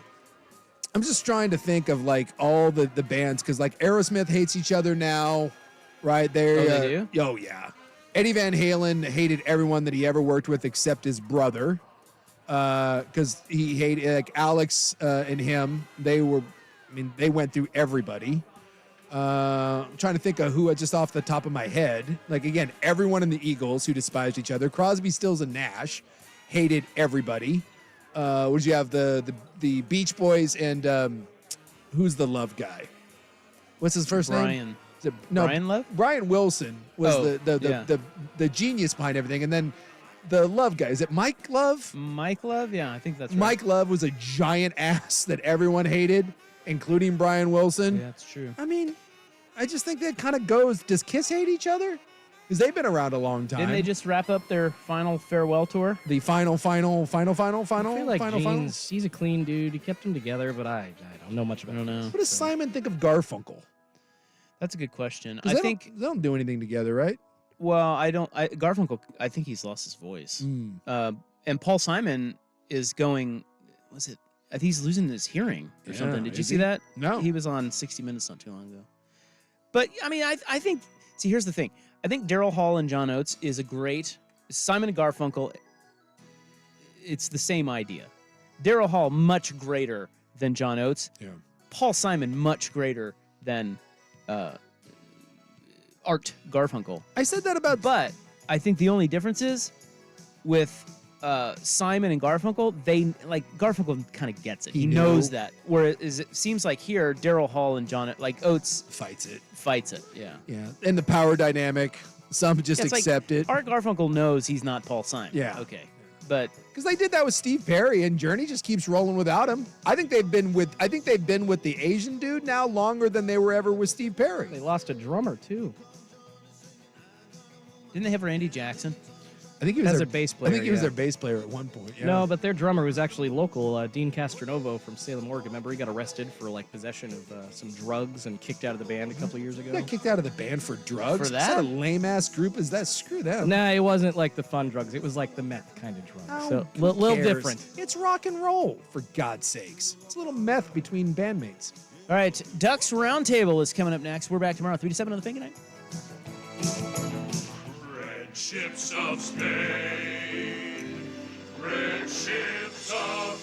I'm just trying to think of like all the bands, because like Aerosmith hates each other now, right? They do? Oh, yeah. Eddie Van Halen hated everyone that he ever worked with except his brother, because he hated like Alex and him. They went through everybody. I'm trying to think of who just off the top of my head. Like, again, everyone in the Eagles who despised each other. Crosby, Stills, and Nash hated everybody. What did you have? The Beach Boys and who's the Love guy? What's his first name? Brian Love? Brian Wilson was the genius behind everything. And then the Love guy, is it Mike Love? Mike Love? Yeah, I think that's right. Mike Love was a giant ass that everyone hated, including Brian Wilson. Yeah, that's true. I mean, I just think that kind of goes, does Kiss hate each other? Because they've been around a long time. Didn't they just wrap up their final farewell tour? The final. I feel like final. Gene's, he's a clean dude. He kept them together, but I don't know much about it. What does Simon think of Garfunkel? That's a good question. I think they don't do anything together, right? Well, Garfunkel, I think he's lost his voice. And Paul Simon is going, I think he's losing his hearing or something. Did you see that? No. He was on 60 Minutes not too long ago. But, I mean, I think, see, here's the thing. I think Daryl Hall and John Oates is a great, Simon and Garfunkel, it's the same idea. Daryl Hall, much greater than John Oates. Yeah. Paul Simon, much greater than Art Garfunkel. I said that about... But I think the only difference is with Simon and Garfunkel, Garfunkel kind of gets it. He knows that. Whereas it seems like here, Daryl Hall and John, Oates fights it. Yeah. Yeah. And the power dynamic, some just accept it. Art Garfunkel knows he's not Paul Simon. Yeah. Okay. But because they did that with Steve Perry, and Journey just keeps rolling without him. I think they've been with the Asian dude now longer than they were ever with Steve Perry. They lost a drummer too. Didn't they have Randy Jackson? I think he was their bass player. I think he was their bass player at one point. Yeah. No, but their drummer was actually local, Dean Castronovo from Salem, Oregon. Remember, he got arrested for possession of some drugs and kicked out of the band a couple of years ago. He got kicked out of the band for drugs. For that? What a lame ass group is that? Screw them. Nah, it wasn't like the fun drugs. It was like the meth kind of drugs. Oh, So who little cares? different. It's rock and roll, for God's sakes. It's a little meth between bandmates. All right, Ducks Roundtable is coming up next. We're back tomorrow, 3 to 7 on the Fan. Good night. Red ships of Spain, red ships of